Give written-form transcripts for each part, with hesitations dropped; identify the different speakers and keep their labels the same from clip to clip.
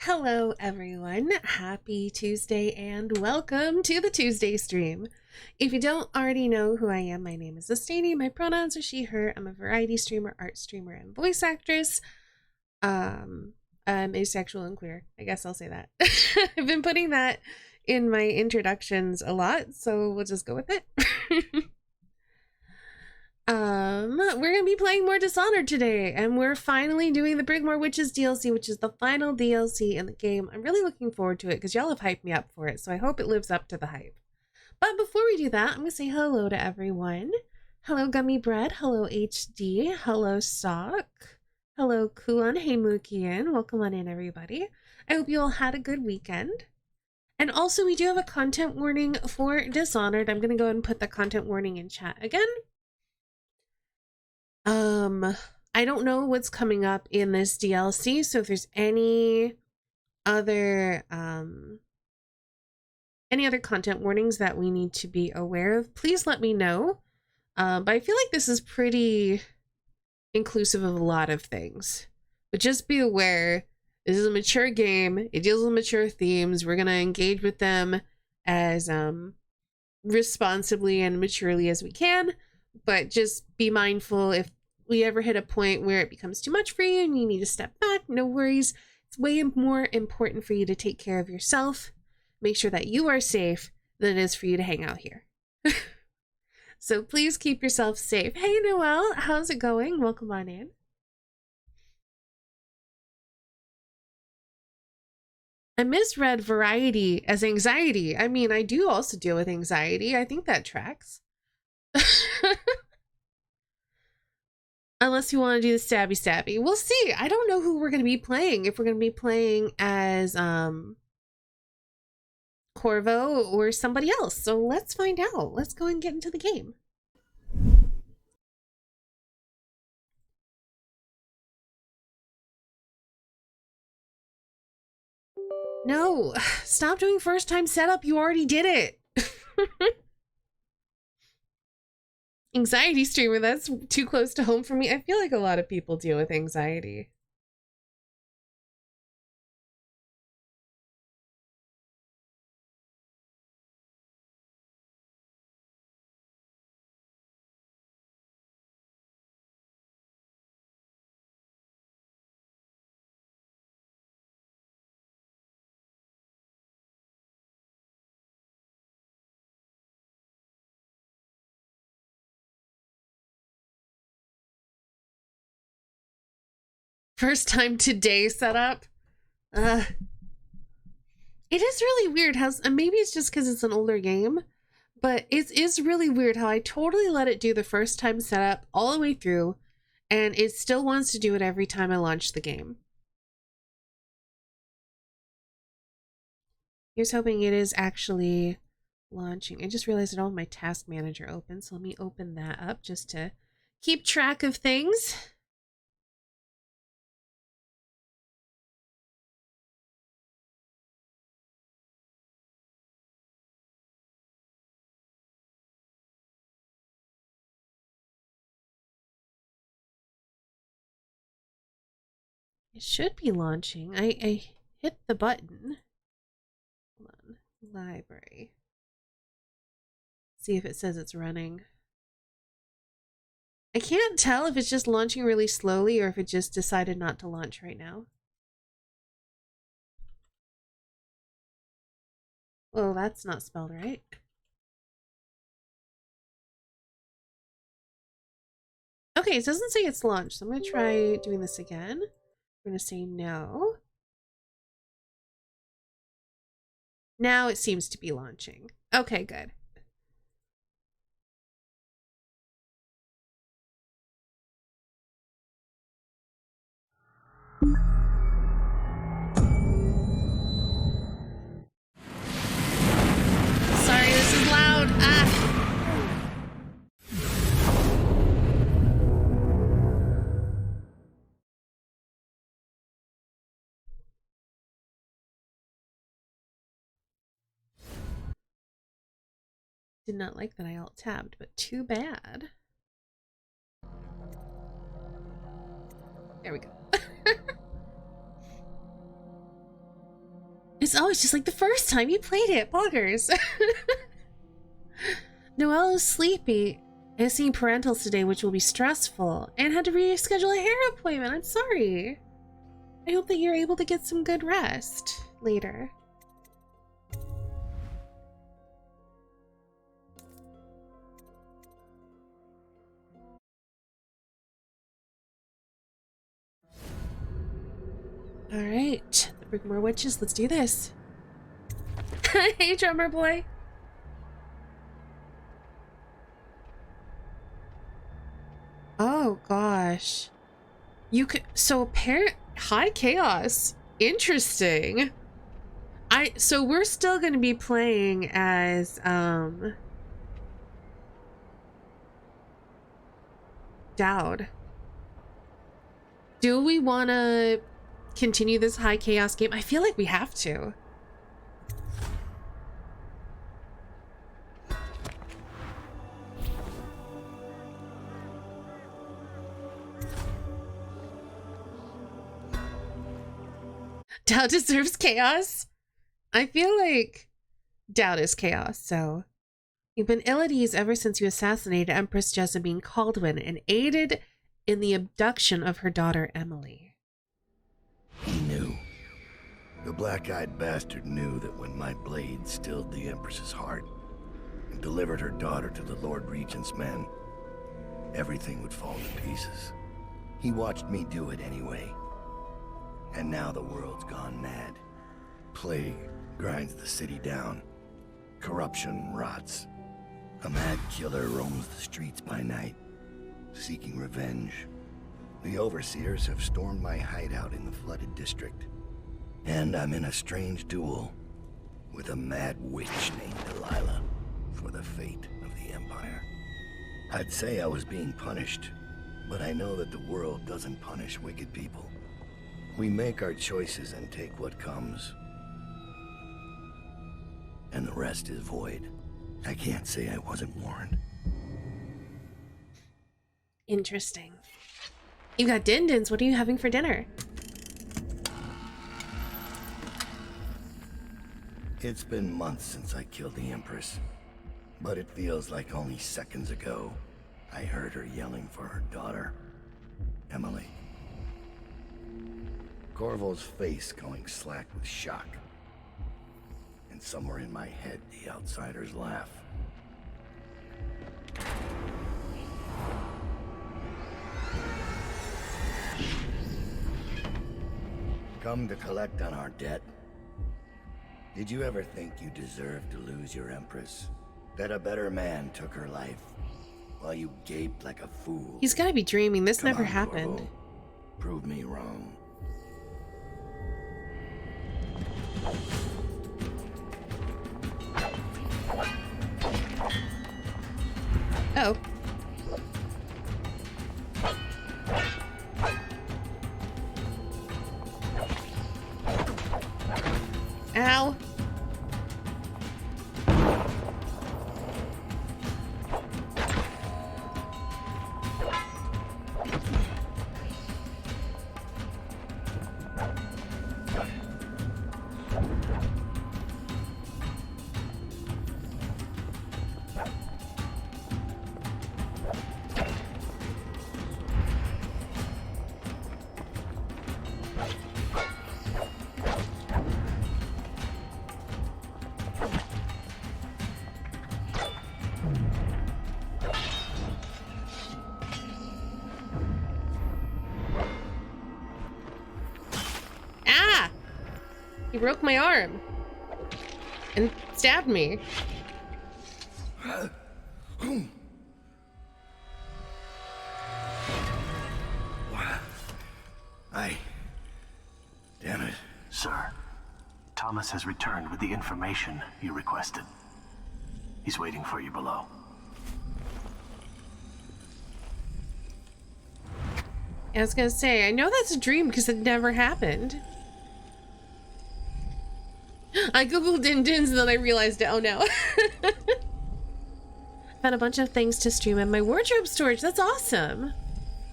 Speaker 1: Hello everyone, happy Tuesday and welcome to the Tuesday stream. If you don't already know who I am, my name is Estanie, my pronouns are she, her. I'm a variety streamer, art streamer, and voice actress. I'm asexual and queer, I guess I'll say that. I've been putting that in my introductions a lot, so we'll just go with it. We're gonna be playing more Dishonored today, and we're finally doing the Brigmore Witches DLC, which is the final DLC in the game. I'm really looking forward to it because y'all have hyped me up for it, so I hope it lives up to the hype. But before we do that, I'm gonna say hello to everyone. Hello Gummy Bread, hello HD, hello Sock, hello Kuan, hey Mookian, welcome on in everybody. I hope you all had a good weekend. And also we do have a content warning for Dishonored. I'm gonna go ahead and put the content warning in chat again. I don't know what's coming up in this DLC, so if there's any other content warnings that we need to be aware of, please let me know. But I feel like this is pretty inclusive of a lot of things. But just be aware, this is a mature game. It deals with mature themes. We're gonna engage with them as responsibly and maturely as we can, but just be mindful if we ever hit a point where it becomes too much for you and you need to step back, no worries. It's way more important for you to take care of yourself, make sure that you are safe, than it is for you to hang out here. So please keep yourself safe. Hey Noelle, how's it going? Welcome on in. I misread variety as anxiety. I mean, I do also deal with anxiety. I think that tracks. Unless you want to do the stabby. We'll see. I don't know who we're going to be playing. If we're going to be playing as Corvo or somebody else. So let's find out. Let's go and get into the game. No, stop doing first time setup. You already did it. Anxiety streamer, that's too close to home for me. I feel like a lot of people deal with anxiety. First time today setup. It is really weird how, maybe it's just because it's an older game, but it is really weird how I totally let it do the first time setup all the way through, and it still wants to do it every time I launch the game. Here's hoping it is actually launching. I just realized I don't have my task manager open, so let me open that up just to keep track of things. It should be launching. I hit the button. Hold on. Library. See if it says it's running. I can't tell if it's just launching really slowly or if it just decided not to launch right now. Oh, that's not spelled right. Okay, it doesn't say it's launched, so I'm going to try doing this again. I'm going to say no. Now it seems to be launching. Okay, good. Sorry, this is loud. Ah! Did not like that I alt-tabbed, but too bad. There we go. it's just like the first time you played it. Boggers. Noelle is sleepy and is seeing parentals today, which will be stressful, and had to reschedule a hair appointment. I'm sorry. I hope that you're able to get some good rest later. All right, the Brigmore Witches, let's do this. Hey, drummer boy. Oh gosh. You could, so high chaos. Interesting. So we're still going to be playing as Dowd. Do we want to continue this high chaos game? I feel like we have to. Dowd deserves chaos. I feel like Dowd is chaos, so. You've been ill at ease ever since you assassinated Empress Jessamine Caldwin and aided in the abduction of her daughter Emily.
Speaker 2: He knew. The black-eyed bastard knew that when my blade stilled the Empress's heart and delivered her daughter to the Lord Regent's men, everything would fall to pieces. He watched me do it anyway. And now the world's gone mad. Plague grinds the city down. Corruption rots. A mad killer roams the streets by night, seeking revenge. The overseers have stormed my hideout in the flooded district. And I'm in a strange duel with a mad witch named Delilah for the fate of the Empire. I'd say I was being punished, but I know that the world doesn't punish wicked people. We make our choices and take what comes. And the rest is void. I can't say I wasn't warned.
Speaker 1: Interesting. You got din-dins. What are you having for dinner?
Speaker 2: It's been months since I killed the Empress, but it feels like only seconds ago I heard her yelling for her daughter, Emily. Corvo's face going slack with shock. And somewhere in my head, the outsiders laugh. Come to collect on our debt. Did you ever think you deserved to lose your Empress? That a better man took her life, while you gaped like a fool?
Speaker 1: He's gotta be dreaming. This
Speaker 2: Come
Speaker 1: never
Speaker 2: on,
Speaker 1: happened.
Speaker 2: Corvo. Prove me wrong.
Speaker 1: Oh. Ow. He broke my arm and stabbed me.
Speaker 2: Damn it.
Speaker 3: Sir, Thomas has returned with the information you requested. He's waiting for you below.
Speaker 1: I was gonna say, I know that's a dream because it never happened. I googled din-dins and then I realized it. Oh no. Found a bunch of things to stream in my wardrobe storage. That's awesome.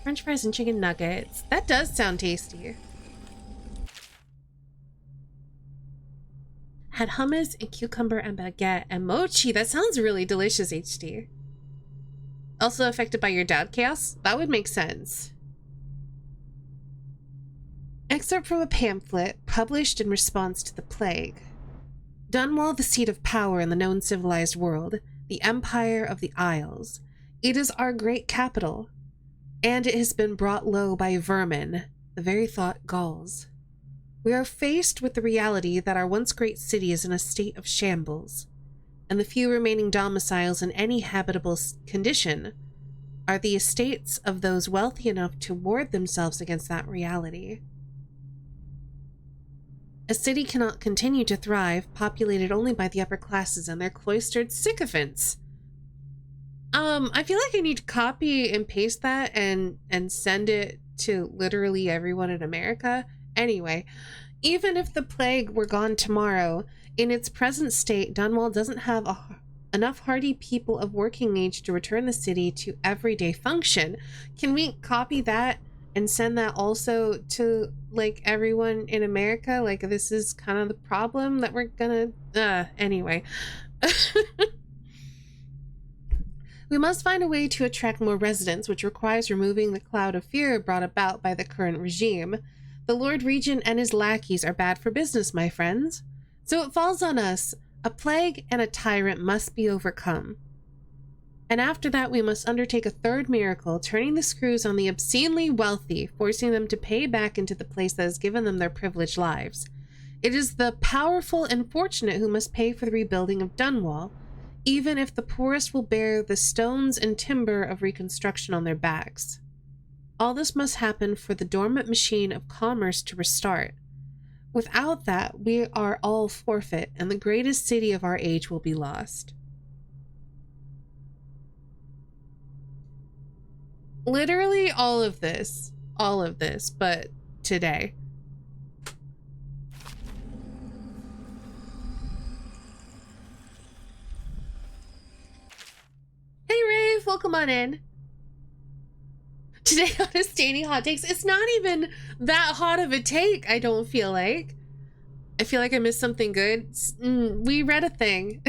Speaker 1: French fries and chicken nuggets. That does sound tasty. Had hummus and cucumber and baguette and mochi. That sounds really delicious, HD. Also affected by your dad chaos? That would make sense. Excerpt from a pamphlet published in response to the plague. Dunwall, the seat of power in the known civilized world, the Empire of the Isles. It is our great capital, and it has been brought low by vermin, the very thought galls. We are faced with the reality that our once great city is in a state of shambles, and the few remaining domiciles in any habitable condition are the estates of those wealthy enough to ward themselves against that reality. A city cannot continue to thrive, populated only by the upper classes and their cloistered sycophants. I feel like I need to copy and paste that and send it to literally everyone in America. Anyway, even if the plague were gone tomorrow, in its present state, Dunwall doesn't have enough hardy people of working age to return the city to everyday function. Can we copy that and send that also to, like, everyone in America? Like, this is kind of the problem that we're gonna... anyway. We must find a way to attract more residents, which requires removing the cloud of fear brought about by the current regime. The Lord Regent and his lackeys are bad for business, my friends. So it falls on us. A plague and a tyrant must be overcome. And after that, we must undertake a third miracle, turning the screws on the obscenely wealthy, forcing them to pay back into the place that has given them their privileged lives. It is the powerful and fortunate who must pay for the rebuilding of Dunwall, even if the poorest will bear the stones and timber of reconstruction on their backs. All this must happen for the dormant machine of commerce to restart. Without that, we are all forfeit, and the greatest city of our age will be lost. Literally all of this, but today. Hey Rave, welcome on in. Today on a Staining Hot Takes, it's not even that hot of a take, I don't feel like. I feel like I missed something good. We read a thing,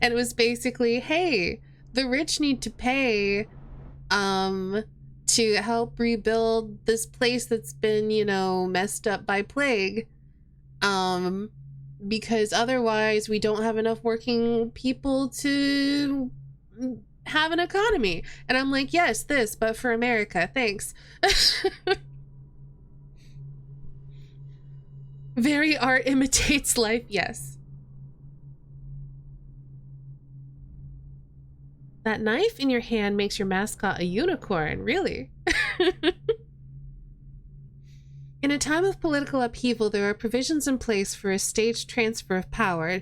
Speaker 1: and it was basically, hey, the rich need to pay to help rebuild this place that's been, you know, messed up by plague. Because otherwise we don't have enough working people to have an economy. And I'm like, yes, this, but for America, thanks. Very art imitates life, yes. That knife in your hand makes your mascot a unicorn, really? In a time of political upheaval, there are provisions in place for a staged transfer of power,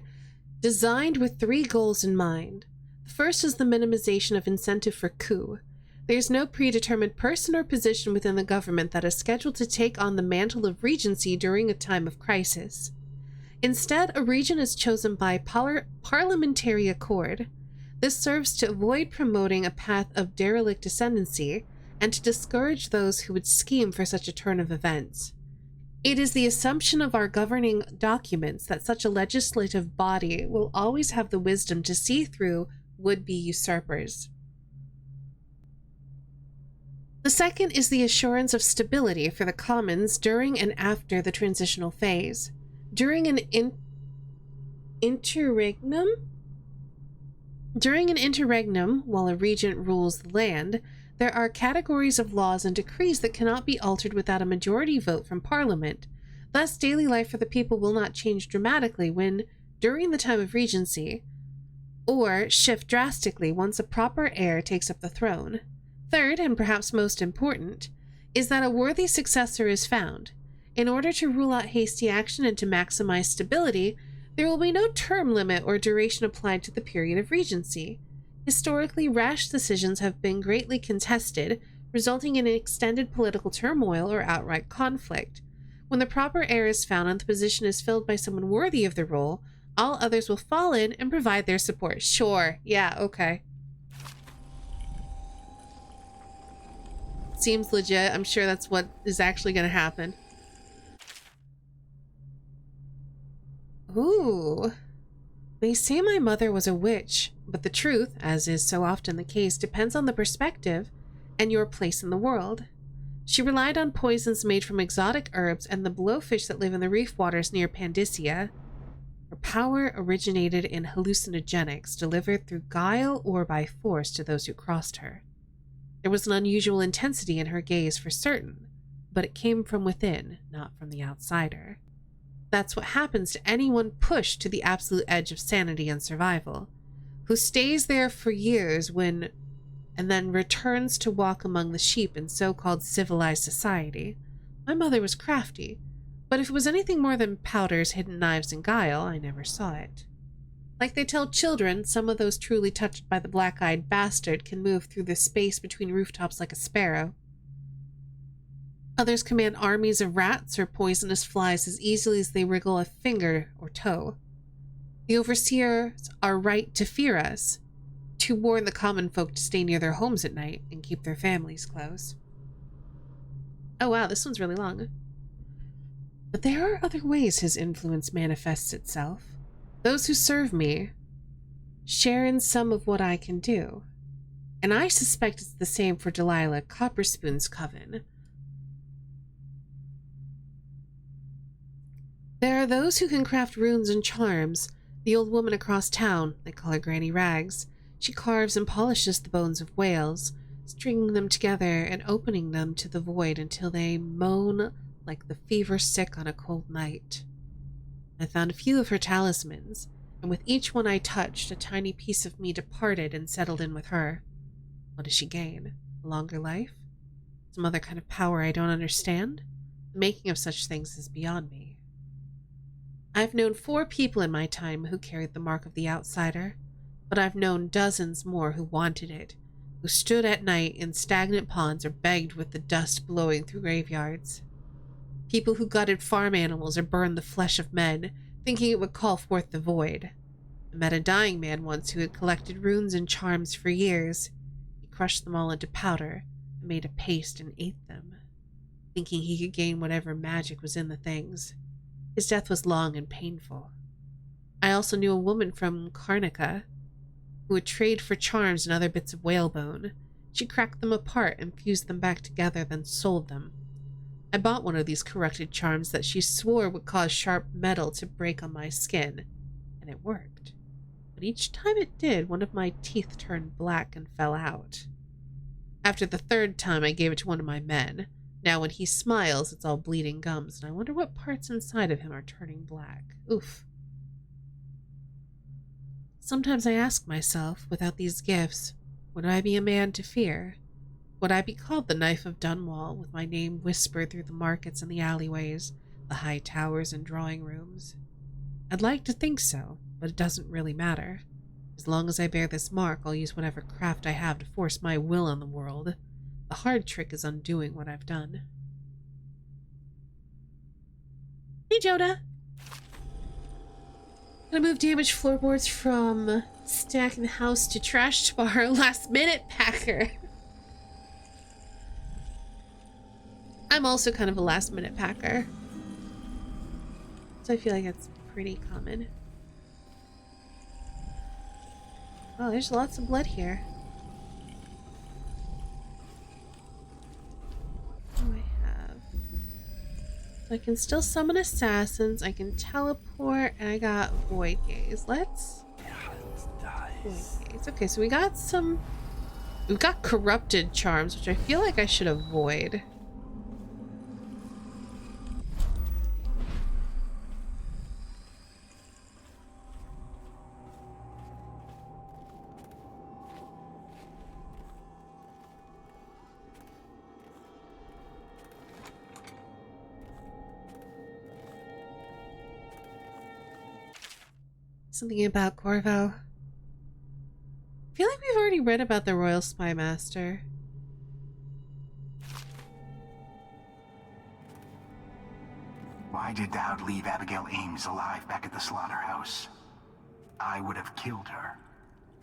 Speaker 1: designed with 3 goals in mind. The first is the minimization of incentive for coup. There is no predetermined person or position within the government that is scheduled to take on the mantle of regency during a time of crisis. Instead, a regent is chosen by parliamentary accord. This serves to avoid promoting a path of derelict ascendancy and to discourage those who would scheme for such a turn of events. It is the assumption of our governing documents that such a legislative body will always have the wisdom to see through would-be usurpers. The second is the assurance of stability for the commons during and after the transitional phase. During an interregnum, while a regent rules the land, there are categories of laws and decrees that cannot be altered without a majority vote from Parliament. Thus, daily life for the people will not change dramatically when, during the time of regency, or shift drastically once a proper heir takes up the throne. Third, and perhaps most important, is that a worthy successor is found. In order to rule out hasty action and to maximize stability, there will be no term limit or duration applied to the period of regency. Historically, rash decisions have been greatly contested, resulting in extended political turmoil or outright conflict. When the proper heir is found and the position is filled by someone worthy of the role, all others will fall in and provide their support. Sure, yeah, okay. Seems legit. I'm sure that's what is actually going to happen. Ooh. They say my mother was a witch, but the truth, as is so often the case, depends on the perspective and your place in the world. She relied on poisons made from exotic herbs and the blowfish that live in the reef waters near Pandysia. Her power originated in hallucinogenics delivered through guile or by force to those who crossed her. There was an unusual intensity in her gaze for certain, but it came from within, not from the outsider. That's what happens to anyone pushed to the absolute edge of sanity and survival, who stays there for years and then returns to walk among the sheep in so-called civilized society. My mother was crafty, but if it was anything more than powders, hidden knives, and guile, I never saw it. Like they tell children, some of those truly touched by the black-eyed bastard can move through the space between rooftops like a sparrow. Others command armies of rats or poisonous flies as easily as they wriggle a finger or toe. The overseers are right to fear us, to warn the common folk to stay near their homes at night and keep their families close. Oh wow, this one's really long. But there are other ways his influence manifests itself. Those who serve me share in some of what I can do. And I suspect it's the same for Delilah, Copperspoon's coven. There are those who can craft runes and charms. The old woman across town, they call her Granny Rags, she carves and polishes the bones of whales, stringing them together and opening them to the void until they moan like the fever sick on a cold night. I found a few of her talismans, and with each one I touched, a tiny piece of me departed and settled in with her. What does she gain? A longer life? Some other kind of power I don't understand? The making of such things is beyond me. I've known 4 people in my time who carried the mark of the outsider, but I've known dozens more who wanted it, who stood at night in stagnant ponds or begged with the dust blowing through graveyards. People who gutted farm animals or burned the flesh of men, thinking it would call forth the void. I met a dying man once who had collected runes and charms for years. He crushed them all into powder and made a paste and ate them, thinking he could gain whatever magic was in the things. His death was long and painful. I also knew a woman from Karnica who would trade for charms and other bits of whalebone. She cracked them apart and fused them back together, then sold them. I bought one of these corrupted charms that she swore would cause sharp metal to break on my skin, and it worked. But each time it did, one of my teeth turned black and fell out. After the 3rd time, I gave it to one of my men. Now when he smiles, it's all bleeding gums, and I wonder what parts inside of him are turning black. Oof. Sometimes I ask myself, without these gifts, would I be a man to fear? Would I be called the Knife of Dunwall, with my name whispered through the markets and the alleyways, the high towers and drawing rooms? I'd like to think so, but it doesn't really matter. As long as I bear this mark, I'll use whatever craft I have to force my will on the world. The hard trick is undoing what I've done. Hey, Joda! Gonna move damaged floorboards from stack in the house to trash to bar last minute packer. I'm also kind of a last minute packer, so I feel like that's pretty common. Oh, there's lots of blood here. What do I have? So I can still summon assassins, I can teleport, and I got void gaze. Let's void gaze. Okay, so we've got corrupted charms, which I feel like I should avoid. Something about Corvo. I feel like we've already read about the Royal Spy Master.
Speaker 3: Why did Dowd leave Abigail Ames alive back at the slaughterhouse? I would have killed her.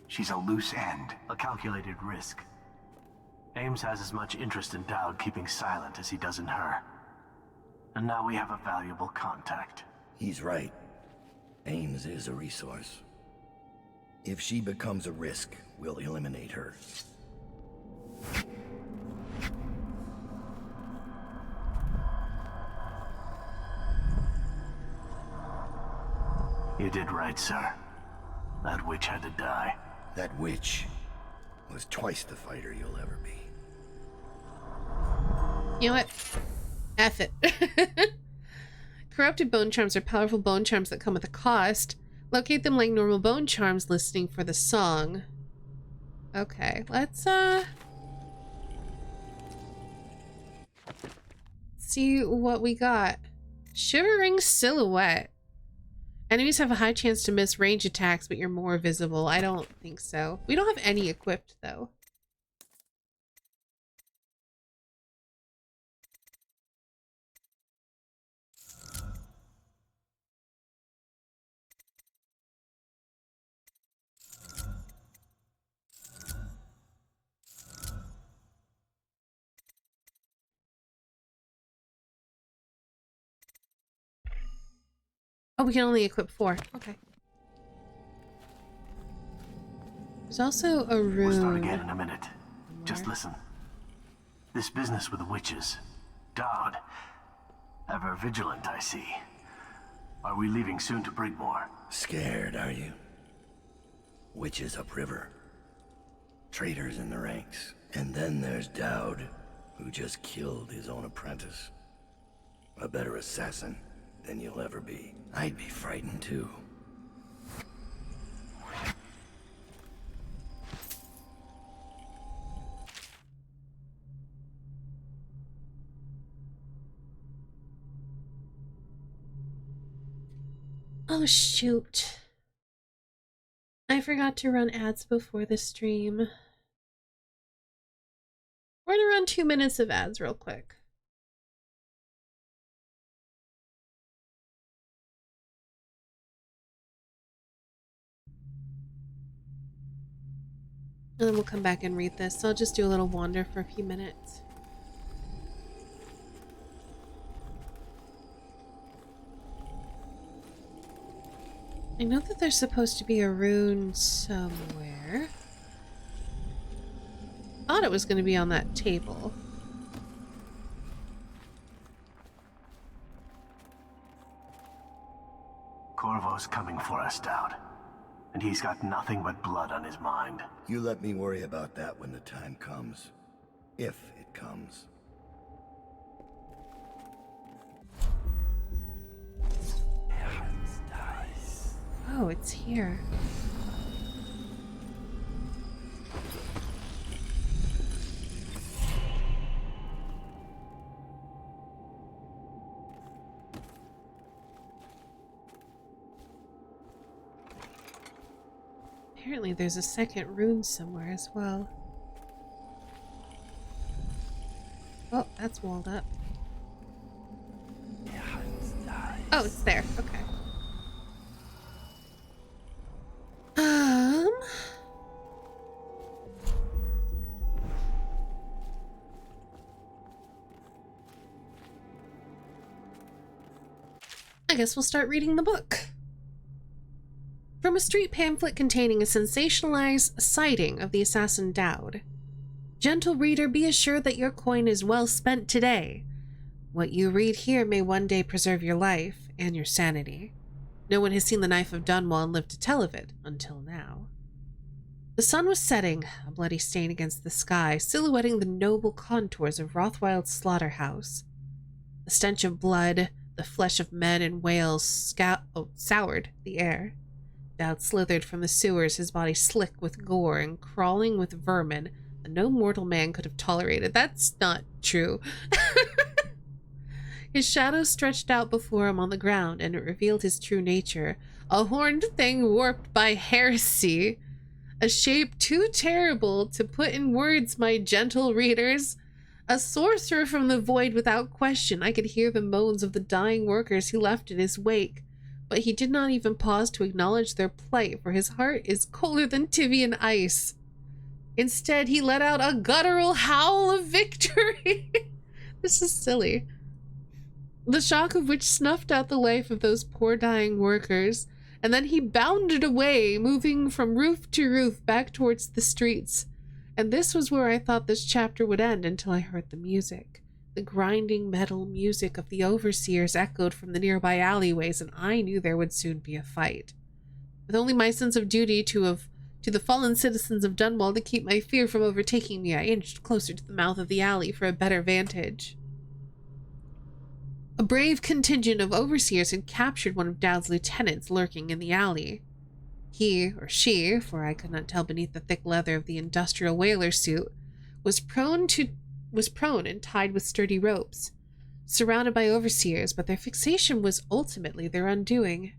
Speaker 3: She's a loose end. A calculated risk. Ames has as much interest in Dowd keeping silent as he does in her. And now we have a valuable contact.
Speaker 2: He's right. Ames is a resource. If she becomes a risk, we'll eliminate her.
Speaker 3: You did right, sir. That witch had to die.
Speaker 2: That witch was twice the fighter you'll ever be.
Speaker 1: You know what? F it. Corrupted bone charms are powerful bone charms that come with a cost. Locate them like normal bone charms, listening for the song. Okay, let's see what we got. Shivering silhouette. Enemies have a high chance to miss range attacks, but you're more visible. I don't think so. We don't have any equipped, though. Oh, we can only equip 4. Okay. There's also a rune.
Speaker 3: We'll start again in a minute. Just listen. This business with the witches. Dowd. Ever vigilant, I see. Are we leaving soon to Brigmore?
Speaker 2: Scared, are you? Witches upriver. Traitors in the ranks. And then there's Dowd, who just killed his own apprentice. A better assassin than you'll ever be. I'd be frightened too.
Speaker 1: Oh, shoot. I forgot to run ads before the stream. We're gonna run 2 minutes of ads real quick. And then we'll come back and read this. So I'll just do a little wander for a few minutes. I know that there's supposed to be a rune somewhere. Thought it was going to be on that table.
Speaker 3: Corvo's coming for us, Dowd. And he's got nothing but blood on his mind.
Speaker 2: You let me worry about that when the time comes. If it comes.
Speaker 1: Oh, it's here. Apparently there's a second rune somewhere as well. Oh, that's walled up. Oh, it's there. Okay. I guess we'll start reading the book. From a street pamphlet containing a sensationalized sighting of the assassin Dowd. Gentle reader, be assured that your coin is well spent today. What you read here may one day preserve your life and your sanity. No one has seen the knife of Dunwall and lived to tell of it until now. The sun was setting, a bloody stain against the sky, silhouetting the noble contours of Rothwild's slaughterhouse. The stench of blood, the flesh of men and whales soured the air. Dowd slithered from the sewers, his body slick with gore and crawling with vermin that no mortal man could have tolerated. That's not true. His shadow stretched out before him on the ground, and it revealed his true nature. A horned thing warped by heresy. A shape too terrible to put in words, my gentle readers. A sorcerer from the void without question. I could hear the moans of the dying workers he left in his wake. But he did not even pause to acknowledge their plight, for his heart is colder than Tivian ice. Instead, he let out a guttural howl of victory. This is silly. The shock of which snuffed out the life of those poor dying workers, And then he bounded away, moving from roof to roof back towards the streets. And this was where I thought this chapter would end until I heard the music. The grinding metal music of the overseers echoed from the nearby alleyways, and I knew there would soon be a fight. With only my sense of duty to the fallen citizens of Dunwall to keep my fear from overtaking me, I inched closer to the mouth of the alley for a better vantage. A brave contingent of overseers had captured one of Dowd's lieutenants lurking in the alley. He, or she, for I could not tell beneath the thick leather of the industrial whaler suit, was prone and tied with sturdy ropes, surrounded by overseers, but their fixation was ultimately their undoing.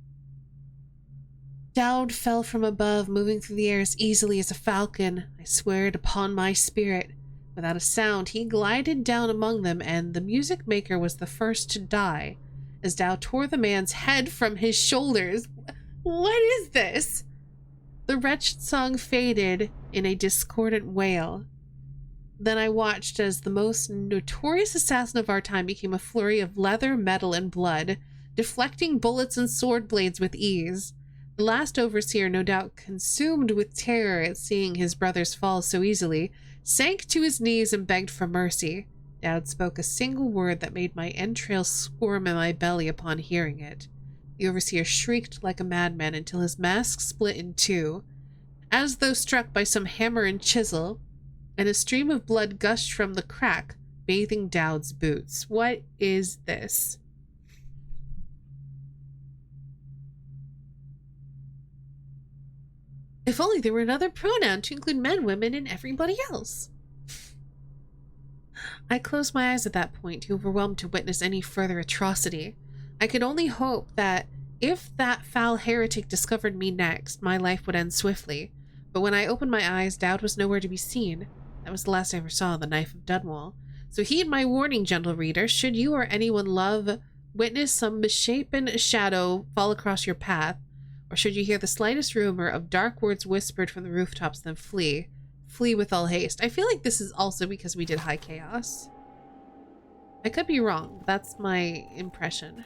Speaker 1: Dowd fell from above, moving through the air as easily as a falcon. I swear it upon my spirit. Without a sound, he glided down among them, and the music maker was the first to die, as Dowd tore the man's head from his shoulders. What is this? The wretched song faded in a discordant wail. Then I watched as the most notorious assassin of our time became a flurry of leather, metal, and blood, deflecting bullets and sword blades with ease. The last overseer, no doubt consumed with terror at seeing his brothers fall so easily, sank to his knees and begged for mercy. Dowd spoke a single word that made my entrails squirm in my belly upon hearing it. The overseer shrieked like a madman until his mask split in two, as though struck by some hammer and chisel, and a stream of blood gushed from the crack, bathing Dowd's boots. What is this? If only there were another pronoun to include men, women, and everybody else. I closed my eyes at that point, too overwhelmed to witness any further atrocity. I could only hope that if that foul heretic discovered me next, my life would end swiftly. But when I opened my eyes, Dowd was nowhere to be seen. That was the last I ever saw of the Knife of Dunwall. So heed my warning, gentle reader. Should you or anyone witness some misshapen shadow fall across your path, or should you hear the slightest rumor of dark words whispered from the rooftops, then flee. Flee with all haste. I feel like this is also because we did High Chaos. I could be wrong, but that's my impression.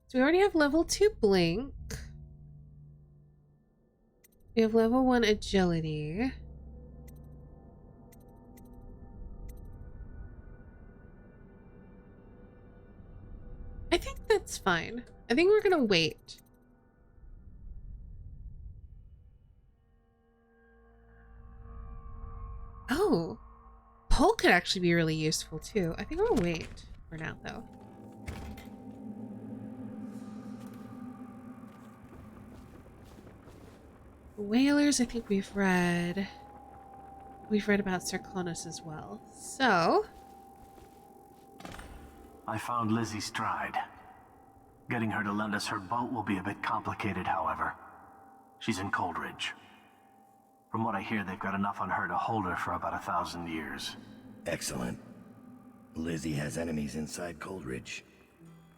Speaker 1: So we already have level 2 blink. We have level 1 agility. I think that's fine. I think we're gonna wait. Oh, pole could actually be really useful too. I think we'll wait for now though. Whalers, I think we've read about Serkonos as well. So
Speaker 3: I found Lizzie Stride. Getting her to lend us her boat will be a bit complicated, however. She's in Coldridge. From what I hear, they've got enough on her to hold her for about 1,000 years.
Speaker 2: Excellent. Lizzie has enemies inside Coldridge.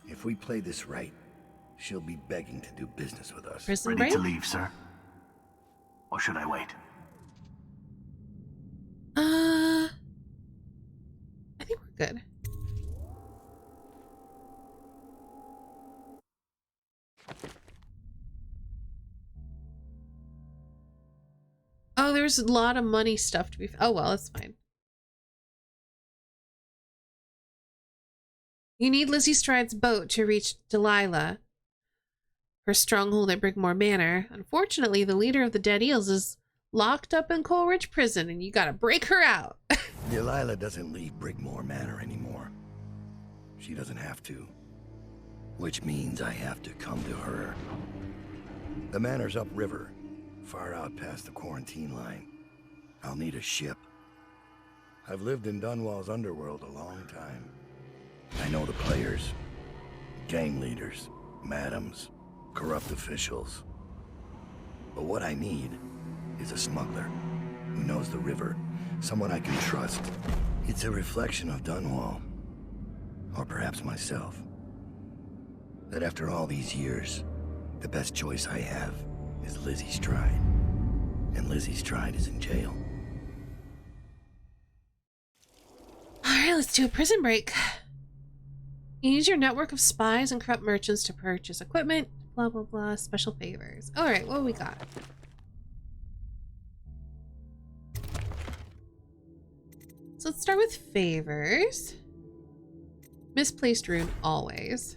Speaker 2: If we play this right, she'll be begging to do business with us.
Speaker 1: prison
Speaker 3: Ready
Speaker 1: break?
Speaker 3: to leave, sir? Or should I wait?
Speaker 1: I think we're good. Oh, there's a lot of money stuff to be. Oh well, that's fine. You need Lizzie Stride's boat to reach Delilah, her stronghold at Brigmore Manor. Unfortunately, the leader of the Dead Eels is locked up in Coleridge Prison, and you gotta break her out.
Speaker 2: Delilah doesn't leave Brigmore Manor anymore. She doesn't have to. Which means I have to come to her. The manor's upriver, far out past the quarantine line. I'll need a ship. I've lived in Dunwall's underworld a long time. I know the players, gang leaders, madams, corrupt officials. But what I need is a smuggler who knows the river, someone I can trust. It's a reflection of Dunwall, or perhaps myself, that after all these years, the best choice I have is Lizzie Stride. And Lizzie Stride is in jail.
Speaker 1: Alright, let's do a prison break. You use your network of spies and corrupt merchants to purchase equipment, blah blah blah, special favors. Alright, what do we got? So let's start with favors. Misplaced rune, always.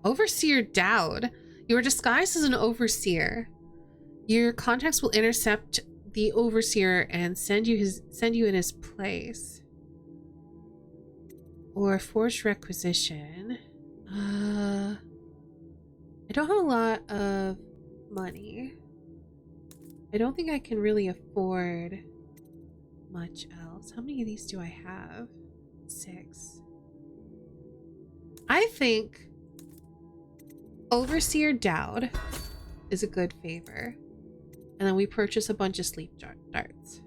Speaker 1: Overseer Dowd. You are disguised as an overseer. Your contacts will intercept the overseer and send you in his place. Or forged requisition. I don't have a lot of money. I don't think I can really afford much else. How many of these do I have? 6. I think Overseer Dowd is a good favor. And then we purchase a bunch of sleep darts.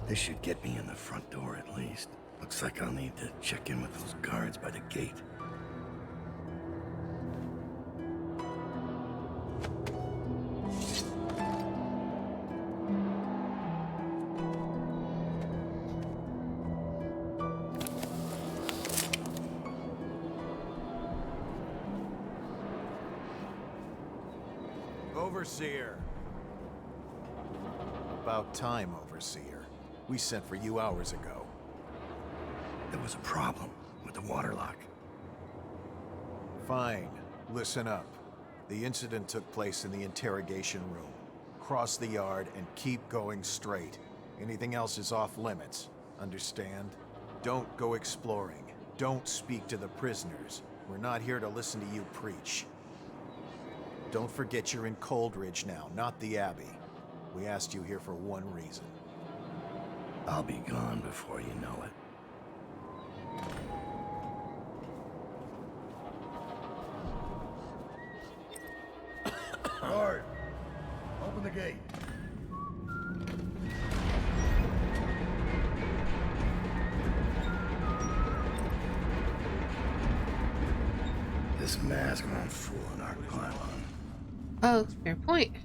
Speaker 2: This should get me in the front door at least. Looks like I'll need to check in with those guards by the gate.
Speaker 4: Overseer. About time, Overseer. We sent for you hours ago.
Speaker 2: There was a problem with the waterlock.
Speaker 4: Fine. Listen up. The incident took place in the interrogation room. Cross the yard and keep going straight. Anything else is off limits. Understand? Don't go exploring. Don't speak to the prisoners. We're not here to listen to you preach. Don't forget you're in Coldridge now, not the Abbey. We asked you here for one reason.
Speaker 2: I'll be gone before you know it. Guard! Open the gate. This mask won't fool an arc pylon.
Speaker 1: Oh, fair point.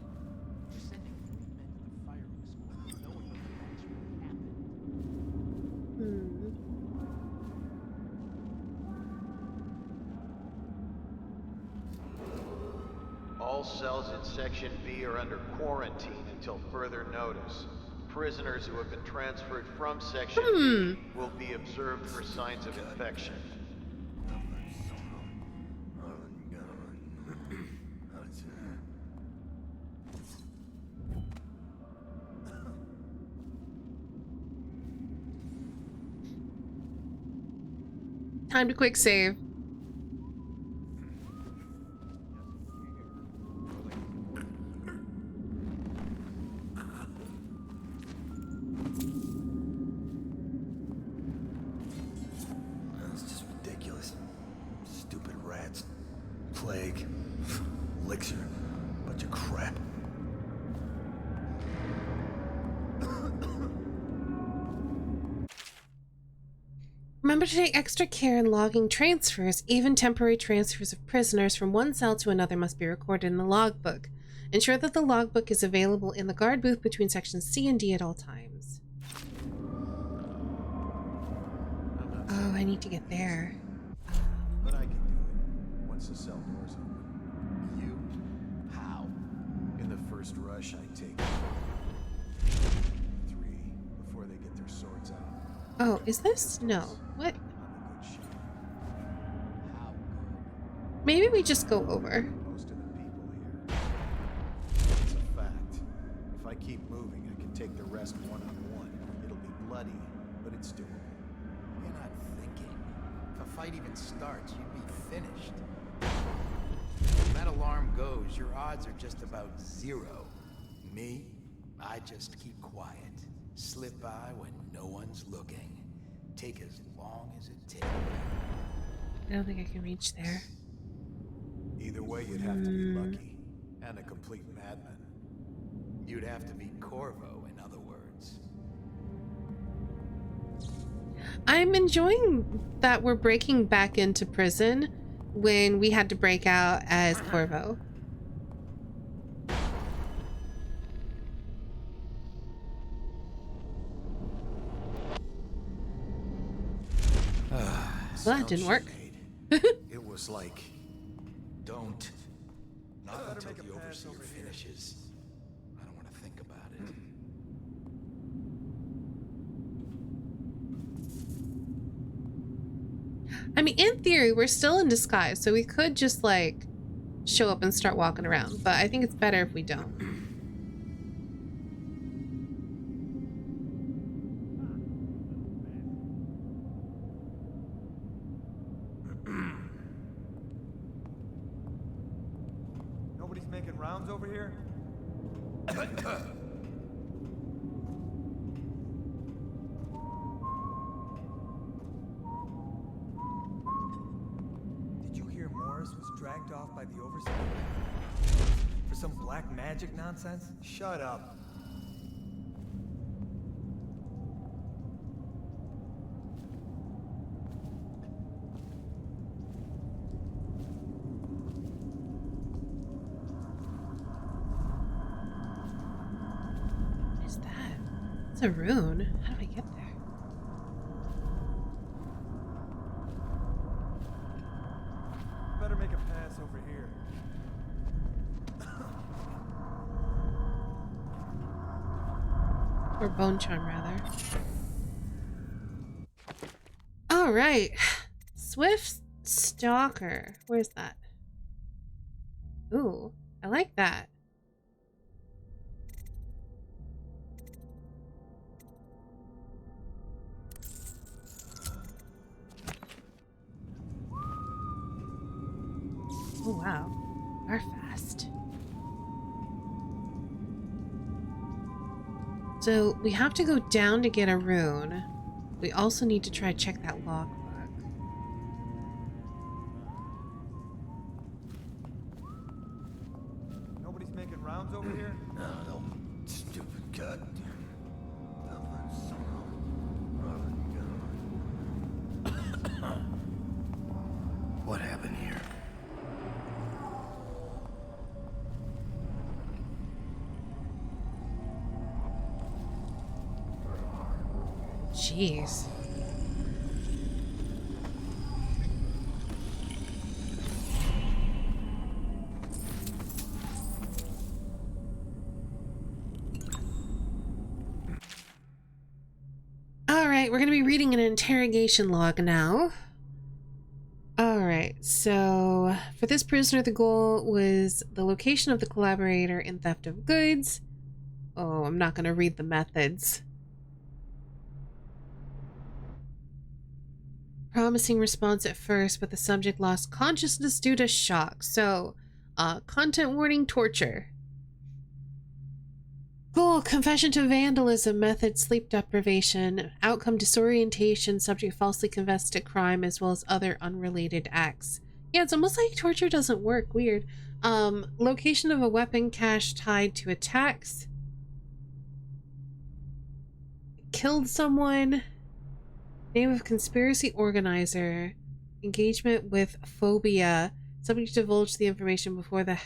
Speaker 5: All cells in Section B are under quarantine until further notice. Prisoners who have been transferred from Section B will be observed for signs of infection.
Speaker 1: Time to quick save.
Speaker 2: That's just ridiculous. Stupid rats. Plague. Elixir. Bunch of crap.
Speaker 1: Remember to take extra care in logging transfers. Even temporary transfers of prisoners from one cell to another must be recorded in the logbook. Ensure that the logbook is available in the guard booth between sections C and D at all times. Oh, I need to get there.
Speaker 4: But I can do it, once the cell door's open. You? How? In the first rush, I take 3 before they get their swords out.
Speaker 1: Oh, is this? No. What?
Speaker 4: I'm a good shot. How good?
Speaker 1: Maybe we just go over.
Speaker 4: Most of the people here. It's a fact. If I keep moving, I can take the rest one-on-one. It'll be bloody, but it's doable.
Speaker 6: You're not thinking. If a fight even starts, you'd be finished. When that alarm goes, your odds are just about 0. Me, I just keep quiet. slip by when no one's looking. Take as long as it takes.
Speaker 1: I don't think I can reach there.
Speaker 4: Either way, you'd have to be lucky. And a complete madman.
Speaker 6: You'd have to be Corvo, in other words.
Speaker 1: I'm enjoying that we're breaking back into prison when we had to break out as Corvo. Well, that didn't work.
Speaker 4: It was like...
Speaker 6: Don't. Not until the overseer finishes. I don't want to think about it.
Speaker 1: I mean, in theory, we're still in disguise, so we could just, like, show up and start walking around. But I think it's better if we don't.
Speaker 7: Nobody's making rounds over here? Did you hear Morris was dragged off by the overseer? For some black magic nonsense? Shut up.
Speaker 1: What is that? It's a rune. How do I get there?
Speaker 7: Better make a pass over here.
Speaker 1: Or bone charm, rather. All right. Swift Stalker. Where's that? Ooh, I like that. Oh, wow. Are fast. So we have to go down to get a rune. We also need to try to check that logbook.
Speaker 7: Nobody's making rounds over here?
Speaker 2: No, stupid goddamn. What happened here?
Speaker 1: Jeez. All right, we're going to be reading an interrogation log now. All right, so for this prisoner, the goal was the location of the collaborator in theft of goods. Oh, I'm not going to read the methods. Promising response at first, but the subject lost consciousness due to shock. So, content warning: torture. Goal: confession to vandalism. Method: sleep deprivation. Outcome: disorientation. Subject falsely confessed to crime as well as other unrelated acts. Yeah, it's almost like torture doesn't work. Weird. Location of a weapon cache tied to attacks. Killed someone. Name of conspiracy organizer. Engagement with phobia. Subject divulged the information before the...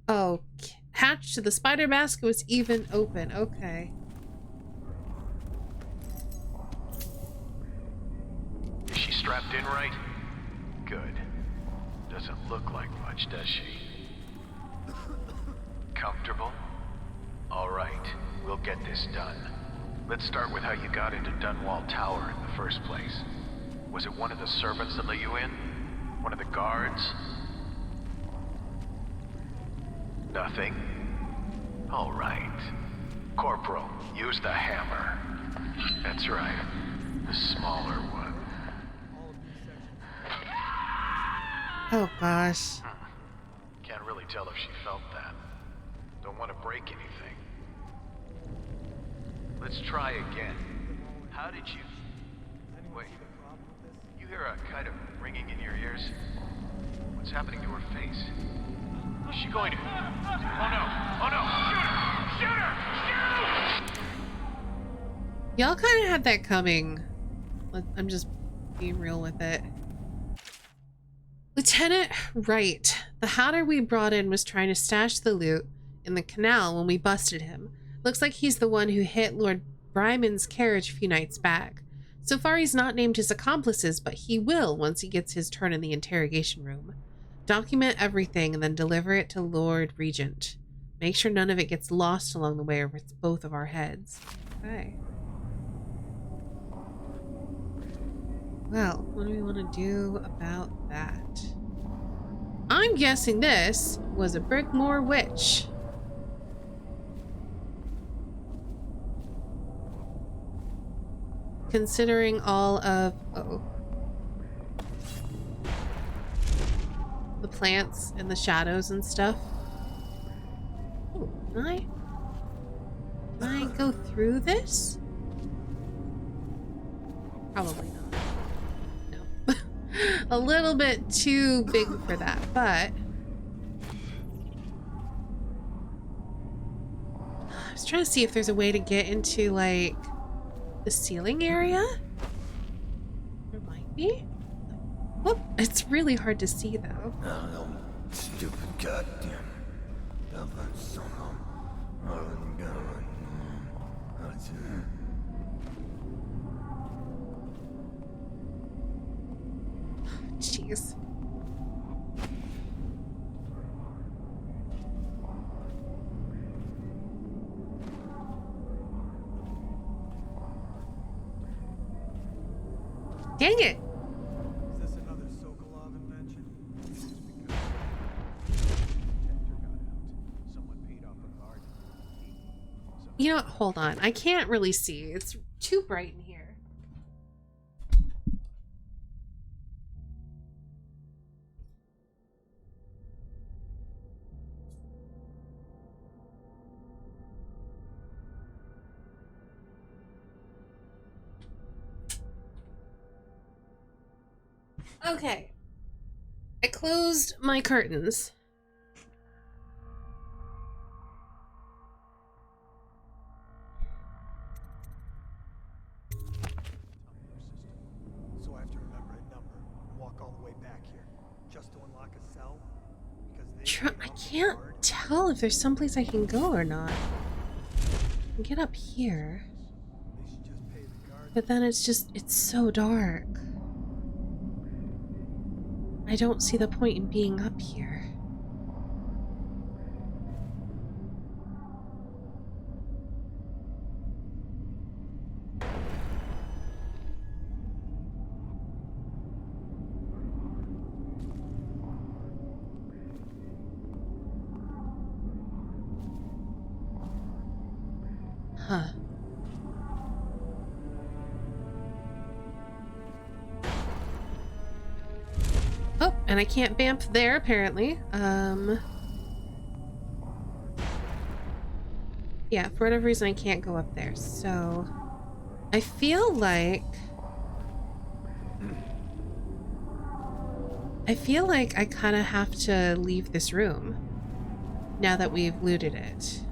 Speaker 1: Oh, hatch to the spider basket was even open. Okay.
Speaker 5: Is she strapped in right? Good. Doesn't look like much, does she? Comfortable? All right, we'll get this done. Let's start with how you got into Dunwall Tower in the first place. Was it one of the servants that let you in? One of the guards? Nothing? All right. Corporal, use the hammer. That's right. The smaller one.
Speaker 1: Oh gosh.
Speaker 5: Can't really tell if she felt that. Don't want to break anything. Let's try again. How did you... Wait. You hear a kind of ringing in your ears? What's happening to her face? Is she going to... Oh no! Oh no! Shoot her! Shoot her! Shoot!
Speaker 1: Y'all kind of had that coming. I'm just being real with it. Lieutenant Wright, the hatter we brought in was trying to stash the loot in the canal when we busted him. Looks like he's the one who hit Lord Bryman's carriage a few nights back. So far he's not named his accomplices, but he will once he gets his turn in the interrogation room. Document everything and then deliver it to Lord Regent. Make sure none of it gets lost along the way or it's both of our heads. Okay. Well, what do we want to do about that? I'm guessing this was a Brickmore witch. Considering all of the plants and the shadows and stuff. Oh, can I go through this? Probably not. A little bit too big for that, but I was trying to see if there's a way to get into like the ceiling area. There might be. Whoop, it's really hard to see though.
Speaker 2: No, stupid goddamn.
Speaker 1: Jeez. Dang it!
Speaker 7: Is this another Sokolov invention?
Speaker 1: You know what? Hold on. I can't really see. It's too bright in here. Okay. I closed my curtains.
Speaker 7: So I have to remember a number and walk all the way back here just to unlock a cell? Because
Speaker 1: I can't tell if there's someplace I can go or not. I can get up here.
Speaker 7: They should just pay the guard.
Speaker 1: But then it's so dark. I don't see the point in being up here. Huh. Oh, and I can't bamf there apparently. Yeah, for whatever reason I can't go up there. So I feel like I kind of have to leave this room now that we've looted it.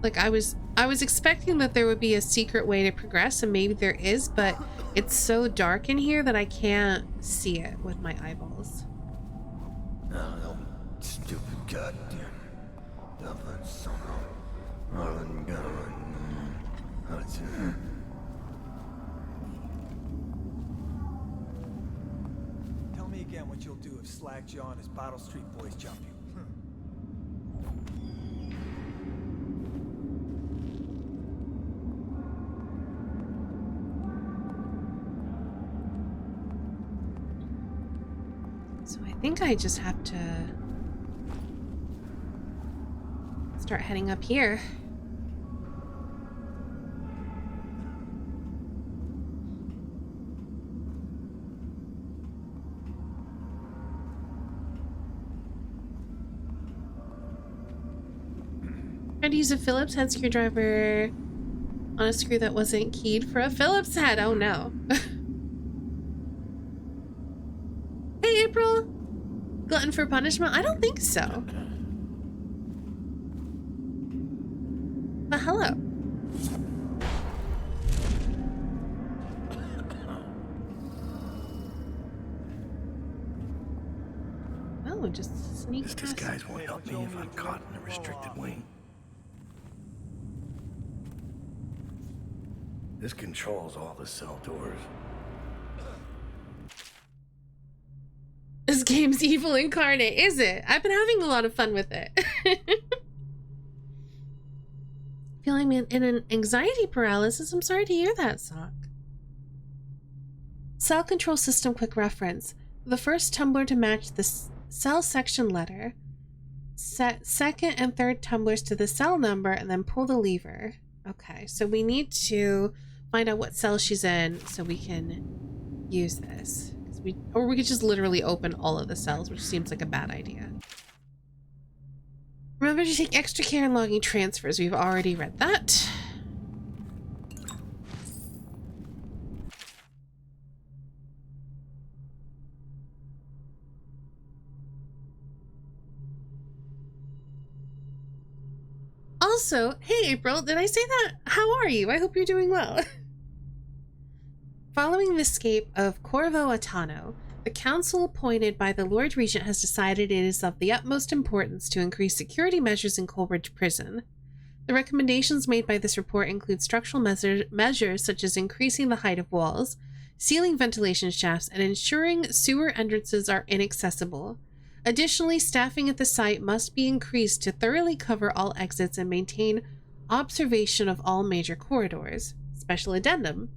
Speaker 1: Like I was expecting that there would be a secret way to progress, and maybe there is, but it's so dark in here that I can't see it with my eyeballs.
Speaker 2: No, stupid goddamn.
Speaker 7: Tell me again what you'll do if Slack Jaw and his Bottle Street boys jump you.
Speaker 1: So I think I just have to start heading up here. Tried to use a Phillips head screwdriver on a screw that wasn't keyed for a Phillips head. Oh no. Hey, April. Glutton for punishment? I don't think so. But hello. Oh, just sneak
Speaker 2: This
Speaker 1: past.
Speaker 2: disguise won't help me if I'm caught in a restricted wing. This controls all the cell doors.
Speaker 1: This game's evil incarnate, is it? I've been having a lot of fun with it. Feeling in an anxiety paralysis? I'm sorry to hear that, Sock. Cell control system quick reference. The first tumbler to match the cell section letter. Set second and third tumblers to the cell number and then pull the lever. Okay, so we need to find out what cell she's in so we can use this. Or we could just literally open all of the cells, which seems like a bad idea. Remember to take extra care in logging transfers. We've already read that. Also, hey April, did I say that? How are you? I hope you're doing well. Following the escape of Corvo Atano, the council appointed by the Lord Regent has decided it is of the utmost importance to increase security measures in Coleridge Prison. The recommendations made by this report include structural measures such as increasing the height of walls, sealing ventilation shafts, and ensuring sewer entrances are inaccessible. Additionally, staffing at the site must be increased to thoroughly cover all exits and maintain observation of all major corridors. Special addendum.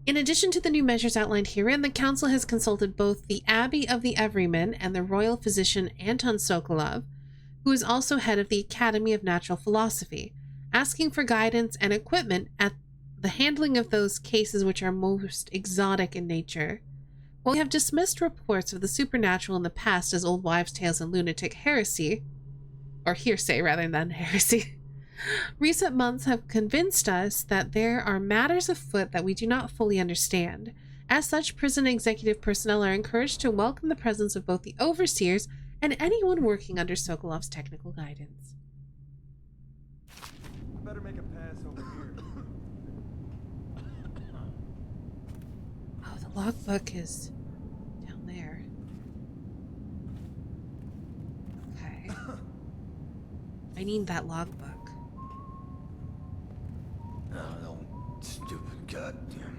Speaker 1: In addition to the new measures outlined herein, the council has consulted both the Abbey of the Everyman and the royal physician Anton Sokolov, who is also head of the Academy of Natural Philosophy, asking for guidance and equipment at the handling of those cases which are most exotic in nature. While we have dismissed reports of the supernatural in the past as old wives' tales and lunatic heresy, or hearsay rather than heresy, recent months have convinced us that there are matters afoot that we do not fully understand. As such, prison executive personnel are encouraged to welcome the presence of both the overseers and anyone working under Sokolov's technical guidance.
Speaker 7: Better make a pass over here.
Speaker 1: Oh, the logbook is down there. Okay. I need that logbook.
Speaker 2: Oh, stupid goddamn.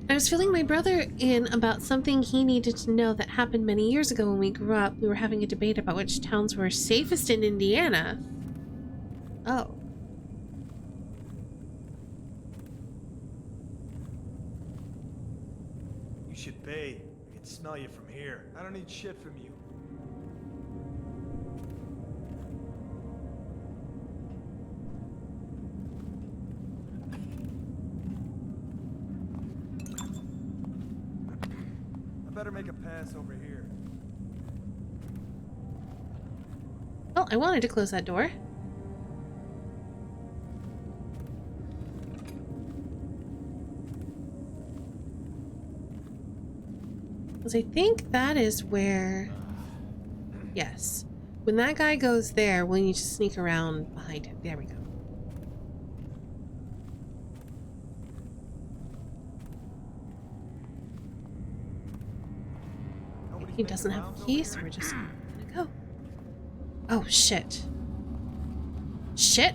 Speaker 1: I was filling my brother in about something he needed to know that happened many years ago when we grew up. We were having a debate about which towns were safest in Indiana. Oh.
Speaker 7: You should pay. I can smell you from here. I don't need shit from you. I better make a pass over here.
Speaker 1: Well, I wanted to close that door. Because I think that is where... Yes. When that guy goes there, we'll need to sneak around behind him. There we go. He doesn't have a key, so we're just gonna go. Oh, shit. Shit!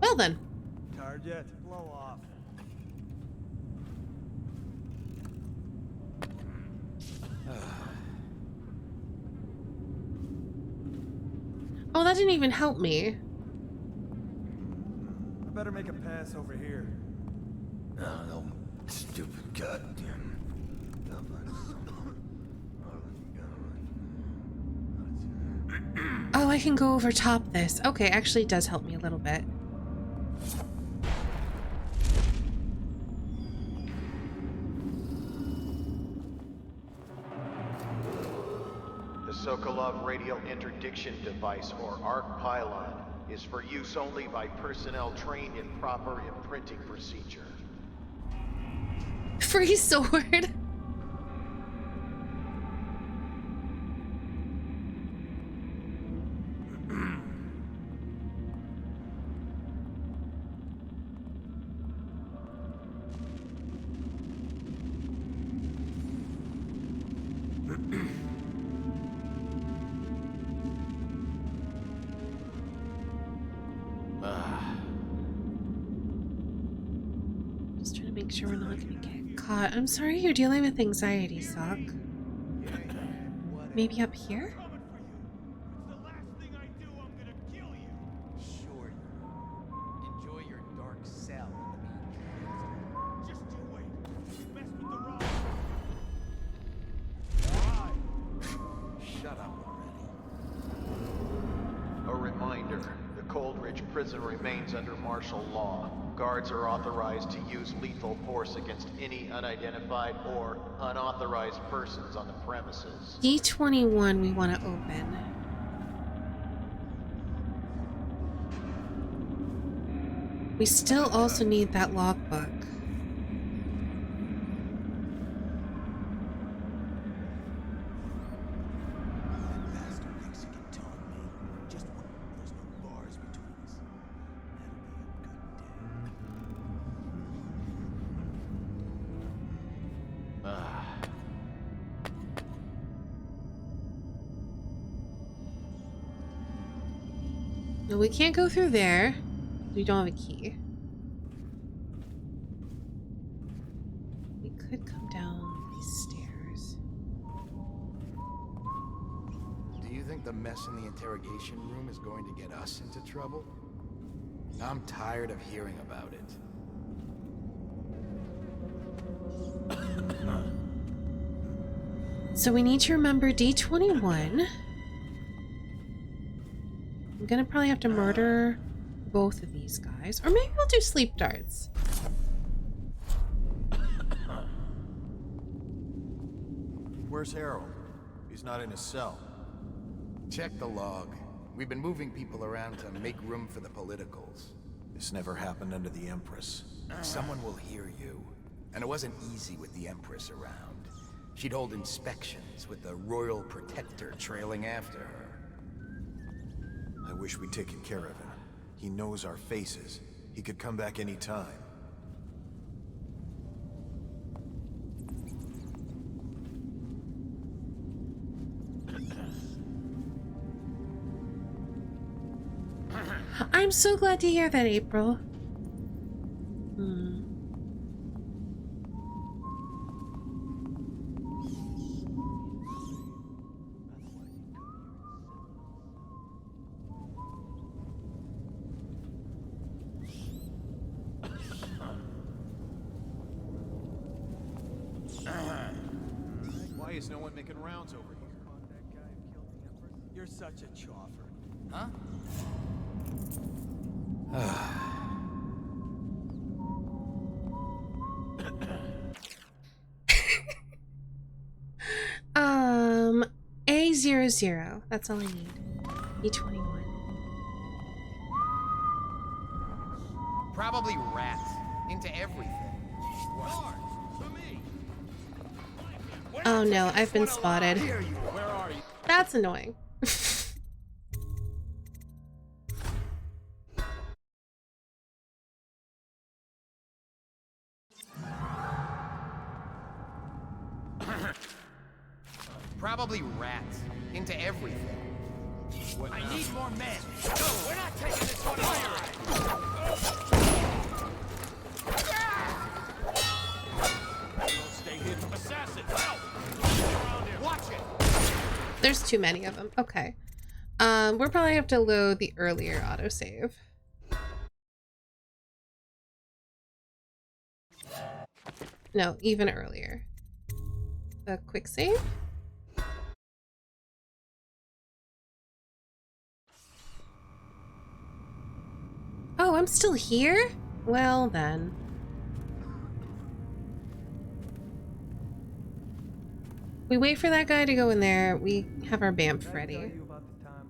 Speaker 1: Well then.
Speaker 7: Tired yet? Blow off.
Speaker 1: Oh, that didn't even help me.
Speaker 7: I better make a pass over here.
Speaker 2: No, stupid goddamn.
Speaker 1: I can go over top this. Okay, actually it does help me a little bit.
Speaker 5: The Sokolov radial interdiction device, or ARC pylon, is for use only by personnel trained in proper imprinting procedure.
Speaker 1: Free sword. Just trying to make sure we're not gonna get caught. I'm sorry you're dealing with anxiety, Sock. Maybe up here?
Speaker 6: Sure. Enjoy your dark cell.
Speaker 7: Just you wait. You mess with the wrong.
Speaker 6: Shut up already.
Speaker 5: A reminder, the Coldridge prison remains under martial law. Guards are authorized to use lethal force against any unidentified or unauthorized persons on the premises.
Speaker 1: D21 we want to open. We still also need that logbook.
Speaker 7: That bastard thinks he can taunt me. Just when there's no bars between us. That'll be a good day.
Speaker 1: No, we can't go through there. We don't have a key. We could come down these stairs.
Speaker 6: Do you think the mess in the interrogation room is going to get us into trouble? I'm tired of hearing about it.
Speaker 1: So we need to remember D21. I'm gonna probably have to murder both of these guys. Or maybe we'll do sleep darts.
Speaker 4: Where's Harold? He's not in his cell.
Speaker 6: Check the log. We've been moving people around to make room for the politicals.
Speaker 4: This never happened under the Empress.
Speaker 6: Someone will hear you. And it wasn't easy with the Empress around. She'd hold inspections with the Royal Protector trailing after her.
Speaker 4: I wish we'd taken care of him. He knows our faces. He could come back any time.
Speaker 1: I'm so glad to hear that, April.
Speaker 4: Why is no one making rounds over here?
Speaker 7: That guy who killed the Empress. You're such a choffer.
Speaker 6: Huh?
Speaker 1: A00. That's all I need. E21.
Speaker 6: Probably rats. Into everything.
Speaker 1: Oh no, I've been spotted. That's annoying.
Speaker 6: Probably rats. Into everything. I need more men. No, we're not taking this one alive.
Speaker 7: Stay hidden. Assassin, help!
Speaker 6: Watch it.
Speaker 1: There's too many of them. Okay. We'll probably have to load the earlier autosave. No, even earlier. The quick save? I'm still here? Well then. We wait for that guy to go in there, we have our BAMF ready.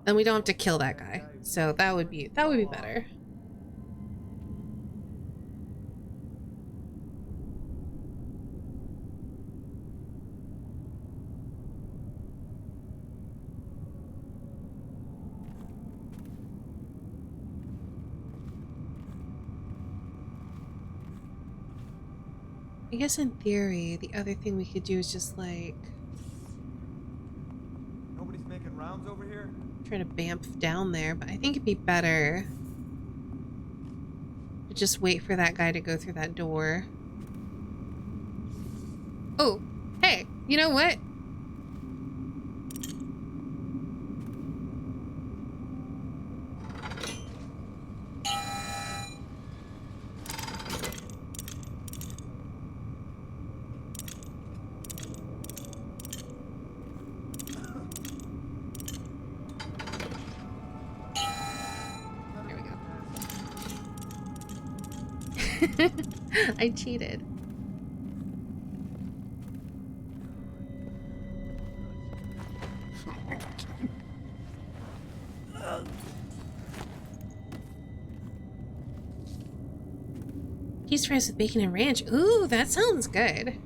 Speaker 1: Then we don't have to kill that guy. So that would be better. I guess in theory, the other thing we could do is just like
Speaker 7: Nobody's making rounds over here?
Speaker 1: try to BAMF down there, but I think it'd be better to just wait for that guy to go through that door. Oh, hey, you know what? I cheated. Cheese fries with bacon and ranch. Ooh, that sounds good.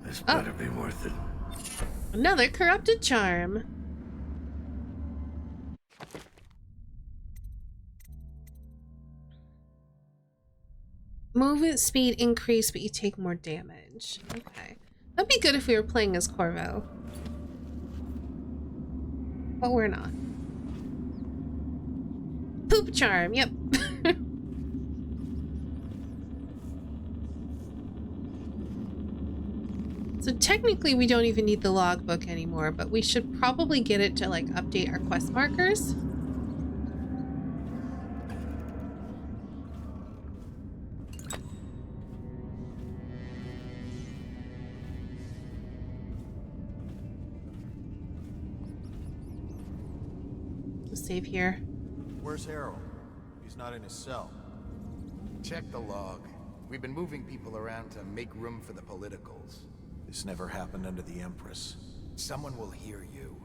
Speaker 2: This better be worth it.
Speaker 1: Another corrupted charm. Movement speed increase, but you take more damage. Okay. That'd be good if we were playing as Corvo. But we're not. Poop charm, yep. So technically we don't even need the logbook anymore, but we should probably get it to like update our quest markers. Let's save here.
Speaker 4: Where's Harold? He's not in his cell.
Speaker 6: Check the log. We've been moving people around to make room for the politicals.
Speaker 4: This never happened under the Empress.
Speaker 6: Someone will hear you.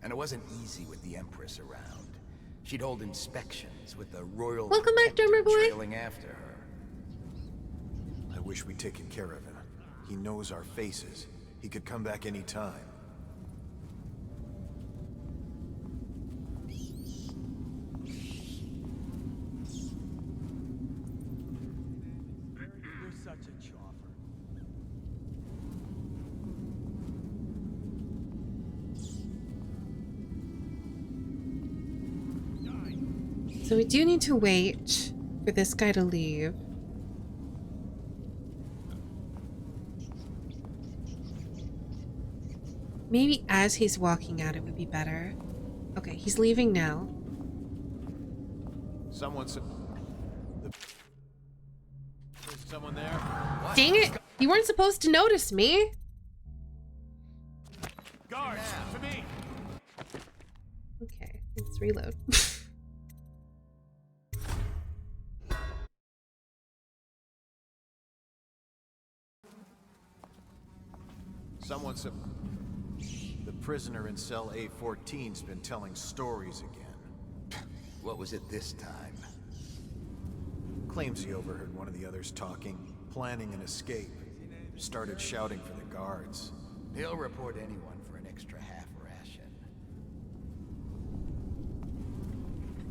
Speaker 6: And it wasn't easy with the Empress around. She'd hold inspections with the royal
Speaker 1: Welcome back, Drummer Boy.
Speaker 6: trailing after her.
Speaker 4: I wish we'd taken care of him. He knows our faces. He could come back any time.
Speaker 7: You're such a chopper.
Speaker 1: So we do need to wait for this guy to leave. Maybe as he's walking out, it would be better. Okay, he's leaving now.
Speaker 4: Someone's someone there?
Speaker 6: What?
Speaker 1: Dang it! You weren't supposed to notice me!
Speaker 4: Guards, to me!
Speaker 1: Okay, let's reload.
Speaker 4: Someone's the prisoner in cell A14's been telling stories again.
Speaker 6: What was it this time?
Speaker 4: Claims he overheard one of the others talking, planning an escape. Started shouting for the guards.
Speaker 6: He'll report anyone for an extra half ration.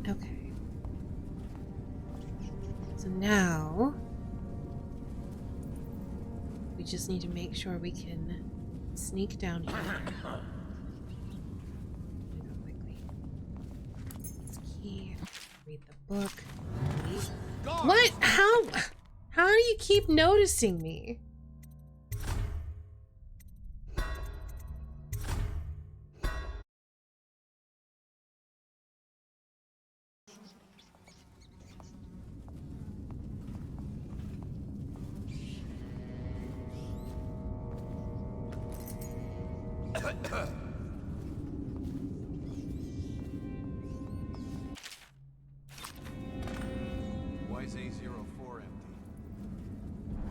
Speaker 1: Okay. So now just need to make sure we can sneak down here. Go quickly. It's key. Read the book. What? How do you keep noticing me?
Speaker 4: Why is A04 empty?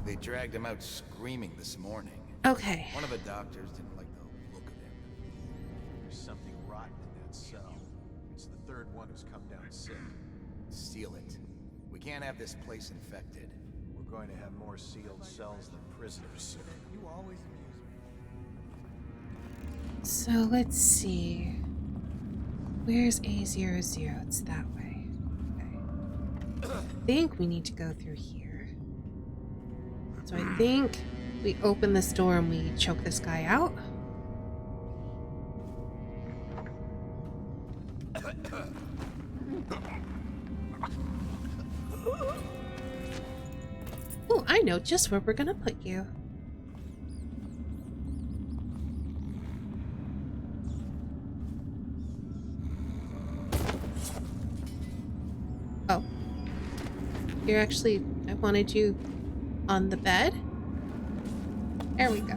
Speaker 6: They dragged him out screaming this morning.
Speaker 1: Okay.
Speaker 6: One of the doctors didn't like the look of him.
Speaker 4: There's something rotten in that cell. It's the third one who's come down sick.
Speaker 6: Seal it. We can't have this place infected.
Speaker 4: We're going to have more sealed cells than prisoners soon.
Speaker 7: You always amuse me.
Speaker 1: So let's see. Where's A00? It's that way. Okay. I think we need to go through here. So I think we open this door and we choke this guy out. Oh, I know just where we're gonna put you. Oh. You're actually, I wanted you on the bed. There we go.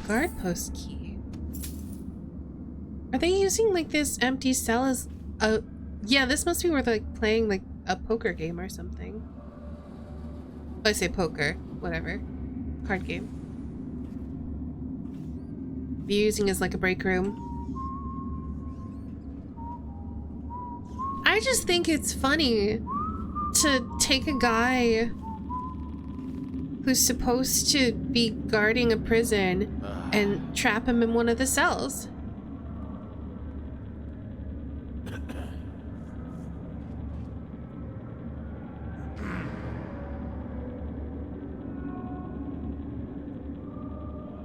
Speaker 1: Guard post key. Are they using like this empty cell as a... Yeah, this must be where they're like playing like a poker game or something. I say poker, whatever. Card game. Be using as like a break room. I just think it's funny to take a guy who's supposed to be guarding a prison and trap him in one of the cells.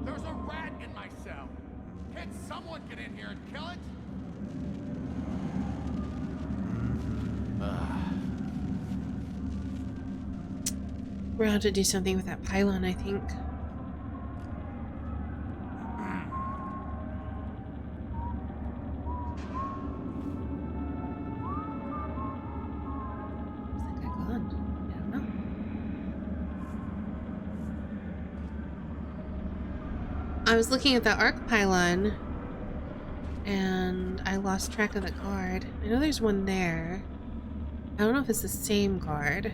Speaker 8: There's a rat in my cell. Can someone get in here and kill it?
Speaker 1: We're gonna have to do something with that pylon, I think. Where's that guy gone? I don't know. I was looking at the arc pylon and I lost track of the guard. I know there's one there. I don't know if it's the same guard.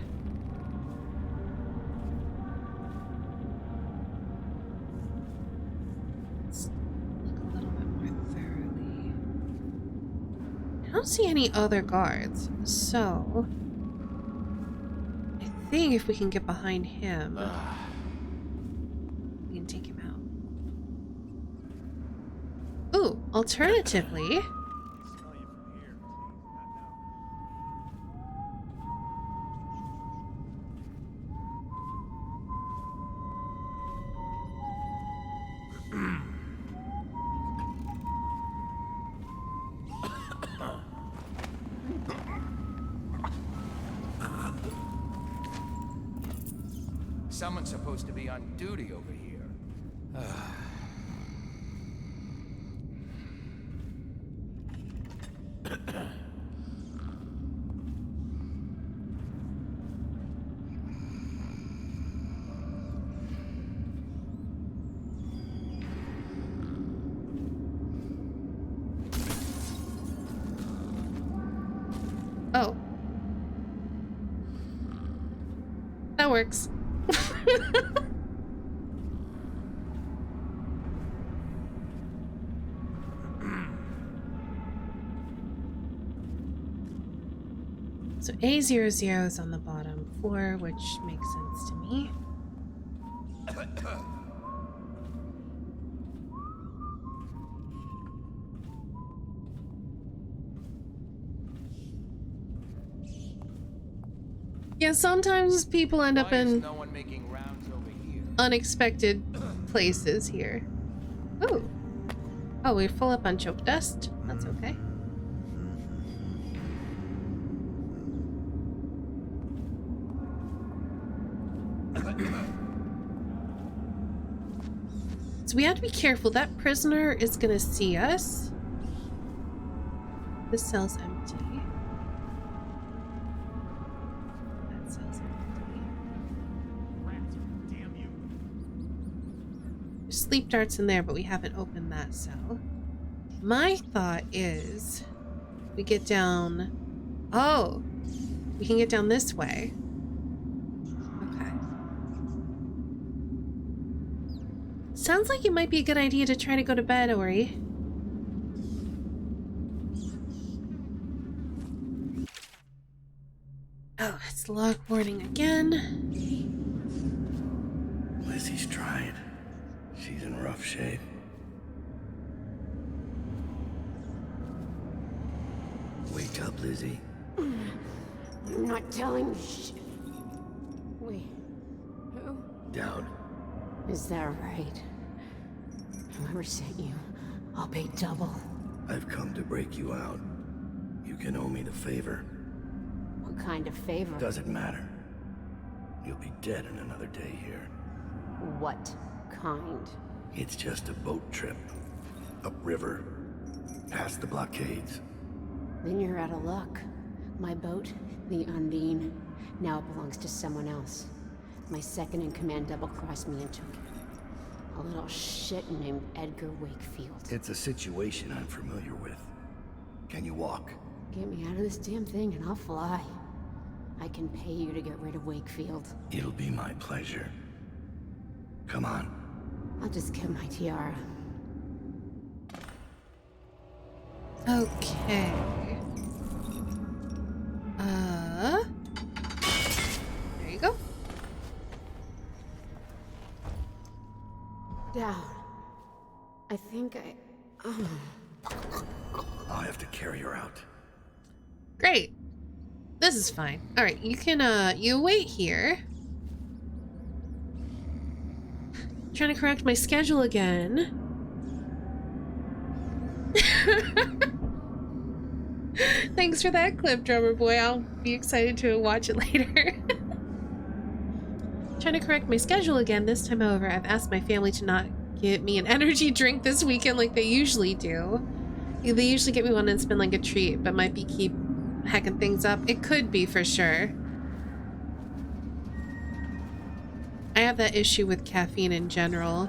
Speaker 1: I don't see any other guards, so I think if we can get behind him, we can take him out. Ooh, alternatively,
Speaker 6: Someone's supposed to be on duty over here.
Speaker 1: Oh. That works. So A00 is on the bottom floor, which makes sense to me. Yeah, sometimes people end up in unexpected places here. Oh. Oh, we're full up on choke dust. That's okay. So we have to be careful. That prisoner is gonna see us. This cell's empty. That cell's empty.
Speaker 8: Damn you.
Speaker 1: There's sleep darts in there, but we haven't opened that cell. My thought is we get down. Oh, we can get down this way. Okay. Sounds like it might be a good idea to try to go to bed, Ori. Oh, it's the log warning again.
Speaker 2: Lizzie's tried. She's in rough shape. Wake up, Lizzie.
Speaker 9: I'm not telling shit. Wait, who?
Speaker 2: Down.
Speaker 9: Is that right? Whoever sent you, I'll pay double.
Speaker 2: I've come to break you out. You can owe me the favor.
Speaker 9: What kind of favor?
Speaker 2: Doesn't matter. You'll be dead in another day here.
Speaker 9: What kind?
Speaker 2: It's just a boat trip. Upriver. Past the blockades.
Speaker 9: Then you're out of luck. My boat, the Undine, now it belongs to someone else. My second in command double-crossed me and took it. A little shit named Edgar Wakefield.
Speaker 2: It's a situation I'm familiar with. Can you walk?
Speaker 9: Get me out of this damn thing and I'll fly. I can pay you to get rid of Wakefield.
Speaker 2: It'll be my pleasure. Come on.
Speaker 9: I'll just get my tiara.
Speaker 1: Okay. There you go.
Speaker 9: Down. I think I...
Speaker 2: I'll have to carry her out.
Speaker 1: Great. This is fine. All right, you can, you wait here. Trying to correct my schedule again. Thanks for that clip, drummer boy. I'll be excited to watch it later. Trying to correct my schedule again. This time, however, I've asked my family to not get me an energy drink this weekend like they usually do. They usually get me one and spend like a treat, but might be keep hacking things up. It could be for sure. I have that issue with caffeine in general.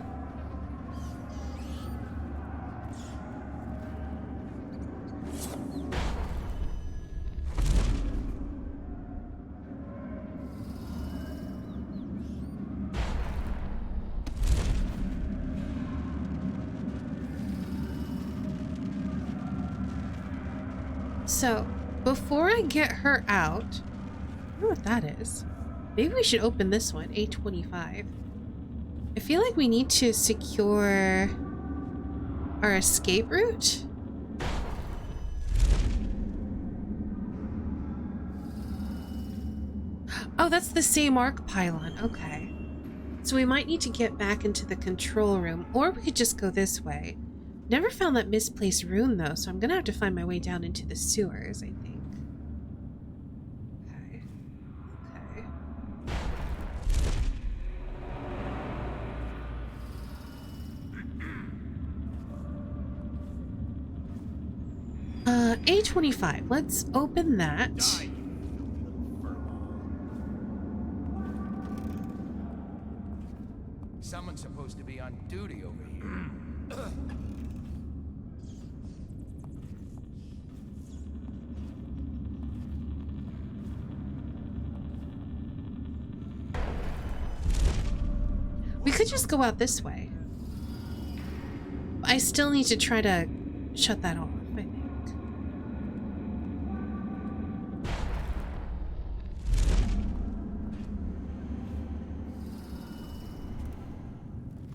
Speaker 1: So, before I get her out, I don't know what that is. Maybe we should open this one, A25. I feel like we need to secure our escape route. Oh, that's the same arc pylon. Okay. So we might need to get back into the control room, or we could just go this way. Never found that misplaced rune though, so I'm gonna have to find my way down into the sewers, I think. Okay. Okay. A25. Let's open that.
Speaker 6: Someone's supposed to be on duty over here.
Speaker 1: could just go out this way. I still need to try to shut that off, I think.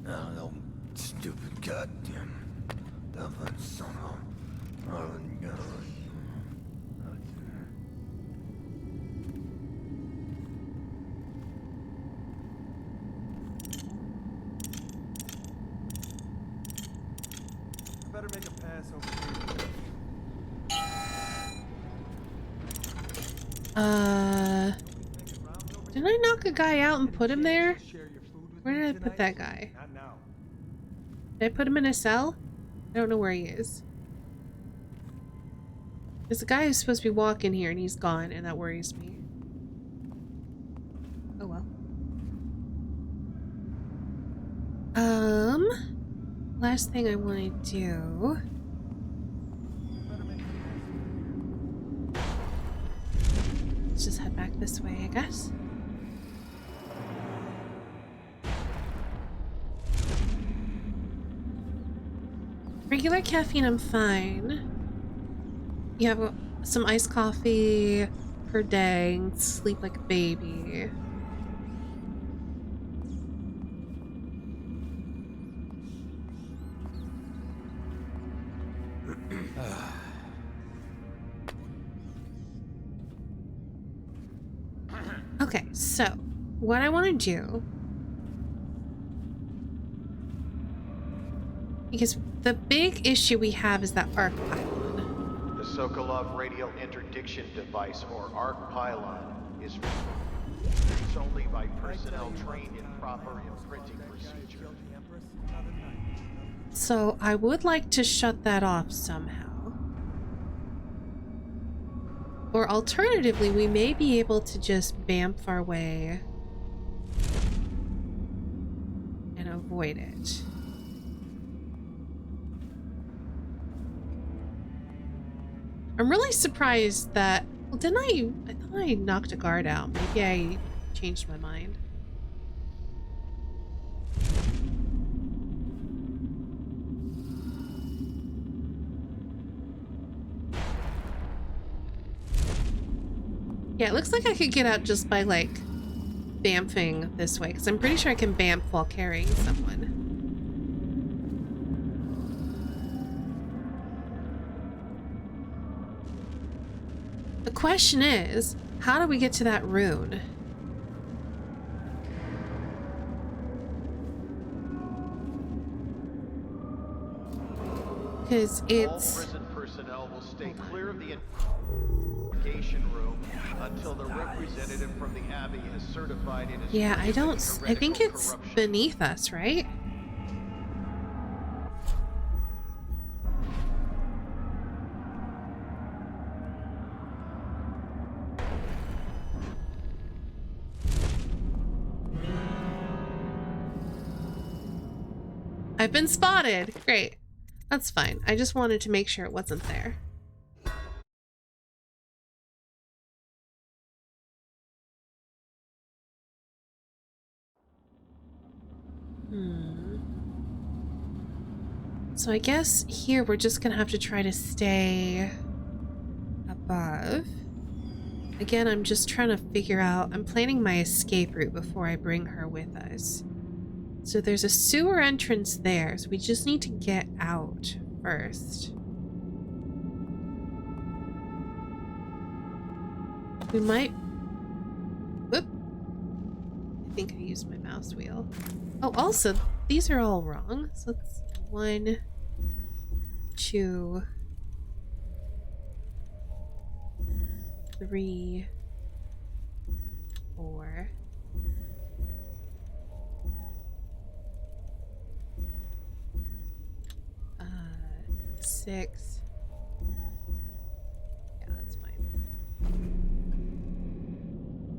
Speaker 2: Oh, stupid goddamn Dublin son of Marlon God.
Speaker 7: Better make a pass over here.
Speaker 1: Didn't I knock a guy out and put him there? Where did I put that guy?
Speaker 7: Not now.
Speaker 1: Did I put him in a cell? I don't know where he is. There's a guy who's supposed to be walking here and he's gone, and that worries me. Oh well. Last thing I want to do. Let's just head back this way, I guess. Regular caffeine, I'm fine. You have some iced coffee per day, and sleep like a baby. Okay, so what I want to do, because the big issue we have is that arc pylon.
Speaker 5: The Sokolov radial interdiction device, or arc pylon, is used only by personnel trained in proper imprinting procedure.
Speaker 1: So I would like to shut that off somehow. Or alternatively, we may be able to just bamf our way and avoid it. I'm really surprised that... Well, didn't I thought I knocked a guard out. Maybe I changed my mind. Yeah, it looks like I could get out just by, like, bamfing this way, because I'm pretty sure I can bamf while carrying someone. The question is, how do we get to that rune? Because it's...
Speaker 5: All prison personnel will stay clear of the interrogation room until the representative from the Abbey has certified it as...
Speaker 1: Yeah, I think it's
Speaker 5: corruption.
Speaker 1: beneath us, right? I've been spotted. Great. That's fine. I just wanted to make sure it wasn't there. So I guess here we're just gonna have to try to stay above. Again, I'm just trying to figure out... I'm planning my escape route before I bring her with us. So there's a sewer entrance there, so we just need to get out first. We might... Whoop. I think I used my mouse wheel. Oh, also, these are all wrong. So let's... 1, 2, 3, 4. 6. Yeah, that's fine.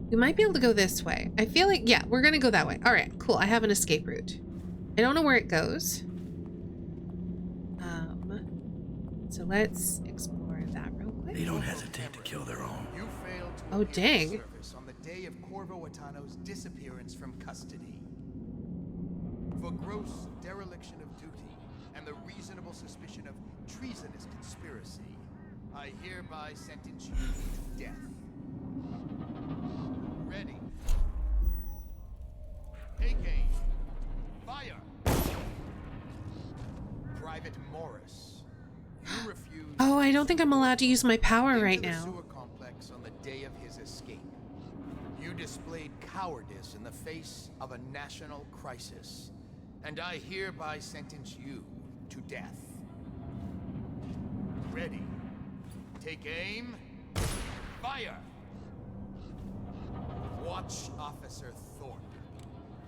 Speaker 1: We might be able to go this way. I feel like, yeah, we're gonna go that way. All right, cool. I have an escape route. I don't know where it goes. So let's explore that real quick.
Speaker 2: They don't hesitate to kill their own.
Speaker 6: You failed to
Speaker 1: Oh,
Speaker 6: appear
Speaker 1: dang.
Speaker 6: in service on the day of Corvo Atano's disappearance from custody. For gross dereliction of duty and the reasonable suspicion of treasonous conspiracy, I hereby sentence you to death. Ready. Take aim. Fire. Private Morris, you refused.
Speaker 1: Oh, I don't think I'm allowed to use my power right
Speaker 6: into the
Speaker 1: now.
Speaker 6: sewer complex on the day of his escape. You displayed cowardice in the face of a national crisis, and I hereby sentence you to death. Ready. Take aim. Fire. Watch Officer Thorpe.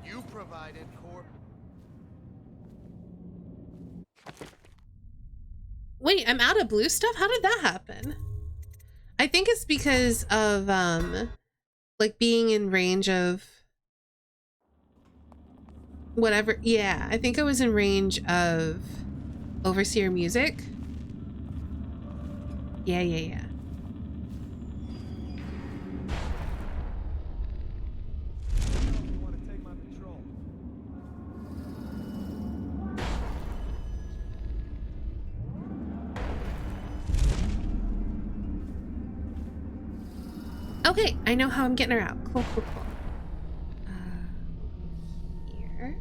Speaker 6: You provided
Speaker 1: Wait, I'm out of blue stuff? How did that happen? I think it's because of, like being in range of whatever. Yeah, I think I was in range of Overseer music. Yeah.
Speaker 7: You want to take my patrol?
Speaker 1: Okay, I know how I'm getting her out. Cool. Here.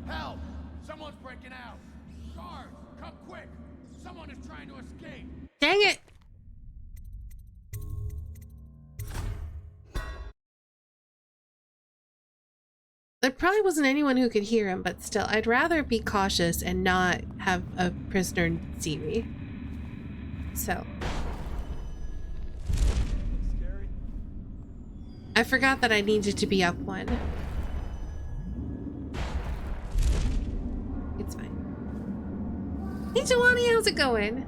Speaker 8: Help! Someone's breaking out! Guards, come quick! Someone is trying to escape!
Speaker 1: Dang it! There probably wasn't anyone who could hear him, but still, I'd rather be cautious and not have a prisoner see me. So.
Speaker 7: Scary?
Speaker 1: I forgot that I needed to be up one. It's fine. Hey, Jelani, how's it going?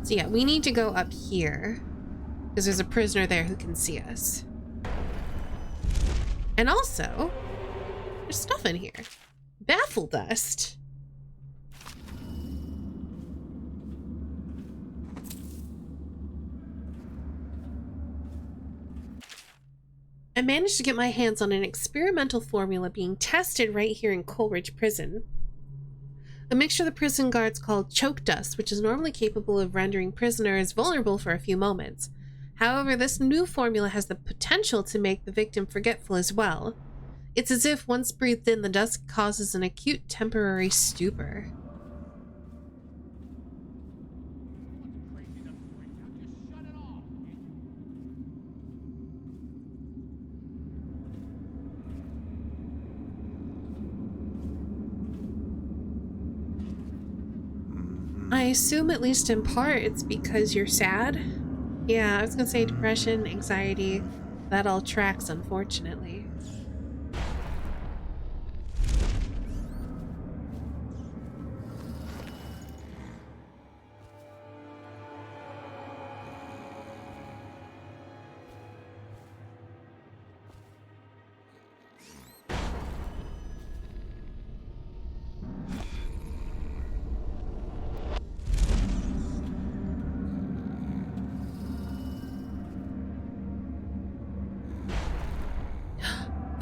Speaker 1: So yeah, we need to go up here because there's a prisoner there who can see us. And also, there's stuff in here. Baffle dust. I managed to get my hands on an experimental formula being tested right here in Coleridge Prison. A mixture the prison guards call choke dust, which is normally capable of rendering prisoners vulnerable for a few moments. However, this new formula has the potential to make the victim forgetful as well. It's as if once breathed in, the dust causes an acute temporary stupor. I assume, at least in part, it's because you're sad. Yeah, I was gonna say depression, anxiety, that all tracks, unfortunately.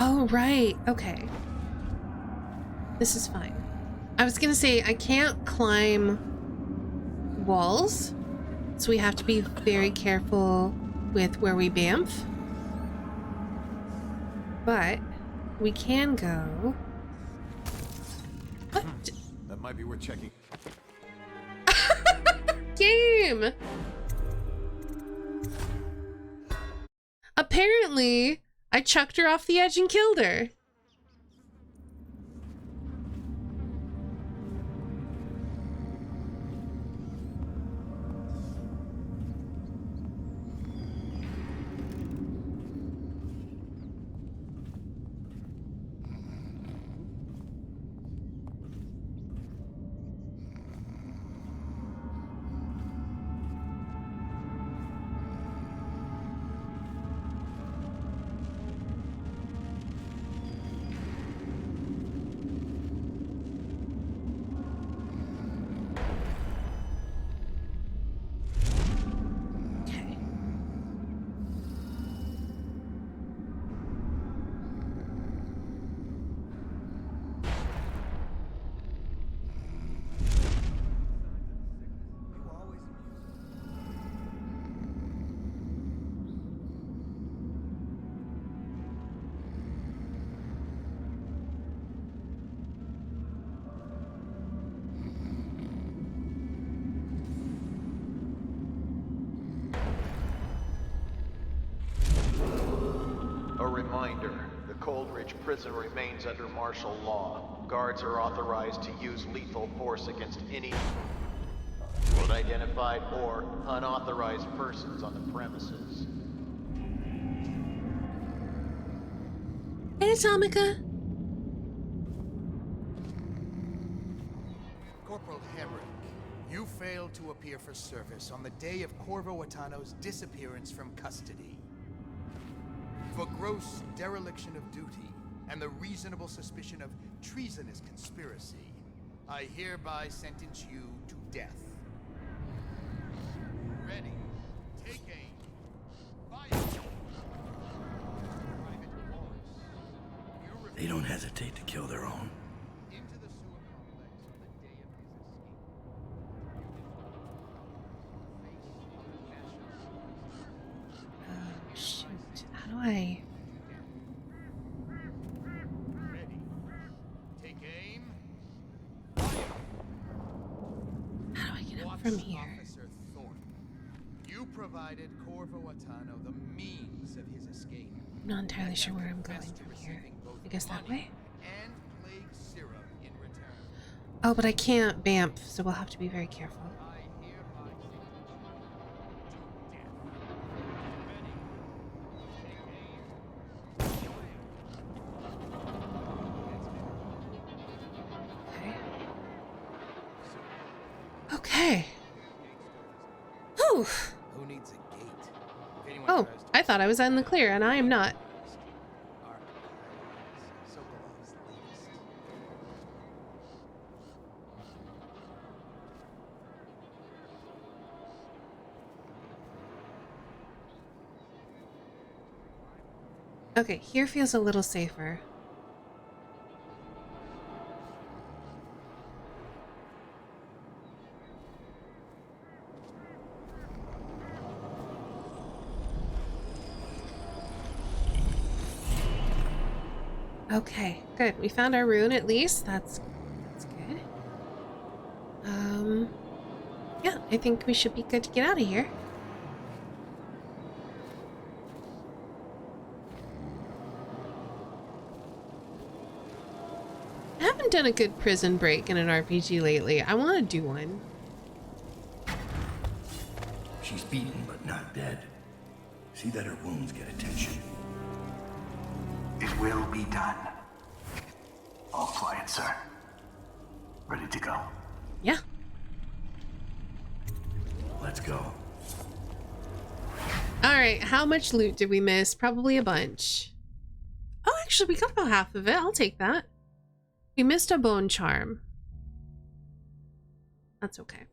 Speaker 1: Oh, right. Okay. This is fine. I was gonna say, I can't climb walls, so we have to be very careful with where we bamf. But we can go... What?
Speaker 4: That might be worth checking.
Speaker 1: Game! Apparently, I chucked her off the edge and killed her.
Speaker 5: Coldridge Prison remains under martial law. Guards are authorized to use lethal force against any unidentified or unauthorized persons on the premises.
Speaker 1: Hey, Atomica.
Speaker 6: Corporal Hemrick, you failed to appear for service on the day of Corvo Atano's disappearance from custody. For gross dereliction of duty and the reasonable suspicion of treasonous conspiracy, I hereby sentence you to death. Ready. Take aim. Fire. Private Morris, you
Speaker 2: They don't hesitate to kill their own.
Speaker 6: into the sewer complex on the day of his escape.
Speaker 1: Shoot. How do I?
Speaker 6: Ready. Take aim.
Speaker 1: How do I get up
Speaker 6: Watch
Speaker 1: from here?
Speaker 6: Officer Thornton. You provided Corvo Atano the means of his escape.
Speaker 1: I'm not entirely sure where I'm going
Speaker 6: Confessed to
Speaker 1: from here.
Speaker 6: receiving both
Speaker 1: I guess that
Speaker 6: money
Speaker 1: way?
Speaker 6: and plague syrup in return.
Speaker 1: Oh, but I can't bamf, so we'll have to be very careful.
Speaker 6: I hereby sentence you to death. Ready. Take aim.
Speaker 1: Okay. Okay. Whew.
Speaker 6: Who needs a gate? If anyone
Speaker 1: Oh,
Speaker 6: tries to
Speaker 1: I thought I was in the clear, and I am not.
Speaker 6: Our so belongs least.
Speaker 1: Okay, here feels a little safer. Okay, good. We found our rune at least. That's good. Yeah, I think we should be good to get out of here. I haven't done a good prison break in an RPG lately. I want to do one.
Speaker 2: She's beaten but not dead. See that her wounds get attention.
Speaker 3: It will be done. All quiet, sir. Ready to go.
Speaker 1: Yeah.
Speaker 2: Let's go.
Speaker 1: All right, how much loot did we miss? Probably a bunch. Oh, actually, we got about half of it. I'll take that. We missed a bone charm. That's okay.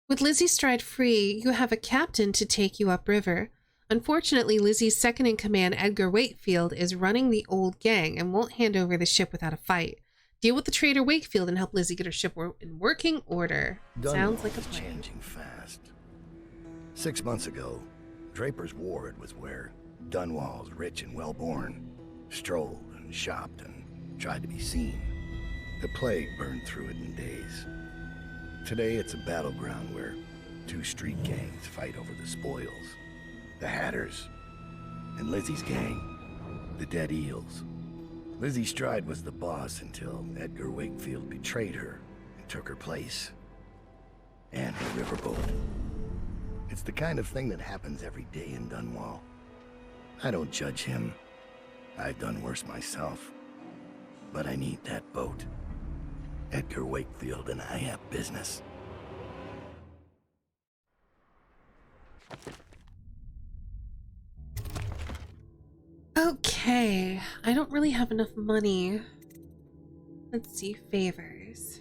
Speaker 1: With Lizzie Stride free, you have a captain to take you upriver. Unfortunately, Lizzie's second-in-command, Edgar Wakefield, is running the old gang and won't hand over the ship without a fight. Deal with the traitor Wakefield and help Lizzie get her ship in working order. Sounds like a
Speaker 2: Dunwall's
Speaker 1: plan.
Speaker 2: changing fast. 6 months ago, Draper's Ward was where Dunwall's rich and well-born strolled and shopped and tried to be seen. The plague burned through it in days. Today it's a battleground where two street gangs fight over the spoils. The Hatters and Lizzie's gang, the Dead Eels. Lizzie Stride was the boss until Edgar Wakefield betrayed her and took her place. And her riverboat. It's the kind of thing that happens every day in Dunwall. I don't judge him. I've done worse myself. But I need that boat. Edgar Wakefield and I have business.
Speaker 1: Okay, I don't really have enough money. Let's see, favors.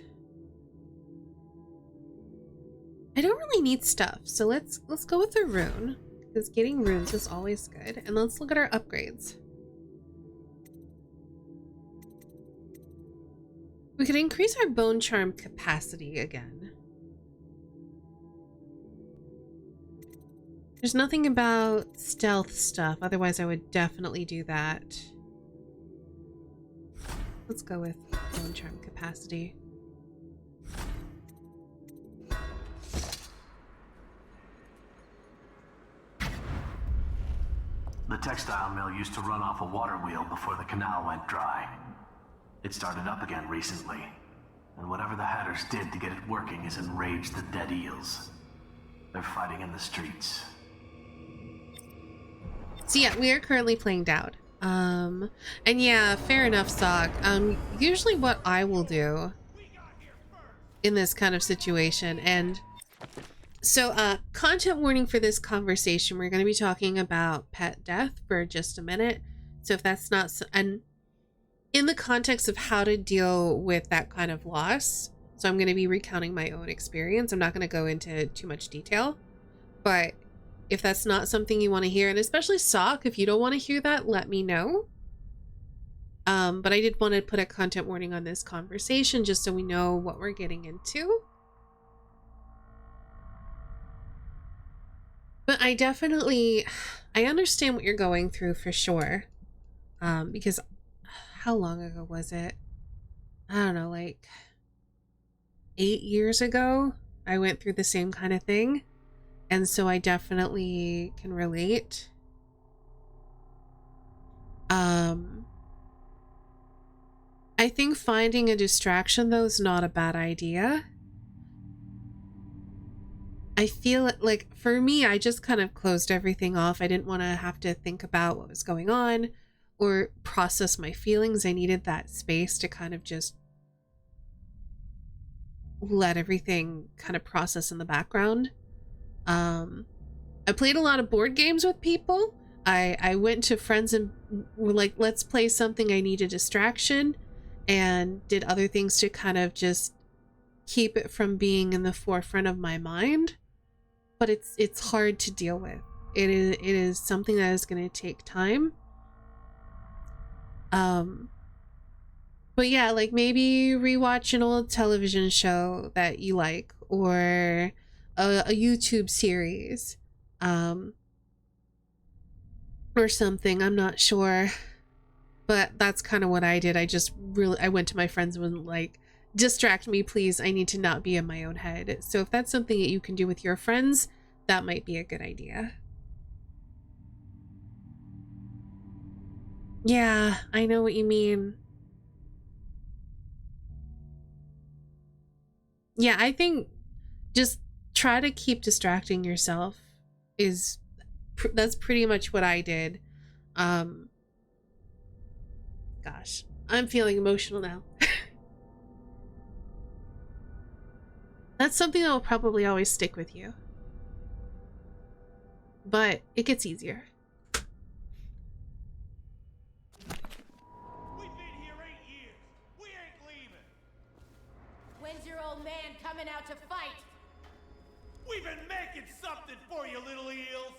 Speaker 1: I don't really need stuff, so let's go with the rune, because getting runes is always good. And let's look at our upgrades. We could increase our bone charm capacity again. There's nothing about stealth stuff, otherwise I would definitely do that. Let's go with own charm capacity.
Speaker 3: The textile mill used to run off a water wheel before the canal went dry. It started up again recently, and whatever the Hatters did to get it working has enraged the dead eels. They're fighting in the streets.
Speaker 1: So yeah, we are currently playing Dowd. And yeah, fair enough, Sock. Usually what I will do in this kind of situation, and so content warning for this conversation, we're going to be talking about pet death for just a minute. So if that's not, and in the context of how to deal with that kind of loss, so I'm going to be recounting my own experience. I'm not going to go into too much detail, but if that's not something you want to hear, and especially Sock, if you don't want to hear that, let me know. But I did want to put a content warning on this conversation just so we know what we're getting into. But I understand what you're going through for sure. Because how long ago was it? I don't know, like 8 years ago, I went through the same kind of thing. And so I definitely can relate. I think finding a distraction, though, is not a bad idea. I feel like, for me, I just kind of closed everything off. I didn't want to have to think about what was going on or process my feelings. I needed that space to kind of just let everything kind of process in the background. I played a lot of board games with people. I went to friends and were like, let's play something. I need a distraction, and did other things to kind of just keep it from being in the forefront of my mind. But it's hard to deal with. It is something that is going to take time. But yeah, like maybe rewatch an old television show that you like, or a YouTube series, or something. I'm not sure, but that's kind of what I did. I went to my friends and was like, distract me, please. I need to not be in my own head. So if that's something that you can do with your friends, that might be a good idea. Yeah, I know what you mean. Yeah, I think just try to keep distracting yourself that's pretty much what I did. Gosh, I'm feeling emotional now. That's something that will probably always stick with you. But it gets easier.
Speaker 8: We've been here 8 years. We ain't leaving.
Speaker 10: When's your old man coming out to fight?
Speaker 8: We've been making something for you, little eels.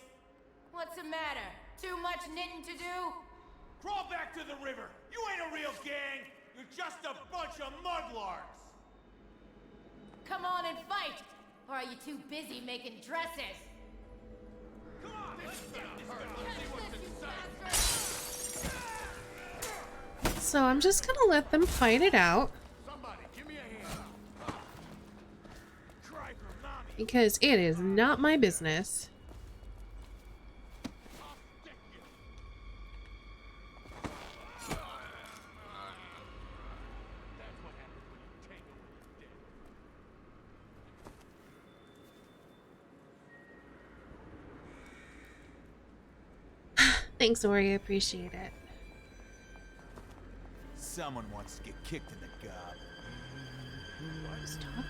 Speaker 10: What's the matter? Too much knitting to do?
Speaker 8: Crawl back to the river. You ain't a real gang. You're just a bunch of mudlarks.
Speaker 10: Come on and fight! Or are you too busy making dresses?
Speaker 8: Come on, let's get this guy. Let's see what's inside.
Speaker 1: So I'm just gonna let them fight it out.
Speaker 8: Somebody, give me a hand. Cry for mommy.
Speaker 1: Because it is not my business.
Speaker 8: I'll stick you. That's what happens when you tangle with the dead.
Speaker 1: Thanks, Ori. I appreciate it.
Speaker 4: Someone wants to get kicked in the gob.
Speaker 1: Stop.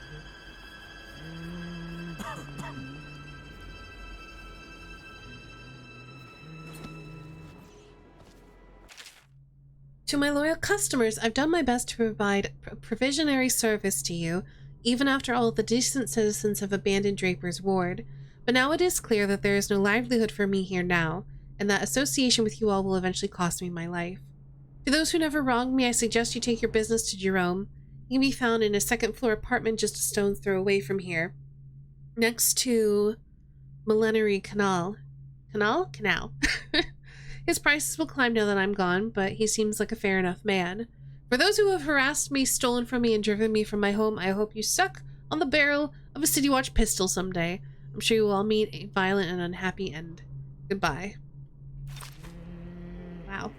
Speaker 1: To my loyal customers, I've done my best to provide provisionary service to you, even after all the decent citizens have abandoned Draper's Ward. But now it is clear that there is no livelihood for me here now, and that association with you all will eventually cost me my life. To those who never wronged me, I suggest you take your business to Jerome. He can be found in a second-floor apartment just a stone's throw away from here, next to Millenary Canal. Canal? His prices will climb now that I'm gone, but he seems like a fair enough man. For those who have harassed me, stolen from me, and driven me from my home, I hope you suck on the barrel of a City Watch pistol someday. I'm sure you will all meet a violent and unhappy end. Goodbye. Wow.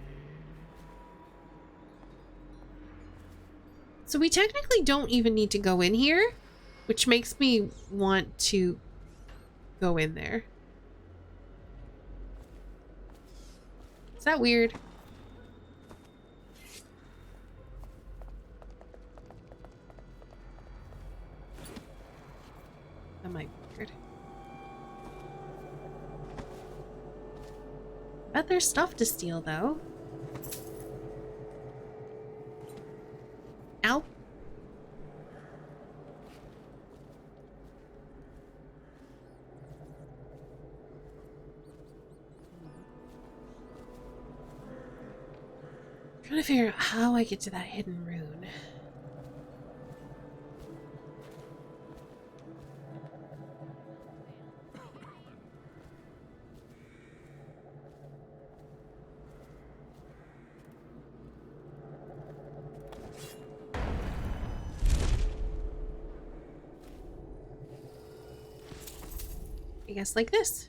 Speaker 1: So we technically don't even need to go in here, which makes me want to go in there. Is that weird? That might be weird. I bet there's stuff to steal, though. Ow. I'm trying to figure out how I get to that hidden rune. I guess like this.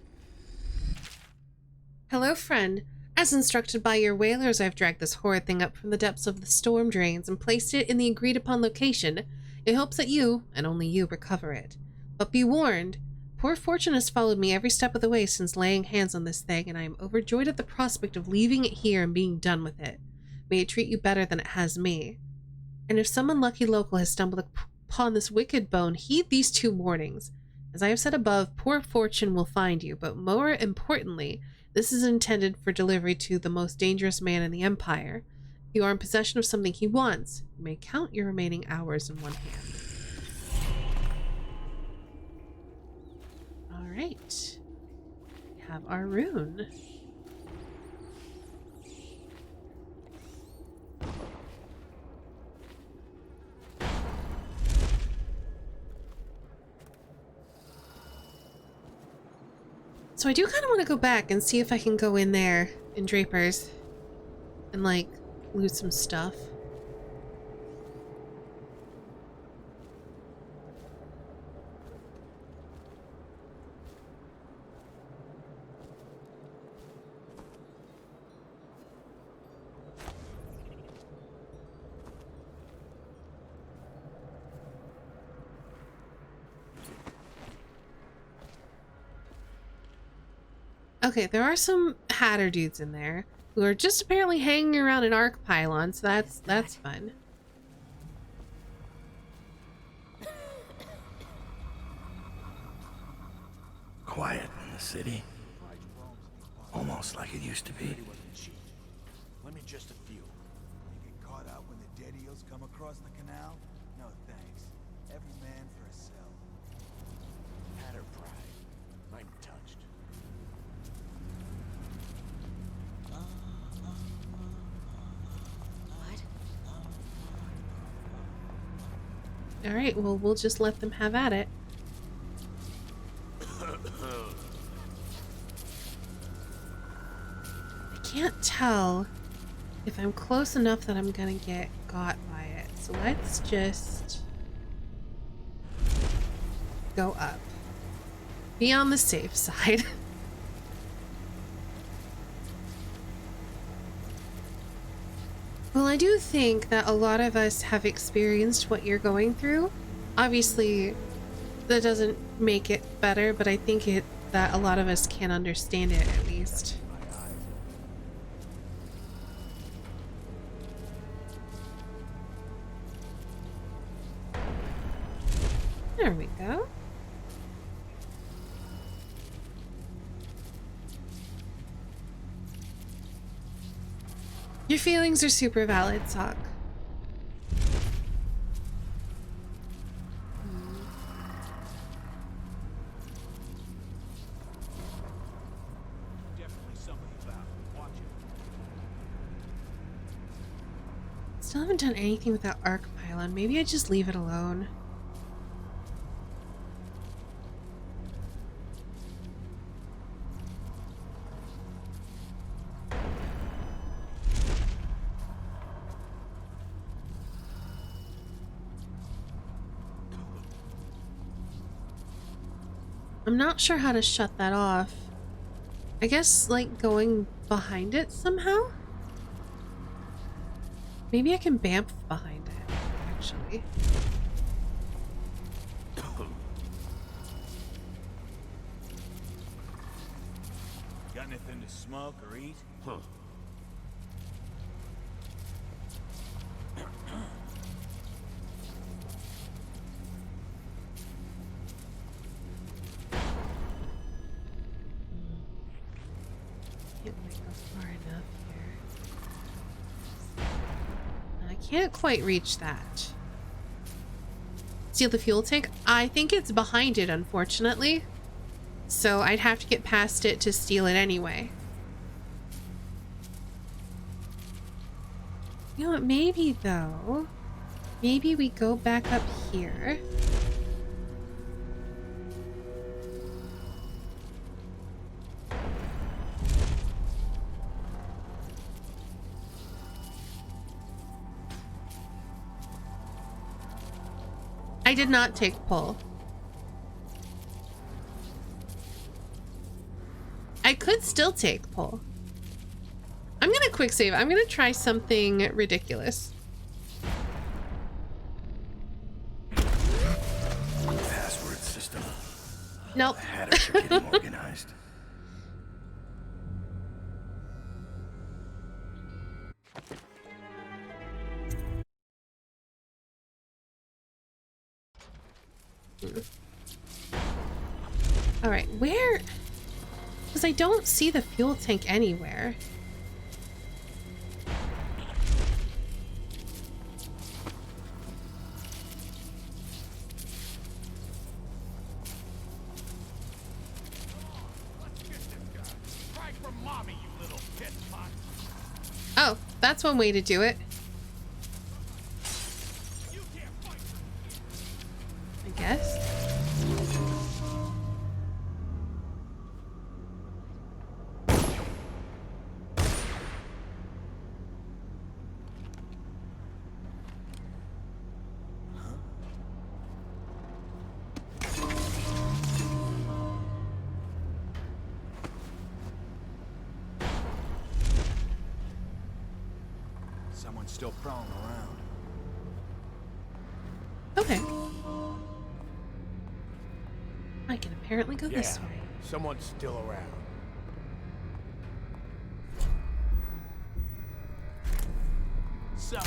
Speaker 1: Hello, friend. As instructed by your whalers, I've dragged this horrid thing up from the depths of the storm drains and placed it in the agreed-upon location in hopes that you, and only you, recover it. But be warned, poor fortune has followed me every step of the way since laying hands on this thing, and I am overjoyed at the prospect of leaving it here and being done with it. May it treat you better than it has me. And if some unlucky local has stumbled upon this wicked bone, heed these 2 warnings. As I have said above, poor fortune will find you, but more importantly, this is intended for delivery to the most dangerous man in the Empire. If you are in possession of something he wants, you may count your remaining hours in one hand. Alright. We have our rune. So I do kind of want to go back and see if I can go in there in Draper's and like loot some stuff. Okay, there are some Hatter dudes in there who are just apparently hanging around an arc pylon, so that's fun.
Speaker 2: Quiet in the city. Almost like it used to be.
Speaker 8: Let me just a few.
Speaker 6: You get caught out when the dead eels come across the canal? No thanks. Every man for himself.
Speaker 8: Hatter pride. I'm touched.
Speaker 1: All right, well, we'll just let them have at it. I can't tell if I'm close enough that I'm gonna get got by it. So let's just go up. Be on the safe side. Well, I do think that a lot of us have experienced what you're going through. Obviously, that doesn't make it better, but I think that a lot of us can understand it at least. There we go. Your feelings are super valid, Sock. Still haven't done anything with that arc pylon. Maybe I just leave it alone. I'm not sure how to shut that off. I guess, like, going behind it somehow? Maybe I can bamf behind it, actually.
Speaker 11: Got anything to smoke or eat? Huh.
Speaker 1: Can't go far enough here. I can't quite reach that. Steal the fuel tank? I think it's behind it, unfortunately. So I'd have to get past it to steal it anyway. You know what, maybe though. Maybe we go back up here. I did not take pull. I could still take pull. I'm gonna quick save. I'm gonna try something ridiculous.
Speaker 2: Password system.
Speaker 1: Nope.
Speaker 2: The hatters are getting organized.
Speaker 1: All right, where? Because I don't see the fuel tank anywhere. Oh, that's one way to do it. I guess.
Speaker 11: Someone's still prowling around.
Speaker 1: Okay. I can apparently go this way.
Speaker 6: Someone's still around.
Speaker 11: So.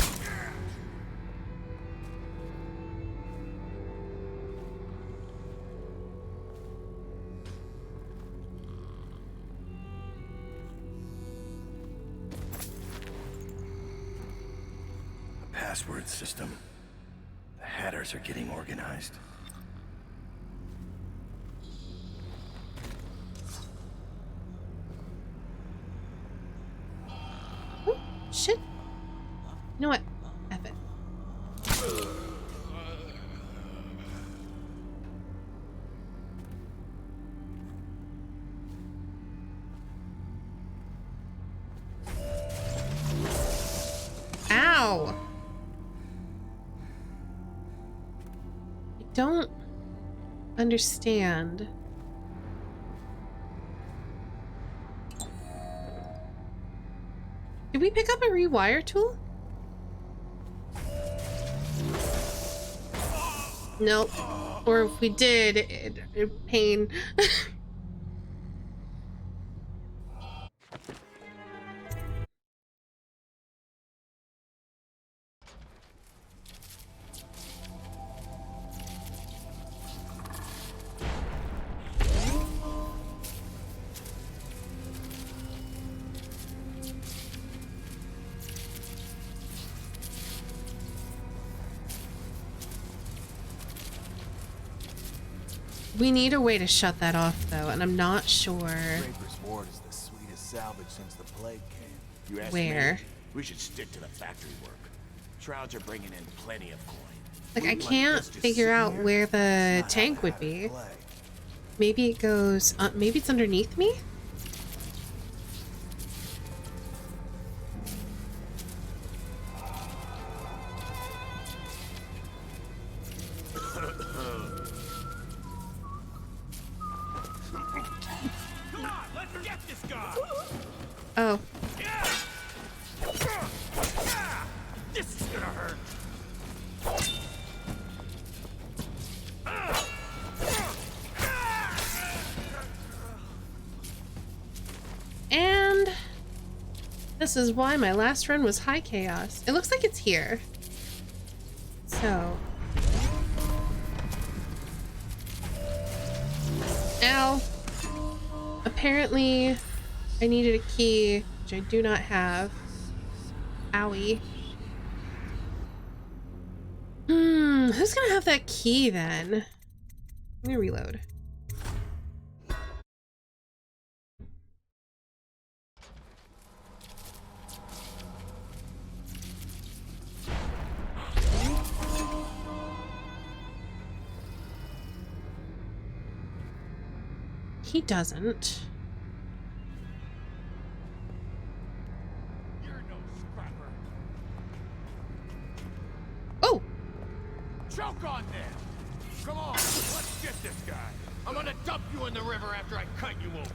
Speaker 2: Password system. The hatters are getting organized.
Speaker 1: Oh, shit. You know what? F it. Ow! I don't understand. Did we pick up a rewire tool? Nope. Or if we did, pain. We need a way to shut that off, though, and I'm not sure
Speaker 11: Draper's Ward is the sweetest salvage since the plague came.
Speaker 8: You ask
Speaker 1: where.
Speaker 8: me, we should stick to the factory work. Shrouds are bringing in plenty of coin.
Speaker 1: Like, I can't figure out where the tank would be. Maybe it goes... maybe it's underneath me? Oh.
Speaker 8: This is gonna hurt.
Speaker 1: And this is why my last run was high chaos. It looks like it's here. So. Ow. Apparently, I needed a key, which I do not have. Owie. Who's gonna have that key then? Let me reload. He doesn't.
Speaker 8: You're no scrapper.
Speaker 1: Oh!
Speaker 8: Choke on them! Come on, let's get this guy. I'm gonna dump you in the river after I cut you open.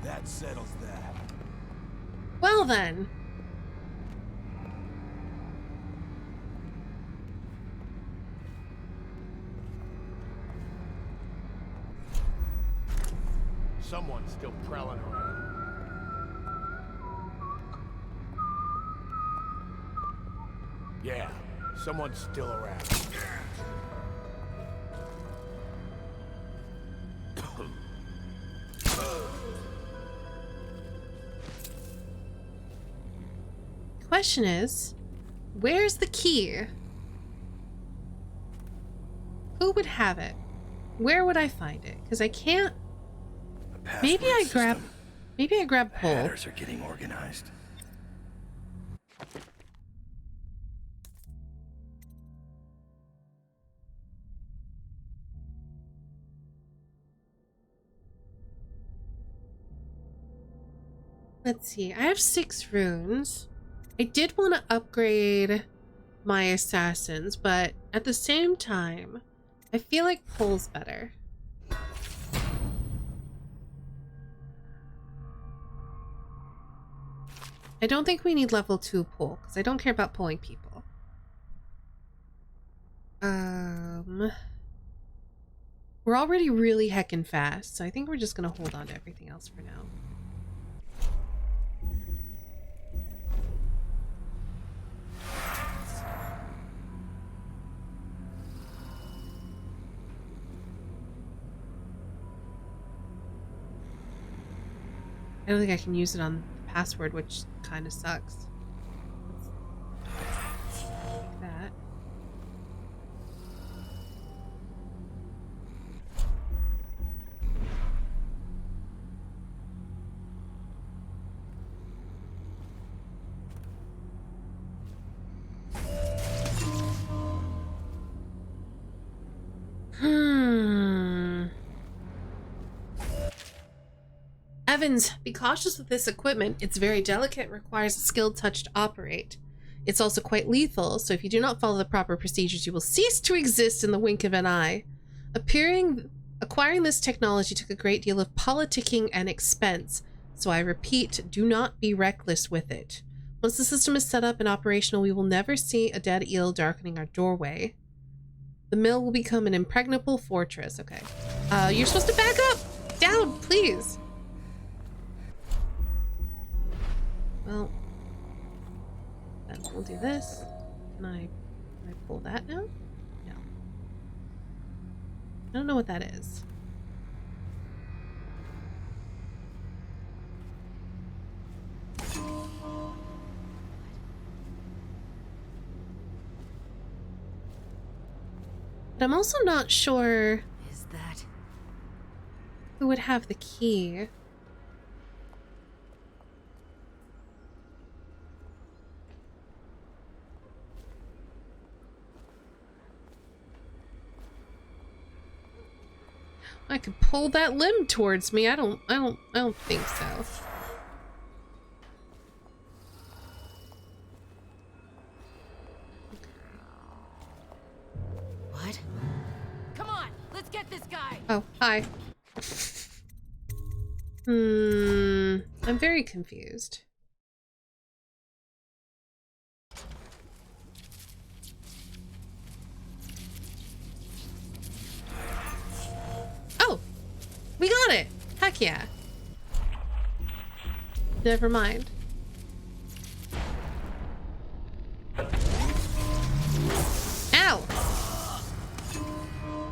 Speaker 11: That settles that.
Speaker 1: Well then.
Speaker 8: Someone's still prowling around. Yeah, someone's still around.
Speaker 1: Question is, where's the key? Who would have it? Where would I find it? Because I can't. Maybe I grab pull.
Speaker 2: Hatters are getting organized.
Speaker 1: Let's see. I have 6 runes. I did want to upgrade my assassins, but at the same time, I feel like pull's better. I don't think we need level 2 pull, because I don't care about pulling people. We're already really heckin' fast, so I think we're just gonna hold on to everything else for now. I don't think I can use it on the password, which kind of sucks. Like that. Evans, be cautious with this equipment. It's very delicate and requires a skilled touch to operate. It's also quite lethal, so if you do not follow the proper procedures, you will cease to exist in the wink of an eye. Acquiring this technology took a great deal of politicking and expense, so I repeat, do not be reckless with it. Once the system is set up and operational, we will never see a dead eel darkening our doorway. The mill will become an impregnable fortress. Okay. You're supposed to back up! Down, please! Well, then we'll do this. Can I pull that now? No. I don't know what that is. But I'm also not sure
Speaker 10: Is that
Speaker 1: who would have the key. I could pull that limb towards me. I don't think so.
Speaker 10: what? Come on, let's get this guy.
Speaker 1: Oh, hi. I'm very confused. Oh, we got it. Heck yeah. Never mind. Ow!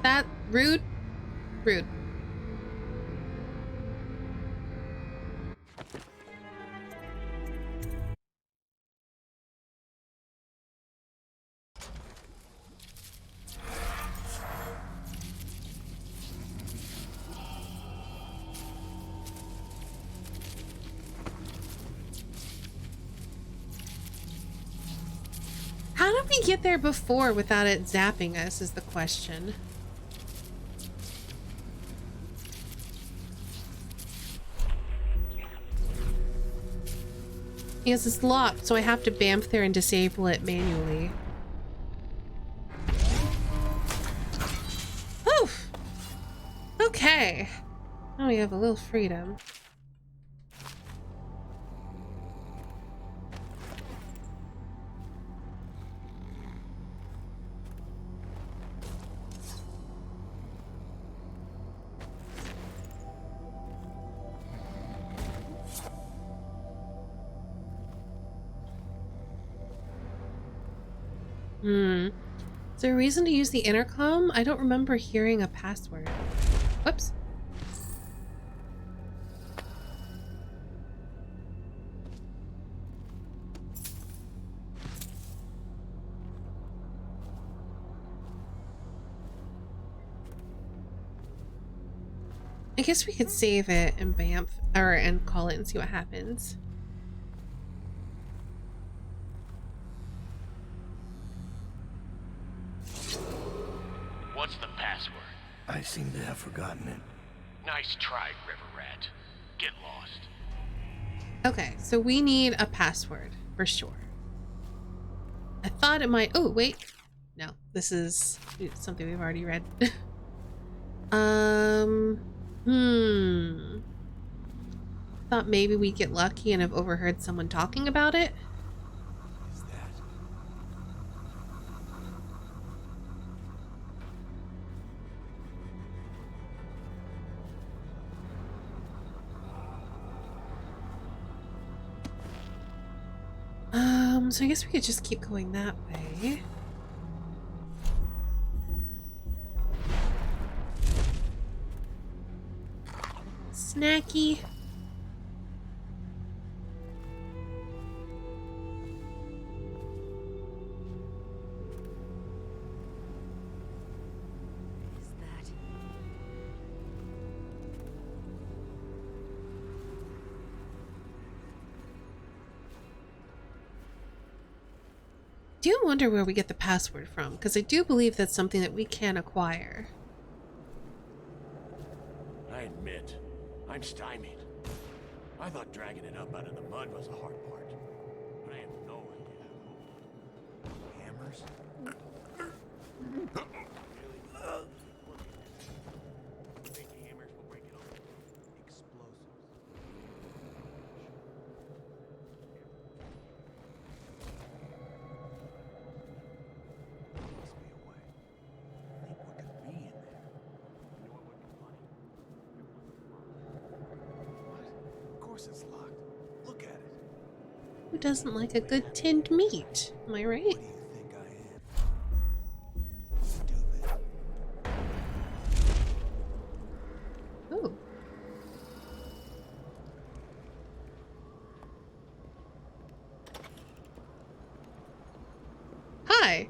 Speaker 1: That rude? Rude. How did we get there before without it zapping us is the question. Yes, it's locked, so I have to bamf there and disable it manually. Whew! Okay. Now we have a little freedom. Is there a reason to use the intercom? I don't remember hearing a password. Whoops. I guess we could save it and bamf, and call it and see what happens.
Speaker 8: What's the password?
Speaker 2: I seem to have forgotten it.
Speaker 8: Nice try, River Rat. Get lost.
Speaker 1: Okay, so we need a password for sure. I thought it might. Oh, wait. No, this is something we've already read. Thought maybe we'd get lucky and have overheard someone talking about it.
Speaker 11: Is that?
Speaker 1: So I guess we could just keep going that way. Snacky. I do wonder where we get the password from, because I do believe that's something that we can acquire.
Speaker 8: I admit, I'm stymied. I thought dragging it up out of the mud was the hard part. But I have no idea.
Speaker 11: Hammers?
Speaker 8: Think hammers will break it open?
Speaker 11: Explosives. Must be a way. Think what could be in there.
Speaker 8: You know what would be funny?
Speaker 11: What? Of course it's locked. Look at it.
Speaker 1: Who doesn't like a good tinned meat? Am I right?
Speaker 11: What do you think I am? Stupid.
Speaker 1: Ooh. Hi.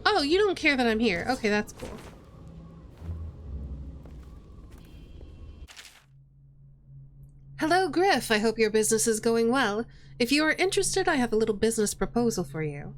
Speaker 1: Oh, you don't care that I'm here. Okay, that's cool. Hello, Griff. I hope your business is going well. If you are interested, I have a little business proposal for you.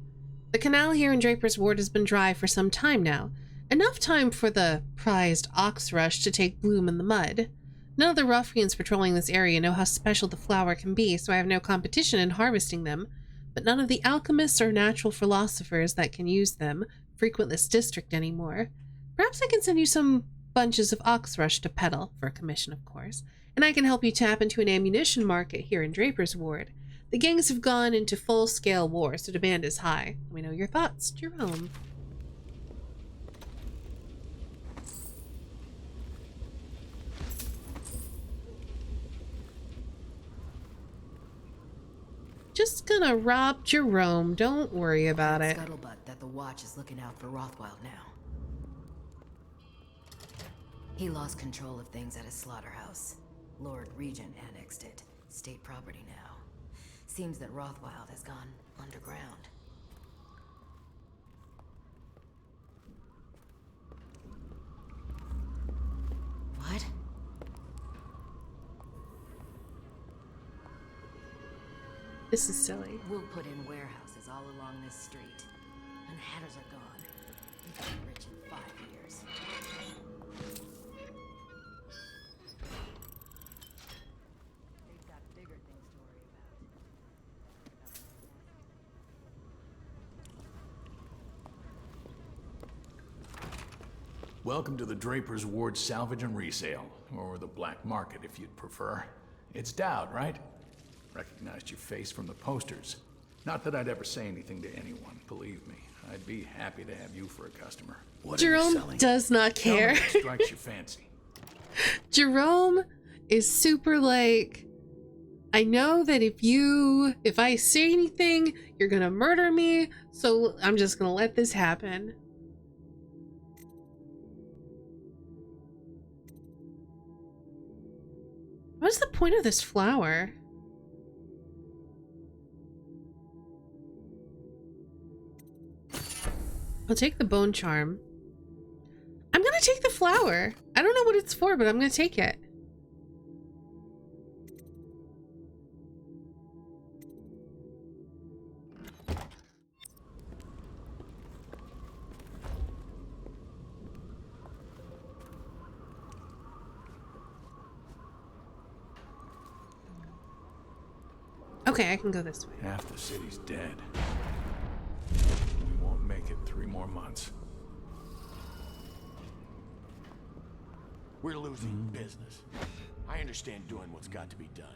Speaker 1: The canal here in Draper's Ward has been dry for some time now. Enough time for the prized ox rush to take bloom in the mud. None of the ruffians patrolling this area know how special the flower can be, so I have no competition in harvesting them. but none of the alchemists or natural philosophers that can use them frequent this district anymore. Perhaps I can send you some bunches of oxrush to peddle, for a commission of course, and I can help you tap into an ammunition market here in Draper's Ward. The gangs have gone into full-scale war, so demand is high. Let me know your thoughts, Jerome. Just gonna rob Jerome. Don't worry about it.
Speaker 10: Scuttlebutt that the Watch is looking out for Rothwild now. He lost control of things at his slaughterhouse. Lord Regent annexed it. State property now. Seems that Rothwild has gone underground. What?
Speaker 1: This is silly.
Speaker 10: We'll put in warehouses all along this street. And the Hatters are gone. We've been rich in 5 years. They've got bigger things to worry about.
Speaker 12: Welcome to the Draper's Ward Salvage and Resale, or the Black Market if you'd prefer. It's Dowd, right? Recognized your face from the posters. Not that I'd ever say anything to anyone, believe me. I'd be happy to have you for a customer.
Speaker 2: What are you
Speaker 1: Jerome
Speaker 2: selling?
Speaker 1: does not care.
Speaker 12: Tell me what strikes your fancy.
Speaker 1: Jerome is super like, I know that if I say anything, you're gonna murder me, so I'm just gonna let this happen. What's the point of this flower? I'll take the bone charm. I'm gonna take the flower. I don't know what it's for, but I'm gonna take it. Okay, I can go this way.
Speaker 12: Half the city's dead. We won't make it 3 more months.
Speaker 8: We're losing business. I understand doing what's got to be done.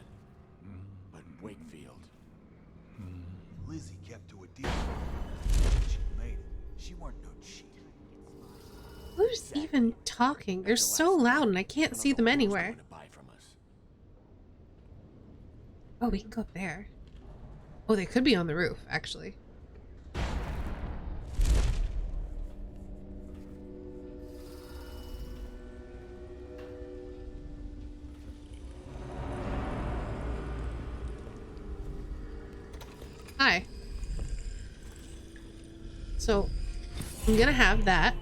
Speaker 8: But Wakefield...
Speaker 11: Lizzie kept to a deal. She made it. She weren't no cheat.
Speaker 1: Who's even talking? They're so loud and I can't see them anywhere. Oh, we can go up there. Oh, they could be on the roof, actually. Hi. So, I'm gonna have that.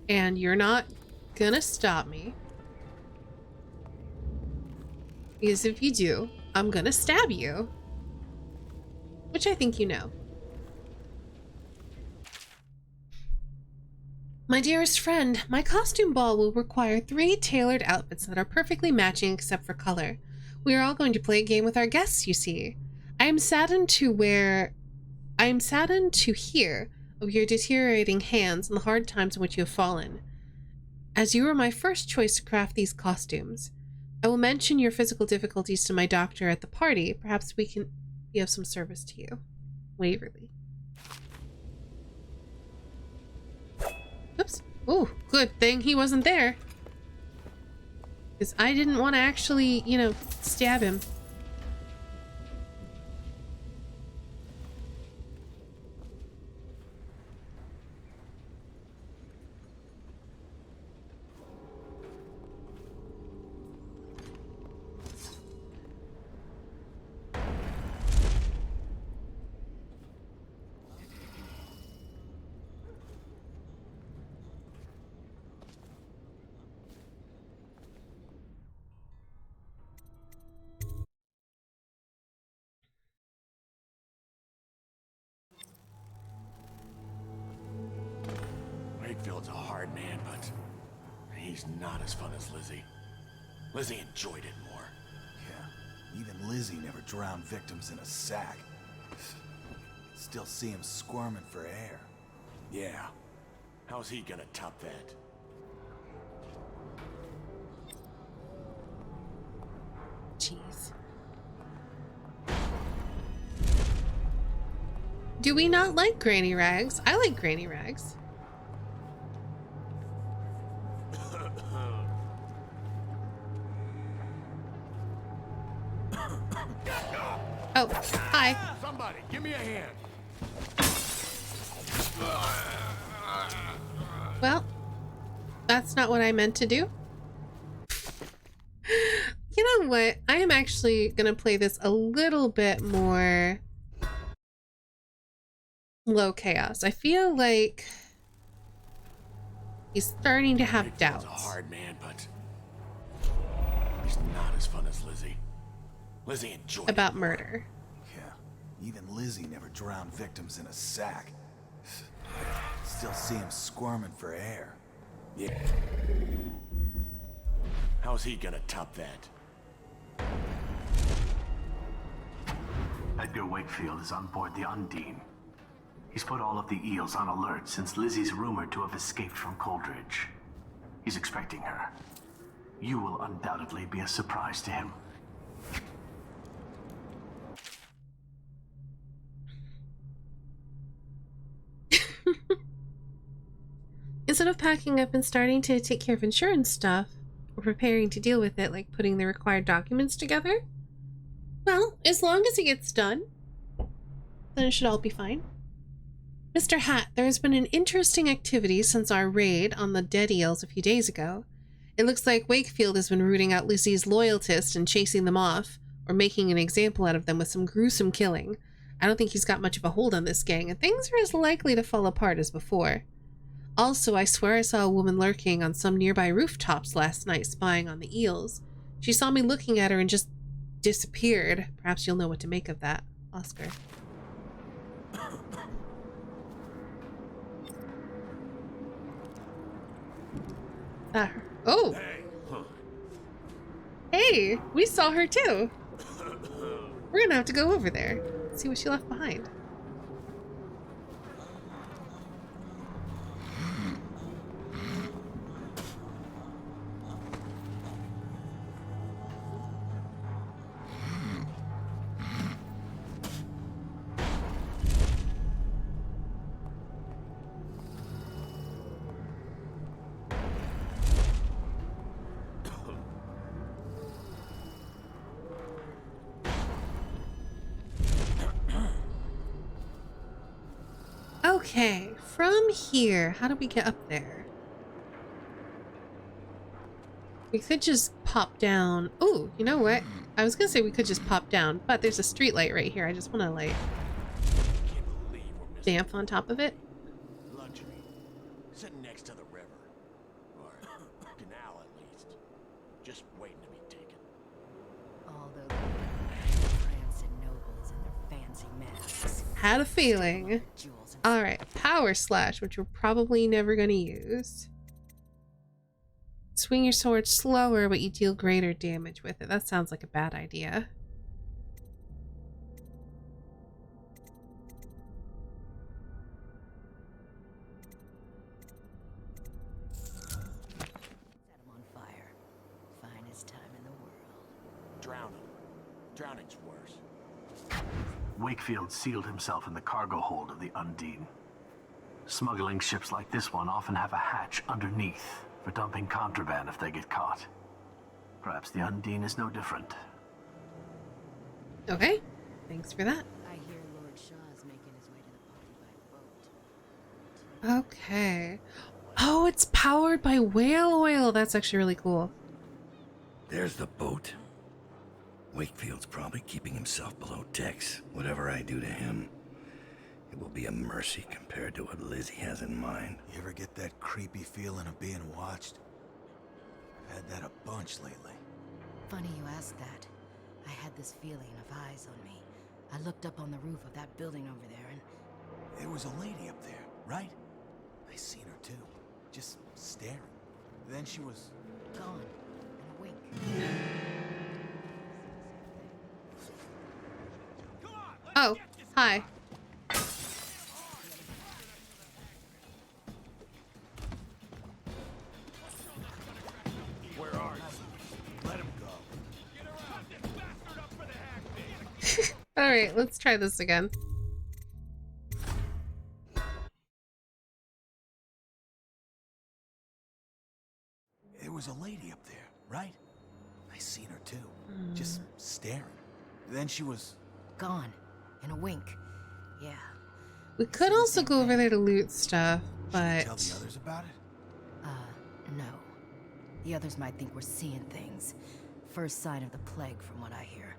Speaker 1: And you're not gonna stop me. Because if you do, I'm gonna stab you. Which I think you know. My dearest friend, my costume ball will require 3 tailored outfits that are perfectly matching except for color. We are all going to play a game with our guests, you see. I am saddened to hear of your deteriorating hands and the hard times in which you have fallen. As you were my first choice to craft these costumes, I will mention your physical difficulties to my doctor at the party. Perhaps we can be of some service to you. Waverly. Oops. Oh, good thing he wasn't there. Because I didn't want to actually, you know, stab him.
Speaker 8: Wakefield's a hard man, but he's not as fun as Lizzie. Lizzie enjoyed it more.
Speaker 11: Yeah, Even Lizzie never drowned victims in a sack. Still see him squirming for air.
Speaker 8: Yeah. How's he gonna top that?
Speaker 1: Jeez. Do we not like Granny Rags? I like Granny Rags. Oh, hi.
Speaker 8: Somebody, give me a hand.
Speaker 1: Well, that's not what I meant to do. You know what? I am actually gonna play this a little bit more low chaos. I feel like he's starting to have doubts.
Speaker 8: He's a hard man, but he's not as fun as Lizzie. Lizzie enjoyed
Speaker 1: About murder.
Speaker 11: Yeah, even Lizzie never drowned victims in a sack. Still see him squirming for air.
Speaker 8: Yeah. How's he gonna top that?
Speaker 3: Edgar Wakefield is on board the Undine. He's put all of the eels on alert since Lizzie's rumored to have escaped from Coldridge. He's expecting her. You will undoubtedly be a surprise to him.
Speaker 1: Instead of packing up and starting to take care of insurance stuff, or preparing to deal with it, like putting the required documents together, well, as long as it gets done, then it should all be fine. Mr. Hat, there has been an interesting activity since our raid on the dead eels a few days ago. It looks like Wakefield has been rooting out Lizzie's loyalists and chasing them off, or making an example out of them with some gruesome killing. I don't think he's got much of a hold on this gang, and things are as likely to fall apart as before. Also, I swear I saw a woman lurking on some nearby rooftops last night spying on the eels. She saw me looking at her and just disappeared. Perhaps you'll know what to make of that, Oscar. Oh! Hey, we saw her too! We're gonna have to go over there, see what she left behind. Okay, from here, how do we get up there? We could just pop down. Oh, you know what? I was gonna say we could just pop down, but there's a street light right here. I just want to like dance on top of it.
Speaker 8: Luxury. Sitting next to the river. Or canal at least. Just waiting to be taken.
Speaker 10: All those prancing nobles in their fancy masks.
Speaker 1: Had a feeling. Alright, power slash, which we're probably never gonna use. Swing your sword slower, but you deal greater damage with it. That sounds like a bad idea.
Speaker 10: Set him on fire. Finest time in the world.
Speaker 8: Drown him. Drowning's worse.
Speaker 3: Wakefield sealed himself in the cargo hold of the Undine. Smuggling ships like this one often have a hatch underneath for dumping contraband if they get caught. Perhaps the Undine is no different.
Speaker 1: Okay, thanks for that.
Speaker 10: I hear Lord Shaw's making his way to the party by boat.
Speaker 1: Okay. Oh, it's powered by whale oil. That's actually really cool.
Speaker 2: There's the boat. Wakefield's probably keeping himself below decks. Whatever I do to him, it will be a mercy compared to what Lizzie has in mind.
Speaker 11: You ever get that creepy feeling of being watched? I've had that a bunch lately.
Speaker 10: Funny you ask that. I had this feeling of eyes on me. I looked up on the roof of that building over there and...
Speaker 11: There was a lady up there, right? I seen her too. Just staring. Then she was...
Speaker 10: gone. In a wink.
Speaker 1: Hi.
Speaker 8: Where are you? Let him go.
Speaker 1: All right, let's try this again.
Speaker 11: There was a lady up there, right? I seen her too, just staring. Then she was
Speaker 10: Gone. In a wink. Yeah.
Speaker 1: We could also go over there to loot stuff, but...
Speaker 11: Tell the others about it?
Speaker 10: No. The others might think we're seeing things. First sign of the plague from what I hear.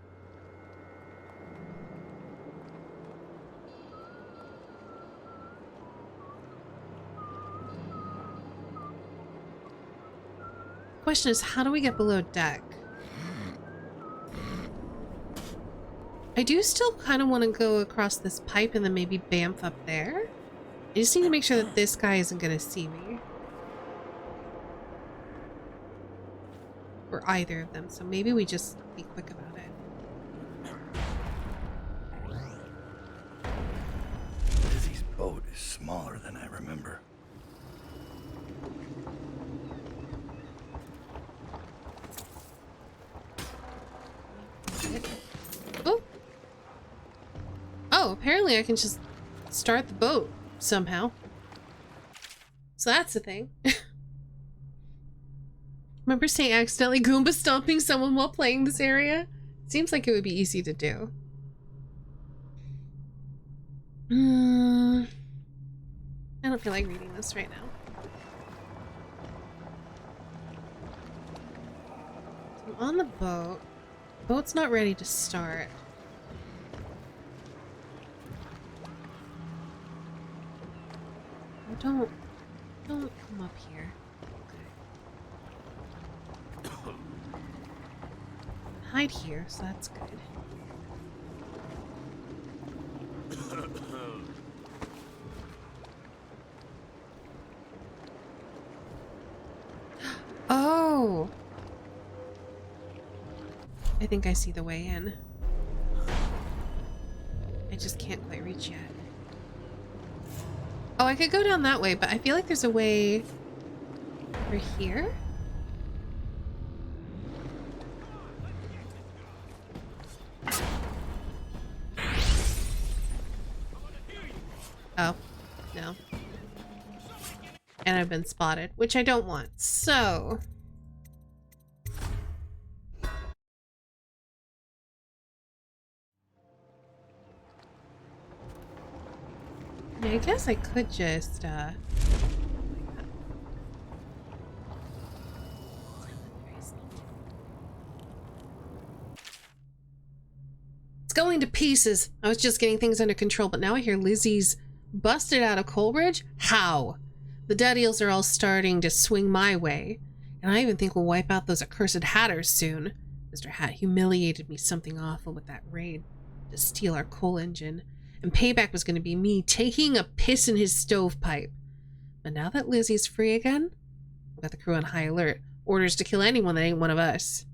Speaker 1: Question is, how do we get below deck? I do still kind of want to go across this pipe and then maybe bamf up there. I just need to make sure that this guy isn't going to see me. Or either of them, so maybe we just be quick about it.
Speaker 2: Lizzie's boat is smaller than I remember.
Speaker 1: Oh! Oh, apparently I can just start the boat somehow. So that's the thing. Remember saying accidentally Goomba stomping someone while playing this area? Seems like it would be easy to do. I don't feel like reading this right now. So I'm on the boat. Boat's not ready to start. Oh, don't come up here. Okay. Hide here, so that's good. Oh! I think I see the way in. I just can't quite reach yet. Oh, I could go down that way, but I feel like there's a way over here? Oh, no. And I've been spotted, which I don't want, so... I guess I could just, It's going to pieces. I was just getting things under control, but now I hear Lizzie's busted out of Coleridge? How? The dead eels are all starting to swing my way, and I even think we'll wipe out those accursed hatters soon. Mr. Hat humiliated me something awful with that raid to steal our coal engine. And payback was going to be me taking a piss in his stovepipe. But now that Lizzie's free again, I've got the crew on high alert. Orders to kill anyone that ain't one of us.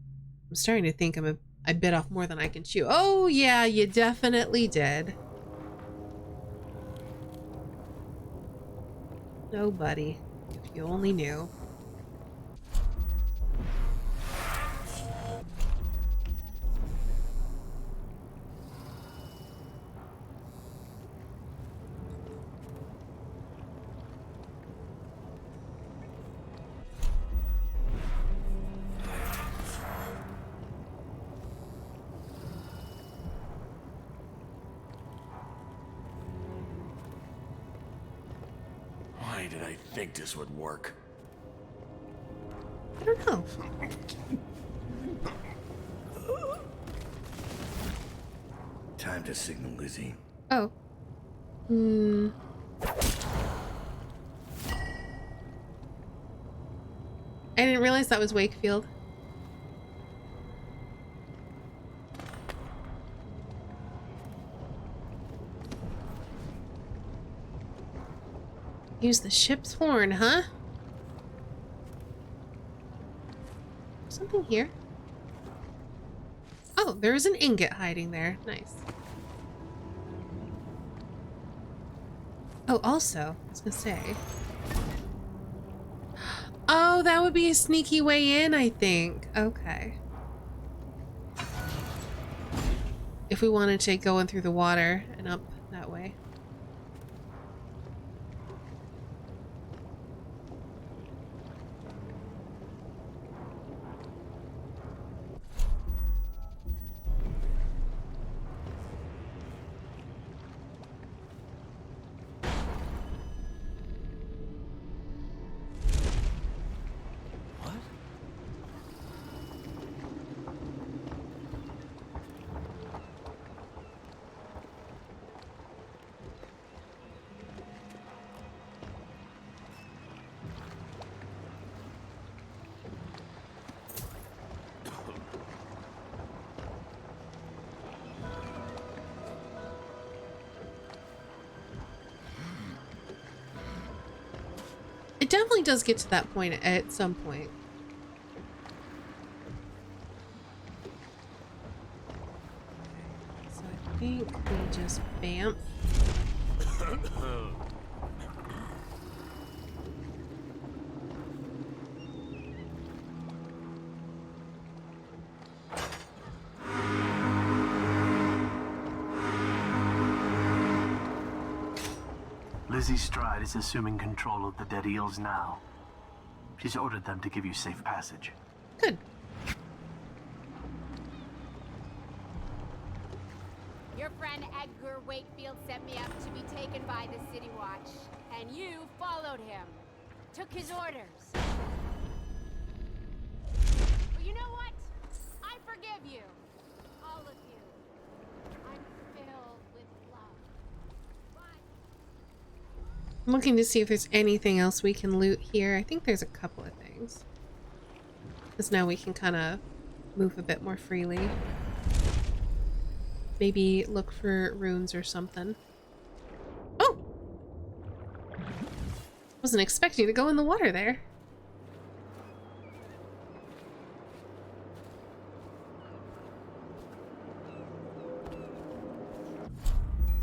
Speaker 1: I'm starting to think I bit off more than I can chew. Oh yeah, you definitely did. No, buddy. If you only knew.
Speaker 8: Why did I think this would work?
Speaker 1: I don't know.
Speaker 2: Time to signal Lizzie.
Speaker 1: Oh. I didn't realize that was Wakefield. Use the ship's horn, huh? Something here. Oh, there is an ingot hiding there. Nice. Oh, also, I was gonna say. Oh, that would be a sneaky way in, I think. Okay. If we wanted to go in through the water and up that way. It definitely does get to that point at some point. So I think we just bamf.
Speaker 3: Lizzie Stride is assuming control of the Dead Eels now. She's ordered them to give you safe passage.
Speaker 1: Good.
Speaker 13: Your friend Edgar Wakefield sent me up to be taken by the City Watch, and you followed him. Took his orders. But you know what? I forgive you. All of you. I'm filled with love.
Speaker 1: I'm looking to see if there's anything else we can loot here. I think there's a couple of things. Because now we can kind of move a bit more freely. Maybe look for runes or something. Oh! Wasn't expecting to go in the water there.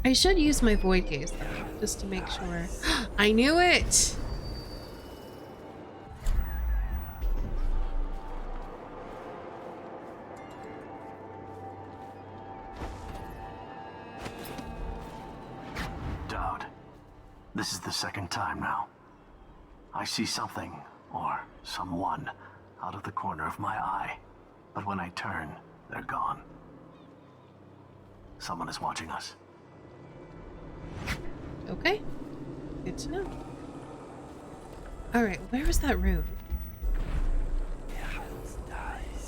Speaker 1: I should use my void gaze though, just to make sure. I knew it!
Speaker 3: Dowd, this is the second time now. I see something, or someone, out of the corner of my eye. But when I turn, they're gone. Someone is watching us.
Speaker 1: Okay. Good to know. Alright, where was that room?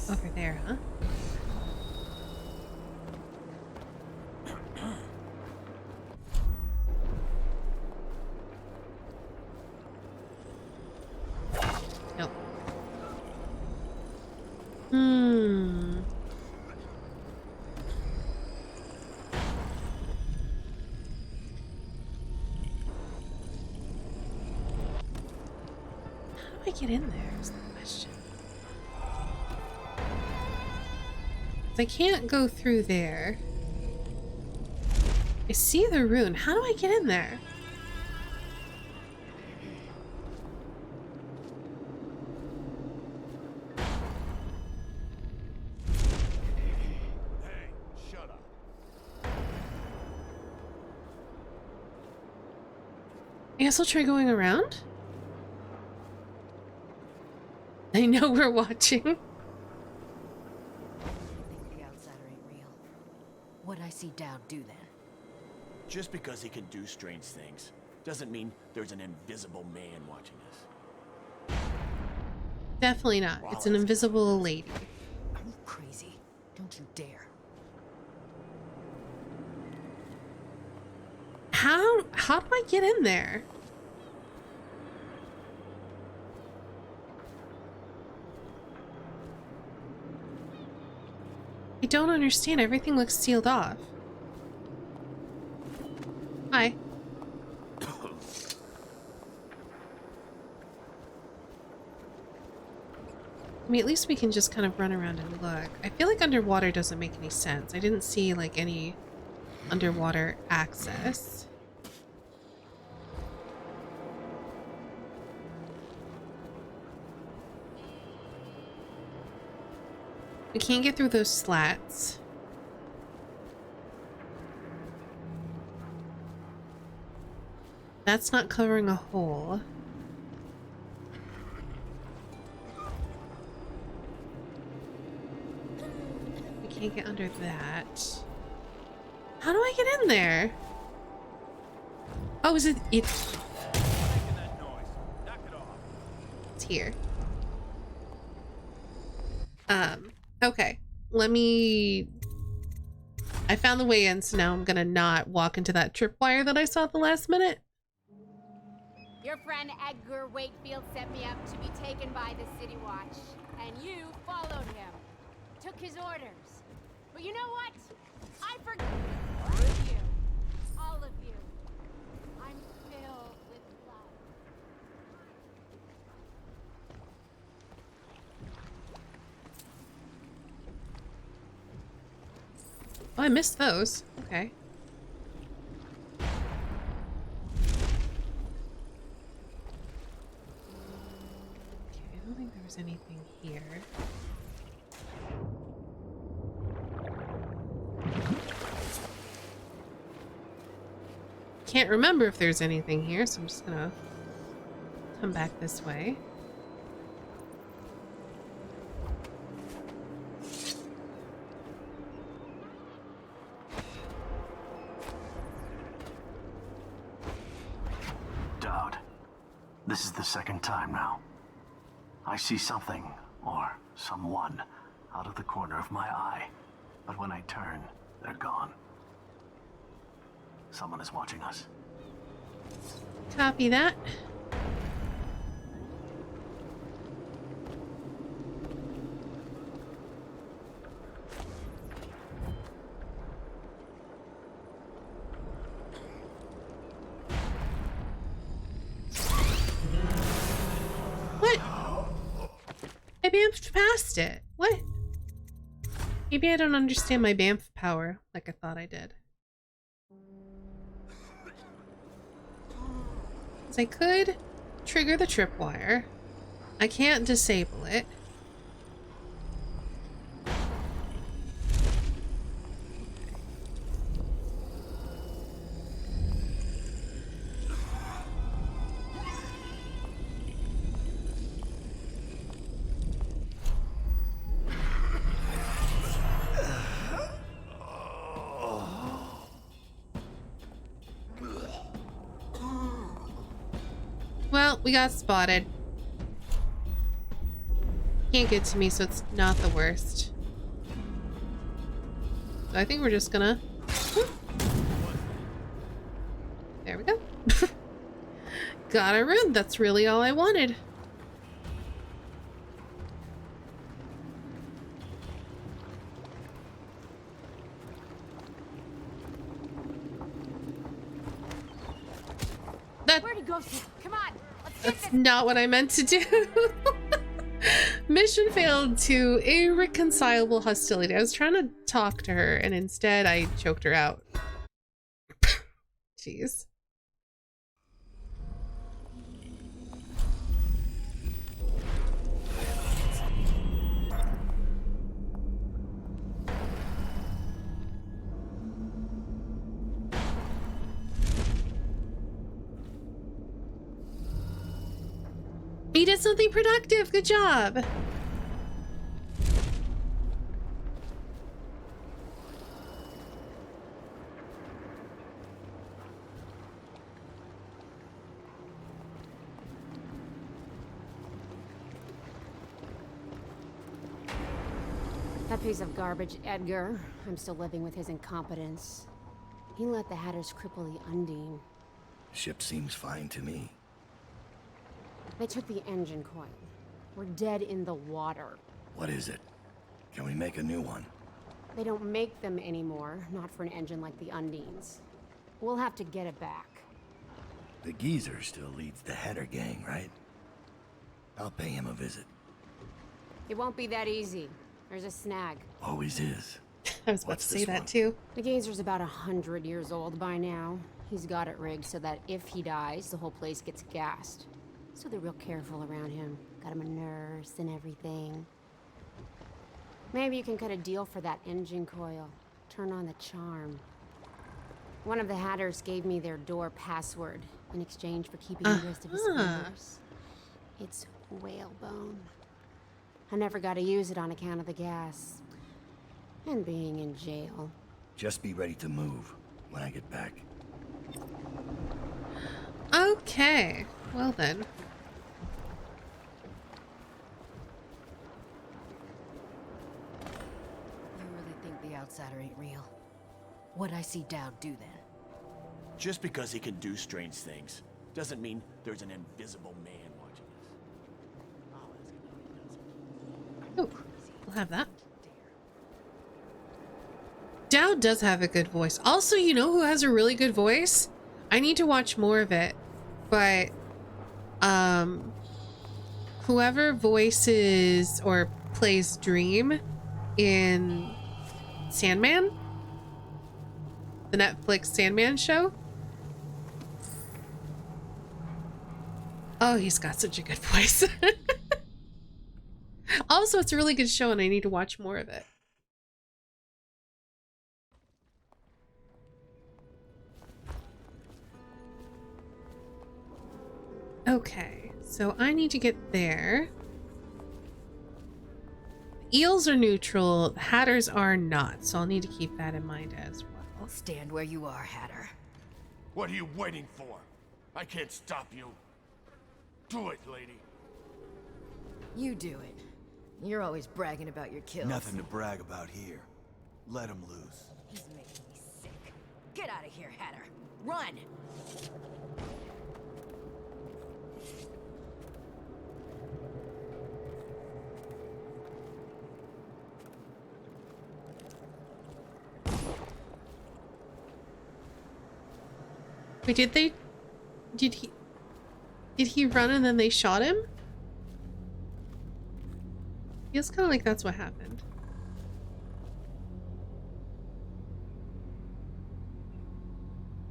Speaker 1: Over there, huh? Nope. How do I get in there is the question. I can't go through there. I see the rune. How do I get in there?
Speaker 8: Hey, shut up.
Speaker 1: I guess I'll try going around. I know we're watching.
Speaker 10: The outsider ain't real. What'd I see Dowd do then?
Speaker 8: Just because he can do strange things doesn't mean there's an invisible man watching us.
Speaker 1: Definitely not. It's an invisible lady.
Speaker 10: Are you crazy? Don't you dare.
Speaker 1: How do I get in there? I don't understand. Everything looks sealed off. Hi. I mean, at least we can just kind of run around and look. I feel like underwater doesn't make any sense. I didn't see, like, any underwater access. We can't get through those slats. That's not covering a hole. We can't get under that. How do I get in there? Oh, is it? It's here. Okay. Let me... I found the way in, so now I'm gonna not walk into that tripwire that I saw at the last minute.
Speaker 13: Your friend Edgar Wakefield set me up to be taken by the City Watch, and you followed him. Took his orders. But you know what? I forgive you. All of you. I'm filled with love.
Speaker 1: Oh, I missed those. Okay. I don't think there was anything here. Can't remember if there's anything here, so I'm just gonna come back this way.
Speaker 3: Dowd, this is the second time now. I see something, or someone, out of the corner of my eye. But when I turn, they're gone. Someone is watching us.
Speaker 1: Copy that. What? I bamfed past it. What? Maybe I don't understand my bamf power like I thought I did. I could trigger the tripwire. I can't disable it. Well, we got spotted. Can't get to me, so it's not the worst. So I think we're just gonna... There we go. Got a rune. That's really all I wanted.
Speaker 13: Where'd he go? Come on.
Speaker 1: That's not what I meant to do. Mission failed to irreconcilable hostility. I was trying to talk to her and instead I choked her out. Jeez. He did something productive. Good job.
Speaker 9: That piece of garbage, Edgar. I'm still living with his incompetence. He let the Hatters cripple the Undine.
Speaker 2: Ship seems fine to me.
Speaker 9: They took the engine coil. We're dead in the water.
Speaker 2: What is it? Can we make a new one?
Speaker 9: They don't make them anymore, not for an engine like the Undine's. We'll have to get it back.
Speaker 2: The geezer still leads the Hatter gang, right? I'll pay him a visit.
Speaker 9: It won't be that easy. There's a snag.
Speaker 2: Always is.
Speaker 1: I was about to say that too.
Speaker 9: The geezer's about 100 years old by now. He's got it rigged so that if he dies, the whole place gets gassed. So they're real careful around him. Got him a nurse and everything. Maybe you can cut a deal for that engine coil. Turn on the charm. One of the Hatters gave me their door password in exchange for keeping the rest of his fingers. It's whalebone. I never got to use it on account of the gas. And being in jail.
Speaker 2: Just be ready to move when I get back.
Speaker 1: Okay. Well then.
Speaker 10: You really think the outsider ain't real? What'd I see Dowd do then?
Speaker 8: Just because he can do strange things doesn't mean there's an invisible man watching us. I'll ask him how he does it.
Speaker 1: Oh, we'll have that. Dowd does have a good voice. Also, you know who has a really good voice? I need to watch more of it. But, whoever voices or plays Dream in Sandman, the Netflix Sandman show. Oh, he's got such a good voice. Also, it's a really good show and I need to watch more of it. Okay, so I need to get there. Eels are neutral, the Hatters are not, so I'll need to keep that in mind as well.
Speaker 10: Stand where you are, Hatter.
Speaker 8: What are you waiting for? I can't stop you. Do it, lady.
Speaker 10: You do it. You're always bragging about your kills.
Speaker 11: Nothing to brag about here. Let him loose.
Speaker 10: He's making me sick. Get out of here, Hatter. Run!
Speaker 1: Wait, did he run and then they shot him? Feels kind of like that's what happened.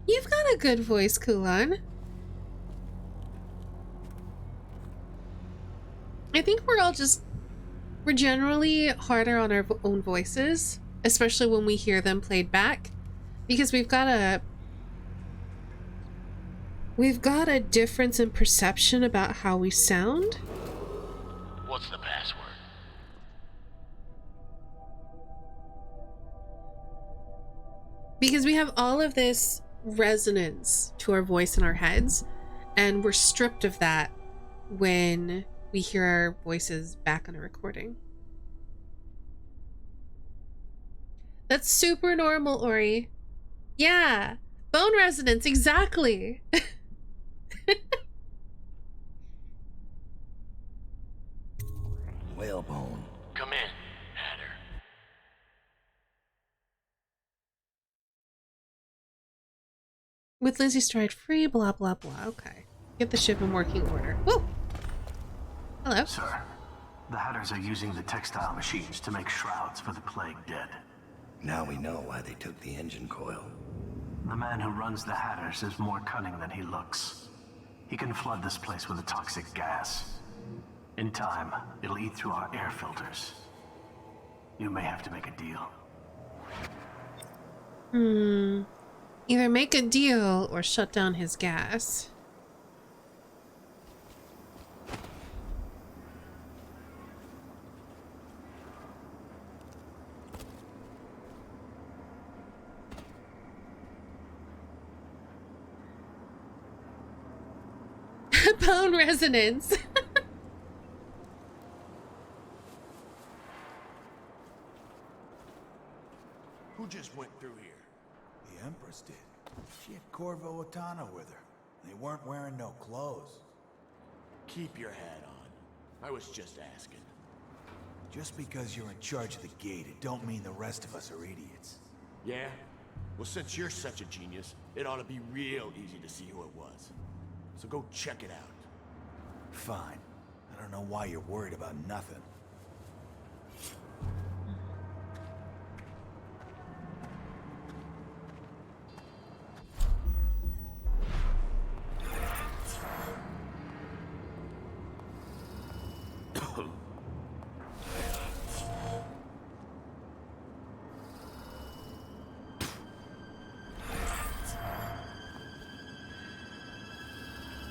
Speaker 1: You've got a good voice, Kulan. I think we're generally harder on our own voices, especially when we hear them played back, because we've got a difference in perception about how we sound.
Speaker 8: What's the password?
Speaker 1: Because we have all of this resonance to our voice in our heads, and we're stripped of that when we hear our voices back on a recording. That's super normal, Ori. Yeah, bone resonance, exactly.
Speaker 2: Whalebone.
Speaker 8: Come in, Hatter.
Speaker 1: With Lizzie Stride free, blah, blah, blah. Okay. Get the ship in working order. Woo! Hello.
Speaker 3: Sir, the Hatters are using the textile machines to make shrouds for the plague dead.
Speaker 2: Now we know why they took the engine coil.
Speaker 3: The man who runs the Hatters is more cunning than he looks. He can flood this place with a toxic gas. In time, it'll eat through our air filters. You may have to make a deal.
Speaker 1: Either make a deal or shut down his gas. Bone resonance.
Speaker 8: Who just went through here?
Speaker 11: The Empress did. She had Corvo Otano with her. They weren't wearing no clothes.
Speaker 8: Keep your hat on. I was just asking.
Speaker 11: Just because you're in charge of the gate, it don't mean the rest of us are idiots.
Speaker 8: Yeah? Well, since you're such a genius, it ought to be real easy to see who it was. So go check it out.
Speaker 11: Fine. I don't know why you're worried about nothing.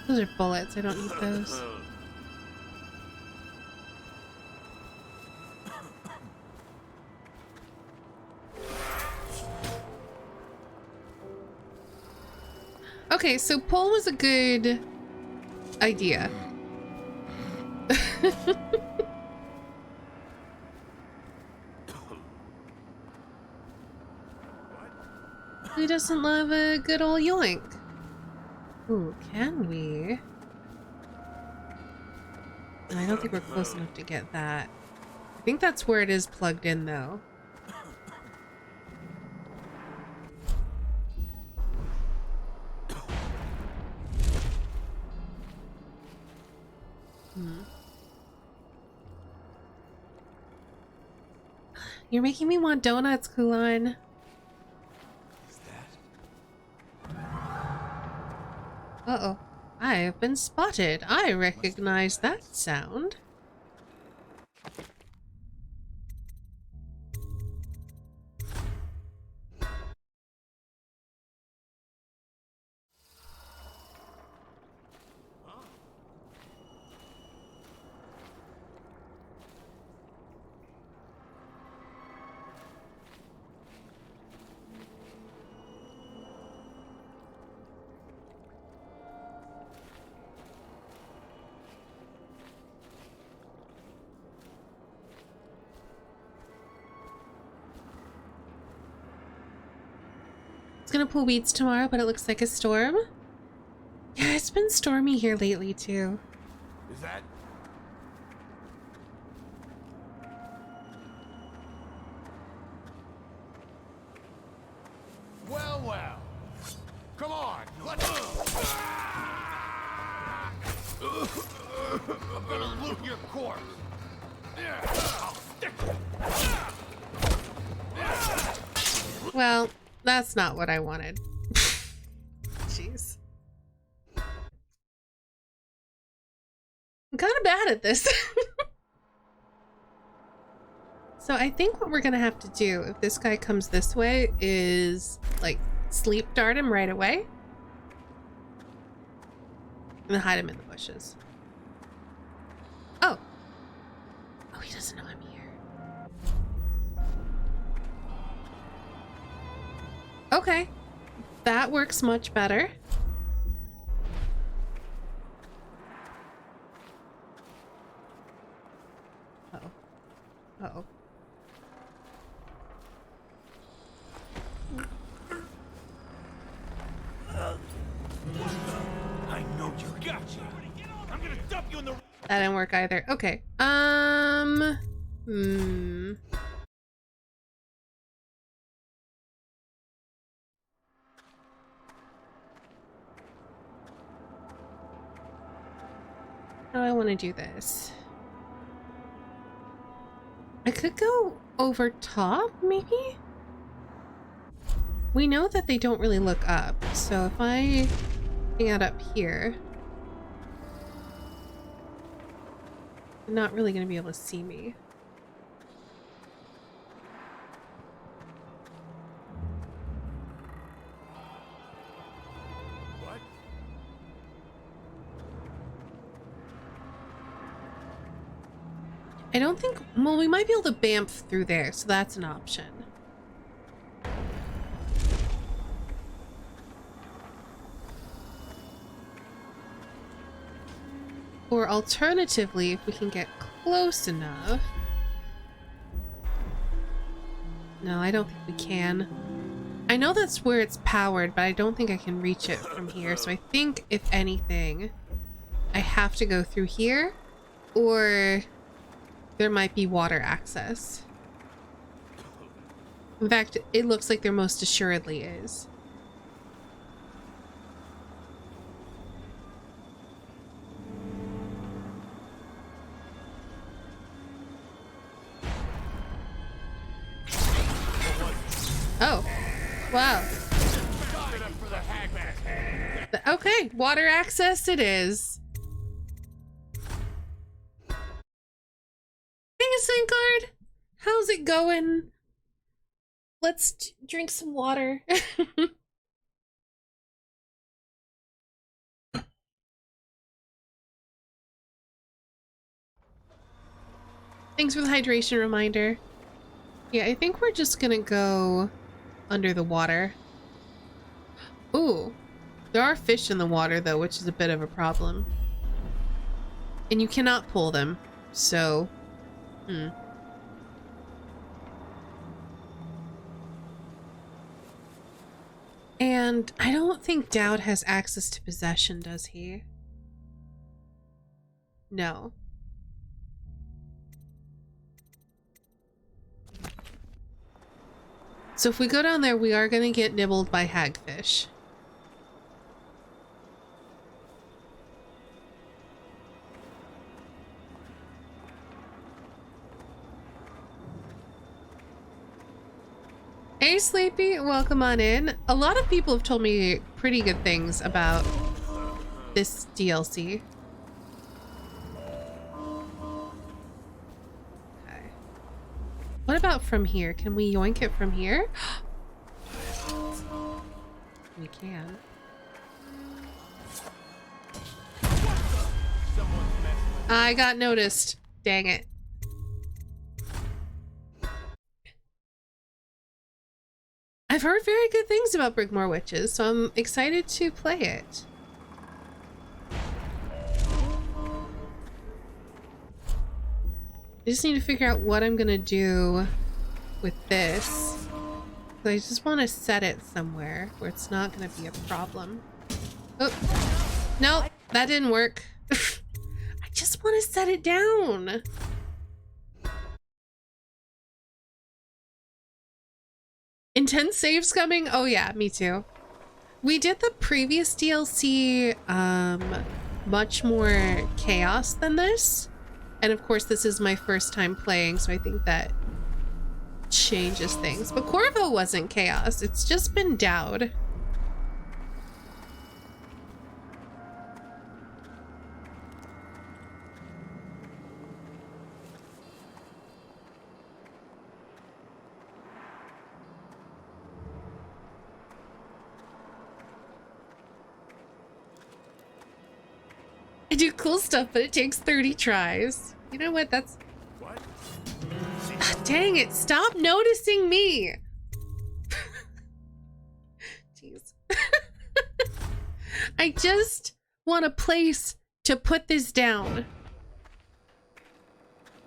Speaker 1: Those are bullets. I don't need those. Okay, so pull was a good idea. Who doesn't love a good old yoink? Ooh, can we? I don't think we're close enough to get that. I think that's where it is plugged in, though. You're making me want donuts, Kulan. Uh-oh. I have been spotted. I recognize that sound. It's gonna pull weeds tomorrow, but it looks like a storm. Yeah, it's been stormy here lately, too.
Speaker 8: Is that? Well, well. Come on, let's I'm gonna loot your corpse. I'll stick you.
Speaker 1: Well, that's not what I wanted. Jeez. I'm kind of bad at this. So I think what we're gonna have to do if this guy comes this way is like sleep dart him right away and hide him in the bushes. Oh. Oh, he doesn't know I'm here. Okay. That works much better. Uh-oh. Uh-oh.
Speaker 8: I know you got you. I'm gonna dump you in the.
Speaker 1: That didn't work either. Okay. How do I want to do this? I could go over top, maybe? We know that they don't really look up, so if I hang out up here, they're not really going to be able to see me.
Speaker 8: What?
Speaker 1: I don't think, well, we might be able to bamf through there, so that's an option. Or alternatively, if we can get close enough. No, I don't think we can. I know that's where it's powered, but I don't think I can reach it from here. So I think, if anything, I have to go through here, or there might be water access. In fact, it looks like there most assuredly is. Oh, wow. Okay, water access it is. Hey, Sankard, how's it going? Let's drink some water. Thanks for the hydration reminder. Yeah, I think we're just gonna go under the water. Ooh, there are fish in the water though, which is a bit of a problem. And you cannot pull them, so... And I don't think Dowd has access to possession, does he? No. So if we go down there, we are going to get nibbled by hagfish. Hey Sleepy, welcome on in. A lot of people have told me pretty good things about this DLC. Okay. What about from here? Can we yoink it from here? We can. I got noticed. Dang it. I've heard very good things about Brigmore Witches, so I'm excited to play it. I just need to figure out what I'm gonna do with this. I just want to set it somewhere where it's not gonna be a problem. Oh, no, that didn't work. I just want to set it down. Intense saves coming? Oh yeah, me too. We did the previous DLC much more chaos than this. And of course this is my first time playing, so I think that changes things. But Corvo wasn't chaos, it's just been Dowd. I do cool stuff, but it takes 30 tries. You know what? That's... What? Ah, dang it. Stop noticing me. Jeez. I just want a place to put this down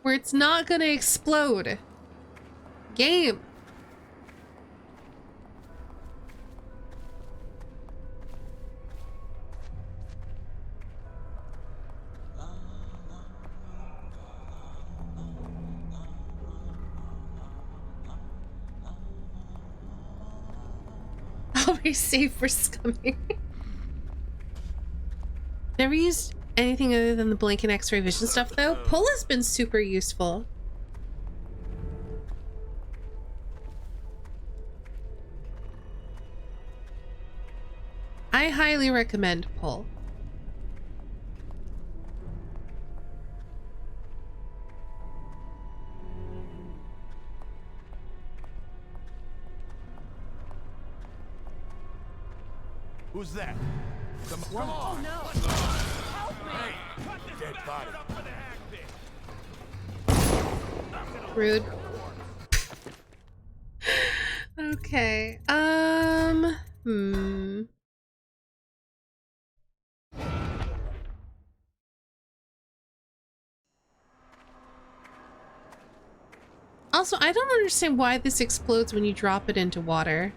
Speaker 1: where it's not gonna explode. Game. Always safe for scumming. Never used anything other than the blink and X-ray vision stuff though. Pull has been super useful. I highly recommend Pull.
Speaker 8: Who's that? Come on! Oh, no. Help me! Hey, dead body.
Speaker 1: Rude. Okay. Also, I don't understand why this explodes when you drop it into water.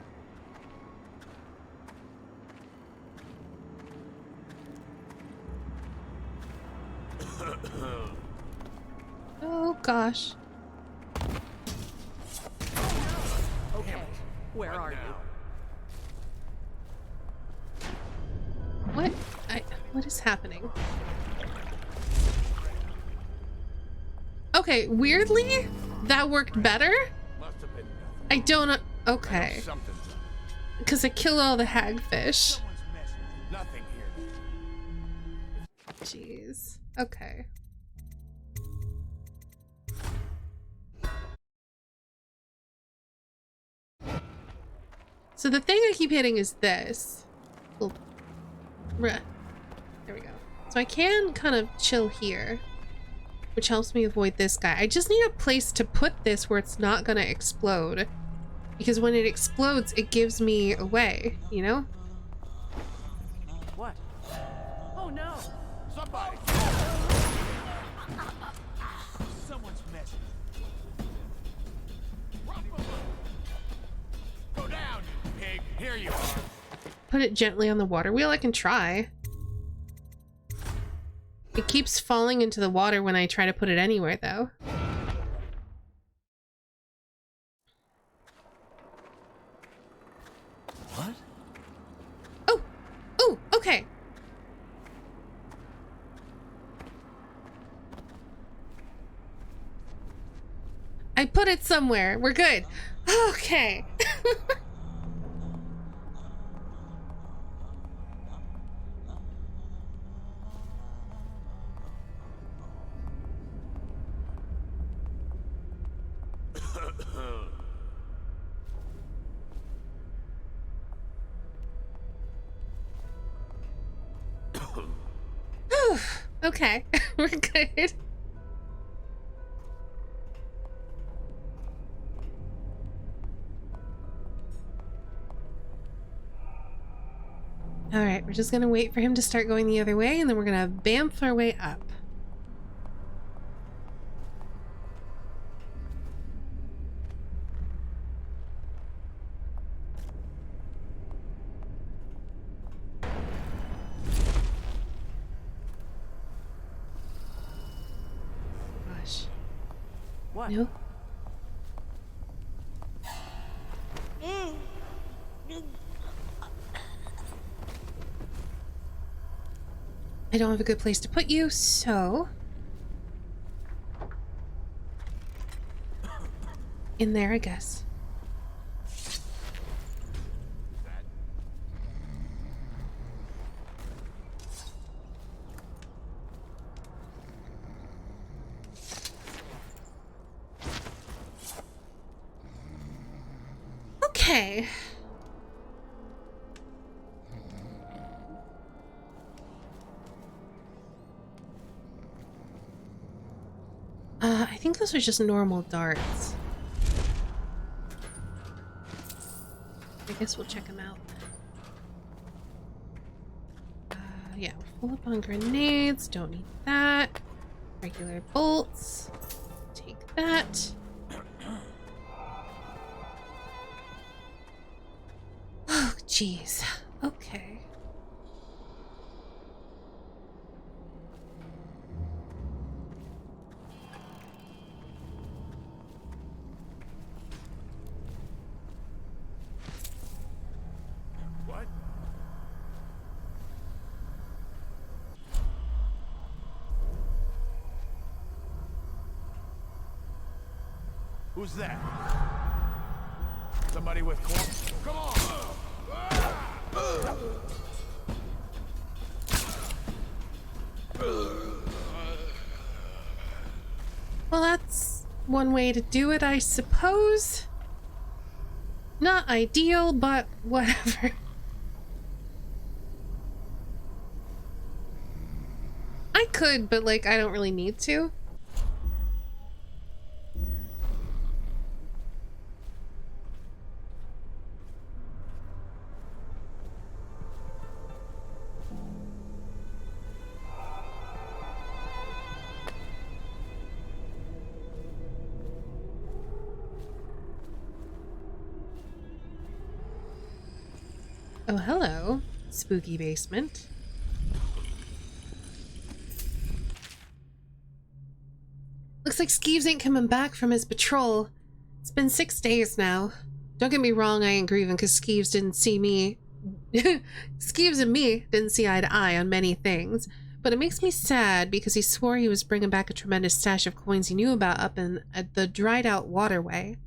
Speaker 1: Oh gosh.
Speaker 14: Okay, where are you?
Speaker 1: What? What is happening? Okay, weirdly, that worked better. I don't know. Okay. Because I killed all the hagfish.
Speaker 8: Nothing here.
Speaker 1: Jeez. Okay. So the thing I keep hitting is this. Well, there we go. So I can kind of chill here. which helps me avoid this guy. I just need a place to put this where it's not gonna explode. Because when it explodes, it gives me away, you know?
Speaker 14: What? Oh no!
Speaker 8: Somebody!
Speaker 14: Someone's messing.
Speaker 8: Go down, you pig! Here you are!
Speaker 1: Put it gently on the water wheel. I can try. It keeps falling into the water when I try to put it anywhere, though.
Speaker 11: What?
Speaker 1: Oh! Oh, okay. I put it somewhere. We're good. Okay. Okay, we're good. All right, we're just gonna wait for him to start going the other way, and then we're gonna bamf our way up. Gosh.
Speaker 14: What?
Speaker 1: No. I don't have a good place to put you, so... in there, I guess. Okay. I think those are just normal darts. I guess we'll check them out. Yeah, we're full up on grenades. Don't need that. Regular bolts. Take that. Oh, jeez. Okay.
Speaker 8: What? Who's that? Somebody with corn? Come on!
Speaker 1: Well, that's one way to do it, I suppose. Not ideal, but whatever. I could, but like, I don't really need to. Oh, hello, spooky basement. Looks like Skeeves ain't coming back from his patrol. It's been 6 days now. Don't get me wrong, I ain't grieving because Skeeves didn't see me. Skeeves and me didn't see eye to eye on many things, but it makes me sad because he swore he was bringing back a tremendous stash of coins he knew about up in the dried out waterway.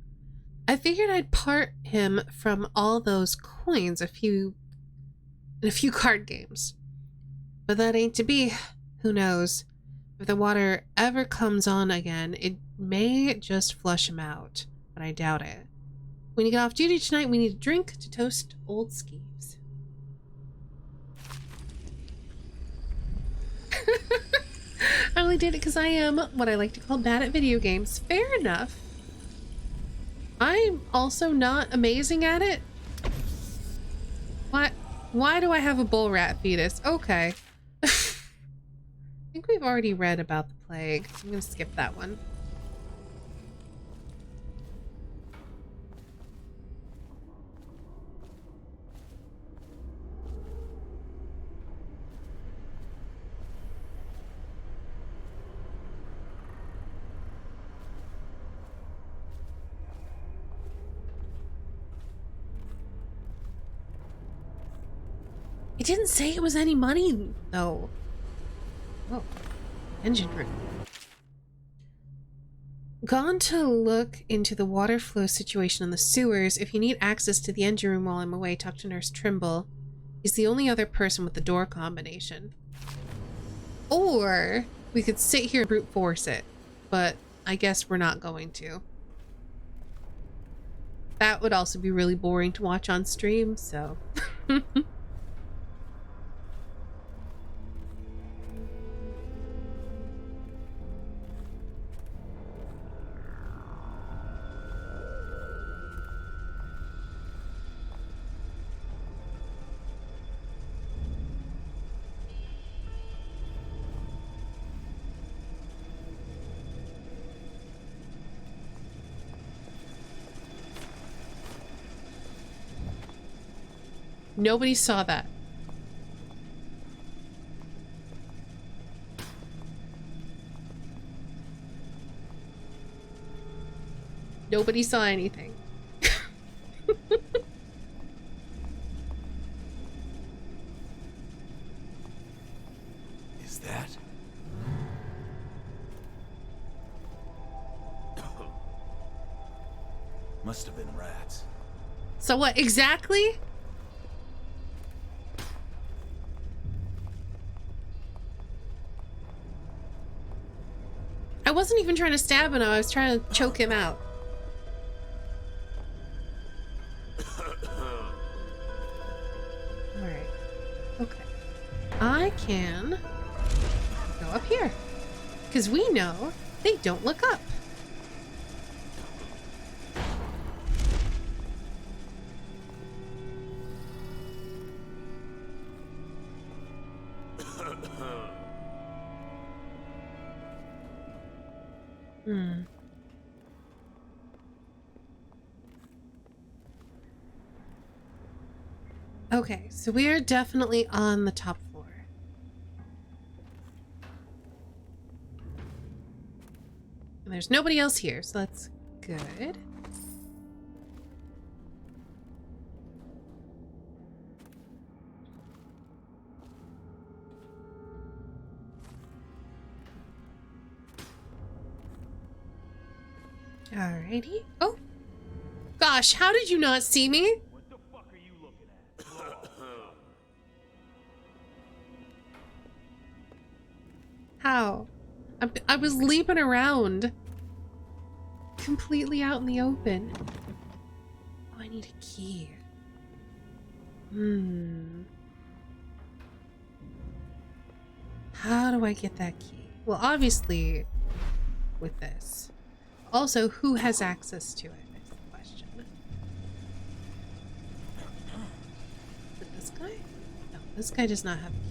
Speaker 1: I figured I'd part him from all those coins in a few card games. But that ain't to be. Who knows? If the water ever comes on again, it may just flush him out, but I doubt it. When you get off duty tonight, we need a drink to toast old Skeeves. only did it because I am what I like to call bad at video games. Fair enough. I'm also not amazing at it. Why do I have a bull rat fetus? Okay. I think we've already read about the plague. I'm gonna skip that one. It didn't say it was any money, though. Oh, engine room. Gone to look into the water flow situation in the sewers. If you need access to the engine room while I'm away, talk to Nurse Trimble. He's the only other person with the door combination. Or we could sit here and brute force it, but I guess we're not going to. That would also be really boring to watch on stream, so... Nobody saw that. Nobody saw anything.
Speaker 11: Is that? Must have been rats.
Speaker 1: So what exactly? I wasn't even trying to stab him, I was trying to choke him out. Alright. Okay. I can go up here. Because we know they don't look up. Okay, so we are definitely on the top floor. And there's nobody else here, so that's good. Alrighty. Oh! Gosh, how did you not see me?
Speaker 14: What the fuck are you looking at?
Speaker 1: How? I was leaping around. Completely out in the open. Oh, I need a key. How do I get that key? Well, obviously, with this. Also, who has access to it is the question. Is it this guy? No, this guy does not have a key.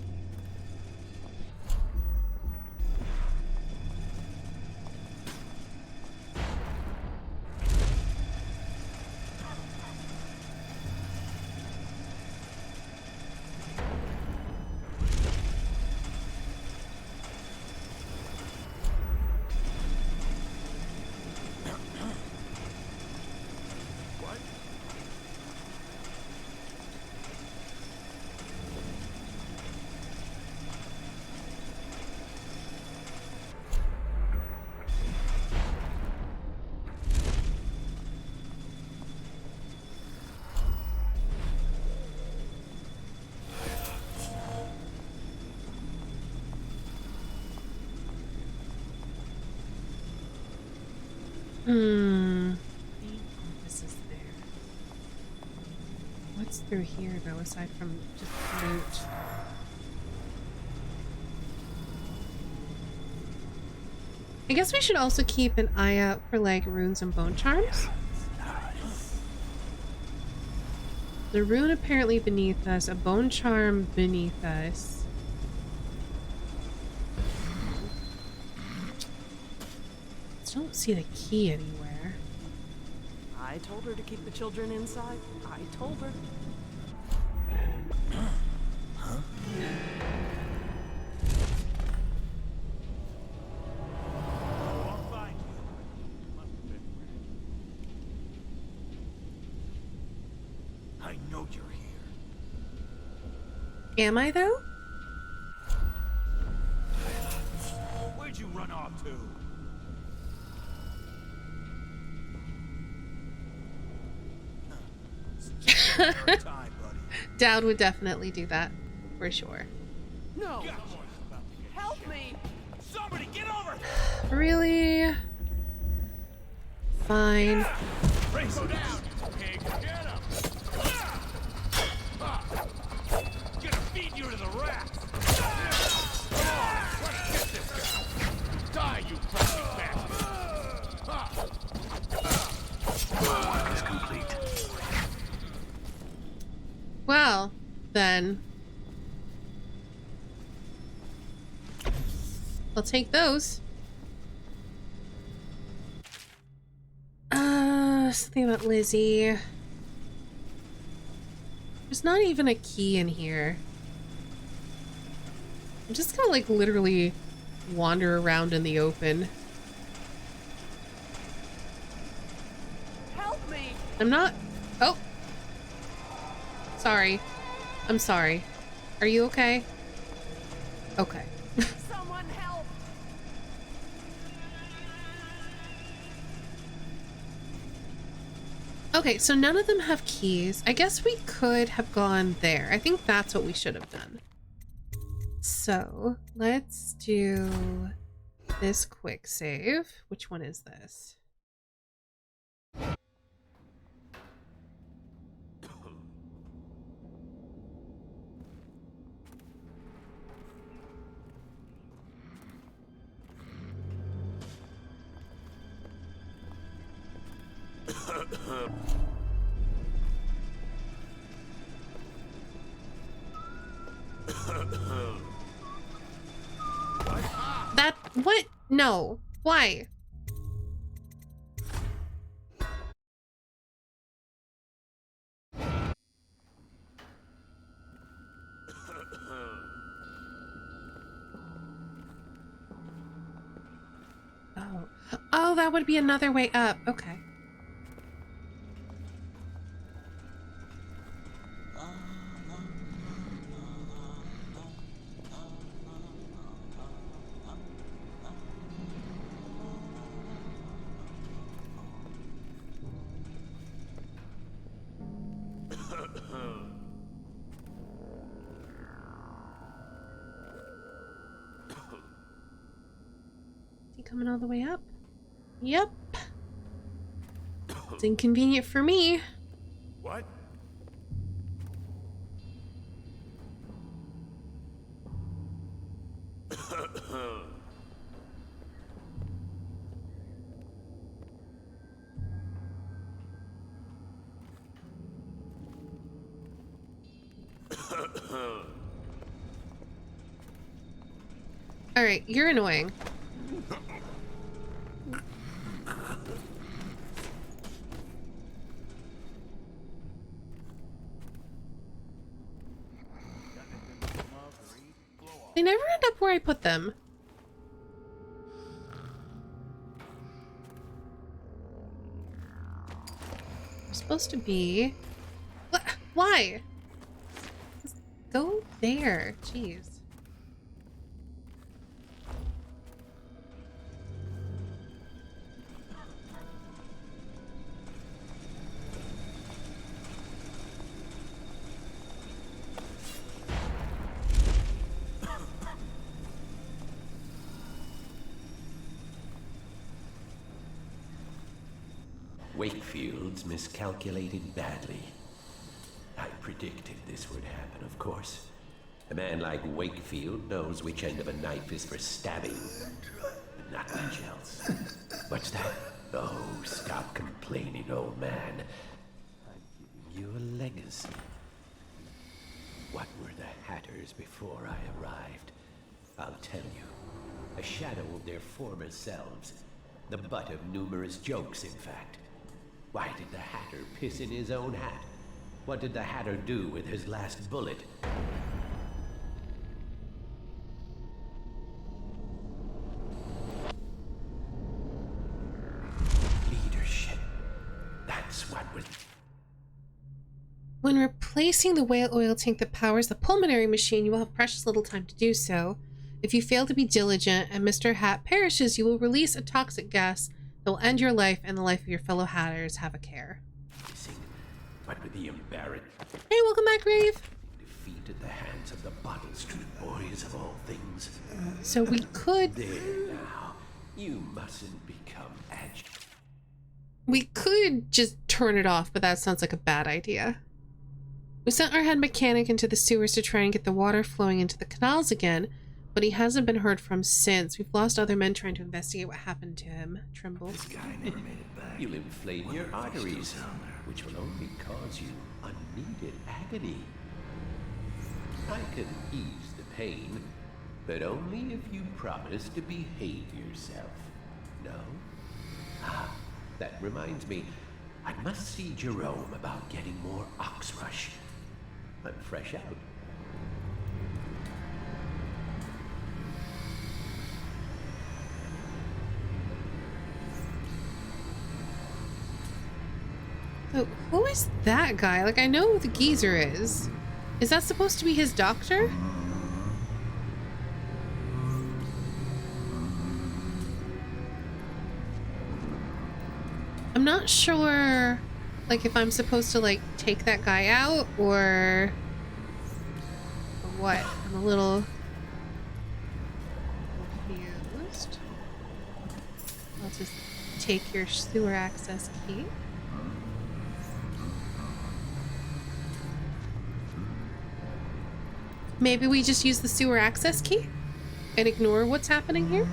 Speaker 1: This is there. What's through here though, aside from just loot? I guess we should also keep an eye out for like runes and bone charms. The rune apparently beneath us, a bone charm beneath us. I don't see the key anywhere.
Speaker 15: I told her to keep the children inside. I told her.
Speaker 11: Huh?
Speaker 8: I know you're here.
Speaker 1: Am I though?
Speaker 8: Where'd you run off to?
Speaker 1: Dowd would definitely do that, for sure.
Speaker 15: No! Help me!
Speaker 8: Somebody get over!
Speaker 1: Really? Fine.
Speaker 8: Race him down, pig! Get him! Gonna feed you to the rats! Come on, let's get this guy! Die, you fucking bastard!
Speaker 3: Work is complete.
Speaker 1: Well, then. I'll take those. Something about Lizzie. There's not even a key in here. I'm just gonna like literally wander around in the open.
Speaker 15: Help me!
Speaker 1: I'm not. Oh. Sorry. I'm sorry. Are you okay? Okay.
Speaker 15: Someone help!
Speaker 1: Okay, so none of them have keys. I guess we could have gone there. I think that's what we should have done. So let's do this quick save. Which one is this? That, what? No. Why? Oh. Oh, that would be another way up. Okay. Is he coming all the way up? Yep. It's inconvenient for me.
Speaker 8: What?
Speaker 1: All right, you're annoying. They never end up where I put them. They're supposed to be... What? Why? Just go there. Jeez.
Speaker 16: Wakefield's miscalculated badly. I predicted this would happen, of course. A man like Wakefield knows which end of a knife is for stabbing, not much else. What's that? Oh, stop complaining, old man. I'm giving you a legacy. What were the Hatters before I arrived? I'll tell you. A shadow of their former selves. The butt of numerous jokes, in fact. Why did the Hatter piss in his own hat? What did the Hatter do with his last bullet? Leadership. That's what was...
Speaker 1: When replacing the whale oil tank that powers the pulmonary machine, you will have precious little time to do so. If you fail to be diligent and Mr. Hat perishes, you will release a toxic gas that will end your life and the life of your fellow Hatters. Have a care.
Speaker 16: What with the embarrassment?
Speaker 1: Hey, welcome back, Rave.
Speaker 16: Defeat at the hands of the Bottle Street Boys of all things.
Speaker 1: So we could...
Speaker 16: There now. You mustn't become agitated.
Speaker 1: We could just turn it off, but that sounds like a bad idea. We sent our head mechanic into the sewers to try and get the water flowing into the canals again, but he hasn't been heard from since. We've lost other men trying to investigate what happened to him. Trimble.
Speaker 2: This guy never made it back.
Speaker 16: You'll inflame your arteries, which will only cause you unneeded agony. I can ease the pain, but only if you promise to behave yourself. No? Ah, that reminds me. I must see Jerome about getting more Oxrush. I'm fresh out.
Speaker 1: So, who is that guy? Like, I know who the geezer is. Is that supposed to be his doctor? I'm not sure, like, if I'm supposed to, like, take that guy out or what. I'm a little confused. I'll just take your sewer access key. Maybe we just use the sewer access key and ignore what's happening here?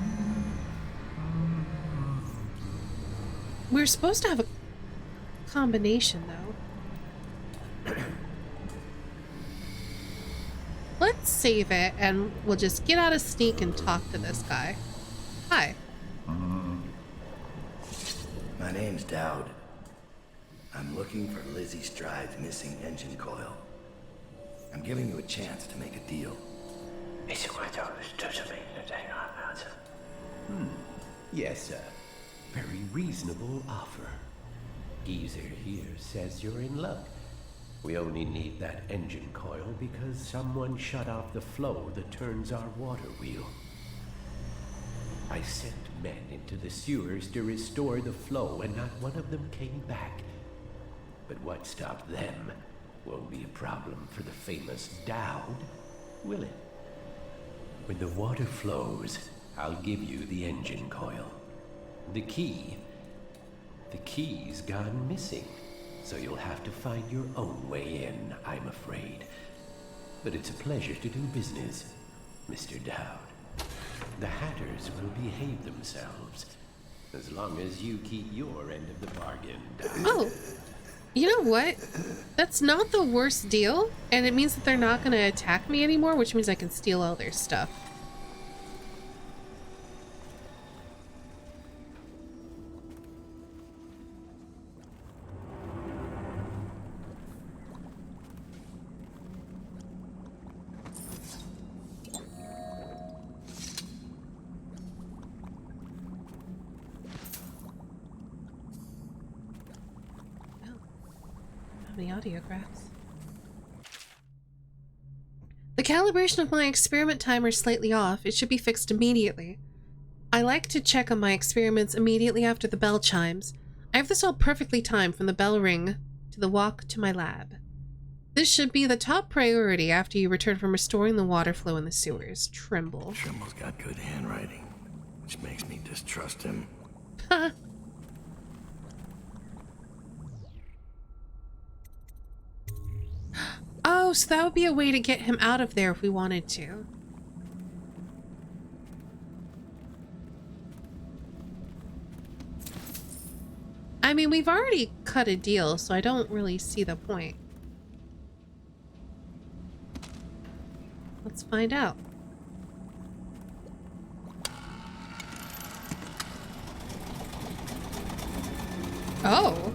Speaker 1: We're supposed to have a combination, though. Let's save it, and we'll just get out of sneak and talk to this guy. Hi.
Speaker 2: My name's Dowd. I'm looking for Lizzie Stride's missing engine coil. I'm giving you a chance to make a deal.
Speaker 16: Yes, sir. Very reasonable offer. Geezer here says you're in luck. We only need that engine coil because someone shut off the flow that turns our water wheel. I sent men into the sewers to restore the flow, and not one of them came back. But what stopped them won't be a problem for the famous Dowd, will it? When the water flows, I'll give you the engine coil. The key's gone missing, so you'll have to find your own way in, I'm afraid. But it's a pleasure to do business, Mr. Dowd. The Hatters will behave themselves, as long as you keep your end of the bargain, Dowd.
Speaker 1: Oh, you know what? That's not the worst deal, and it means that they're not going to attack me anymore, which means I can steal all their stuff. Audiographs. The calibration of my experiment timer is slightly off. It should be fixed immediately. I like to check on my experiments immediately after the bell chimes. I have this all perfectly timed from the bell ring to the walk to my lab. This should be the top priority after you return from restoring the water flow in the sewers. Trimble.
Speaker 2: Trimble's got good handwriting, which makes me distrust him.
Speaker 1: Oh, so that would be a way to get him out of there if we wanted to. I mean, we've already cut a deal, so I don't really see the point. Let's find out. Oh.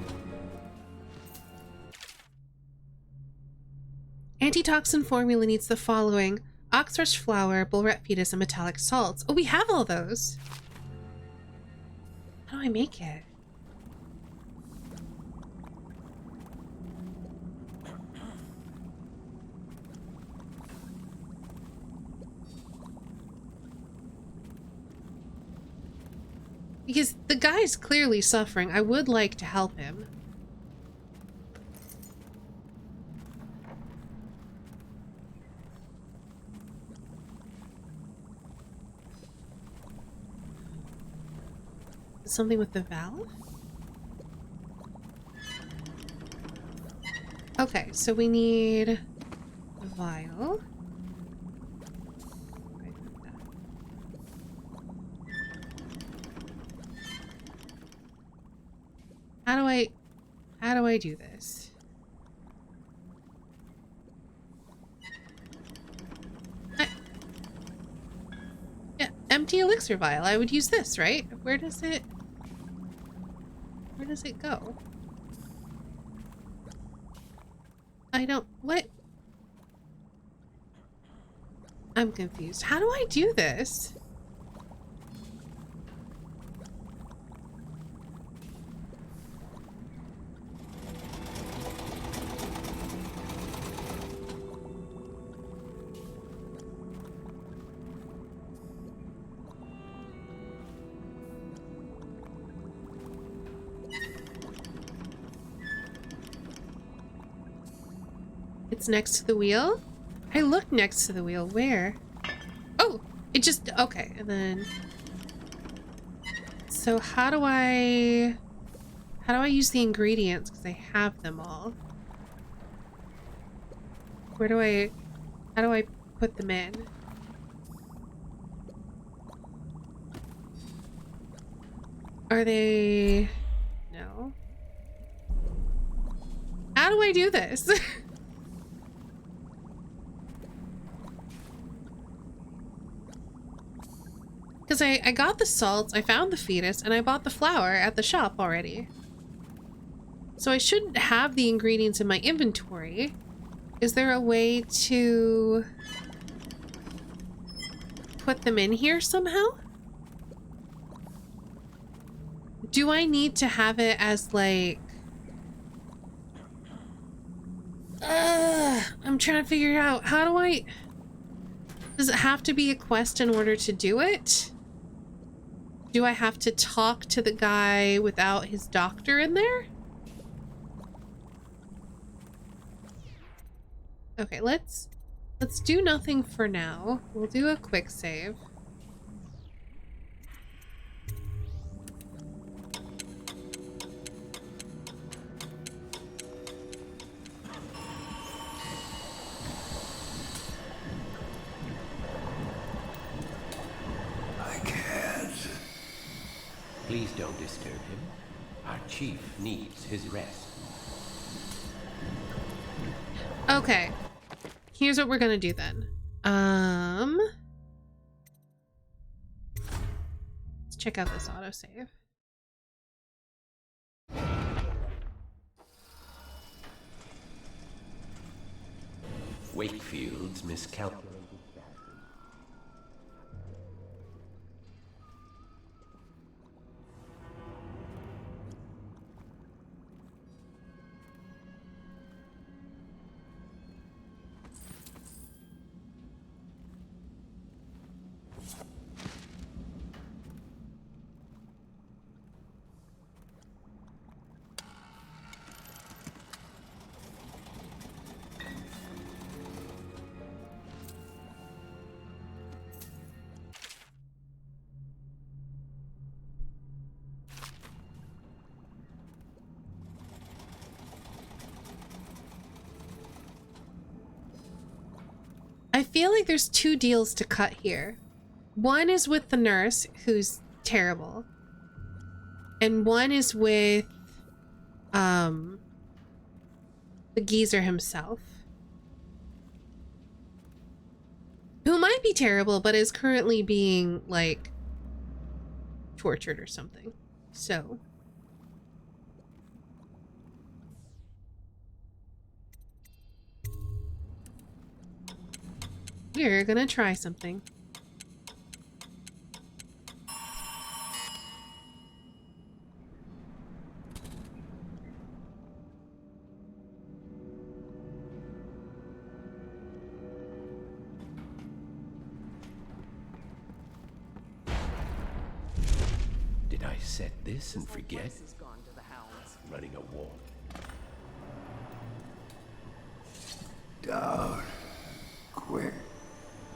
Speaker 1: Antitoxin formula needs the following: oxrush flour, bullet fetus, and metallic salts. Oh, we have all those. How do I make it? Because the guy's clearly suffering. I would like to help him. Something with the valve? Okay, so we need a vial. How do I do this? Yeah, empty elixir vial. I would use this, right? Where does it go? I don't... What? I'm confused. How do I do this? It's next to the wheel? I looked next to the wheel. Where? Oh! It just... Okay, and then... So how do I use the ingredients? Because I have them all. How do I put them in? Are they... No. How do I do this? Because I got the salts, I found the fetus, and I bought the flour at the shop already. So I shouldn't have the ingredients in my inventory. Is there a way to put them in here somehow? Do I need to have it as like... I'm trying to figure it out. How do I... Does it have to be a quest in order to do it? Do I have to talk to the guy without his doctor in there? Okay, let's do nothing for now. We'll do a quick save.
Speaker 16: Please don't disturb him. Our chief needs his rest.
Speaker 1: Okay. Here's what we're gonna do then. Let's check out this autosave.
Speaker 16: Wakefield's miscalculated.
Speaker 1: I feel like there's two deals to cut here. One is with the nurse, who's terrible. And one is with the geezer himself, who might be terrible, but is currently being, like, tortured or something. So we're gonna try something.
Speaker 16: Did I set this and forget? Running a war.
Speaker 2: Down. Quick.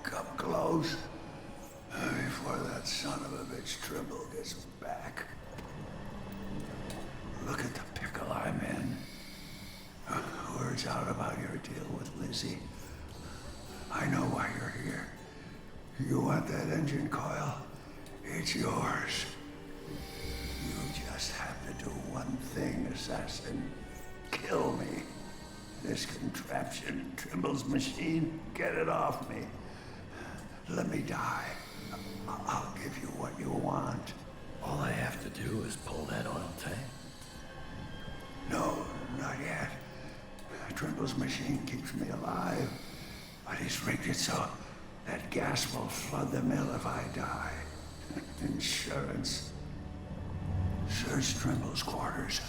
Speaker 2: Come close. Before that son of a bitch Trimble gets back. Look at the pickle I'm in. Words out about your deal with Lizzie. I know why you're here. You want that engine coil? It's yours. You just have to do one thing, assassin. Kill me. This contraption, Trimble's machine, get it off me. Let me die. I'll give you what you want.
Speaker 17: All I have to do is pull that oil tank.
Speaker 2: No, not yet. Trimble's machine keeps me alive, but he's rigged it so that gas will flood the mill if I die. Insurance. Search Trimble's quarters.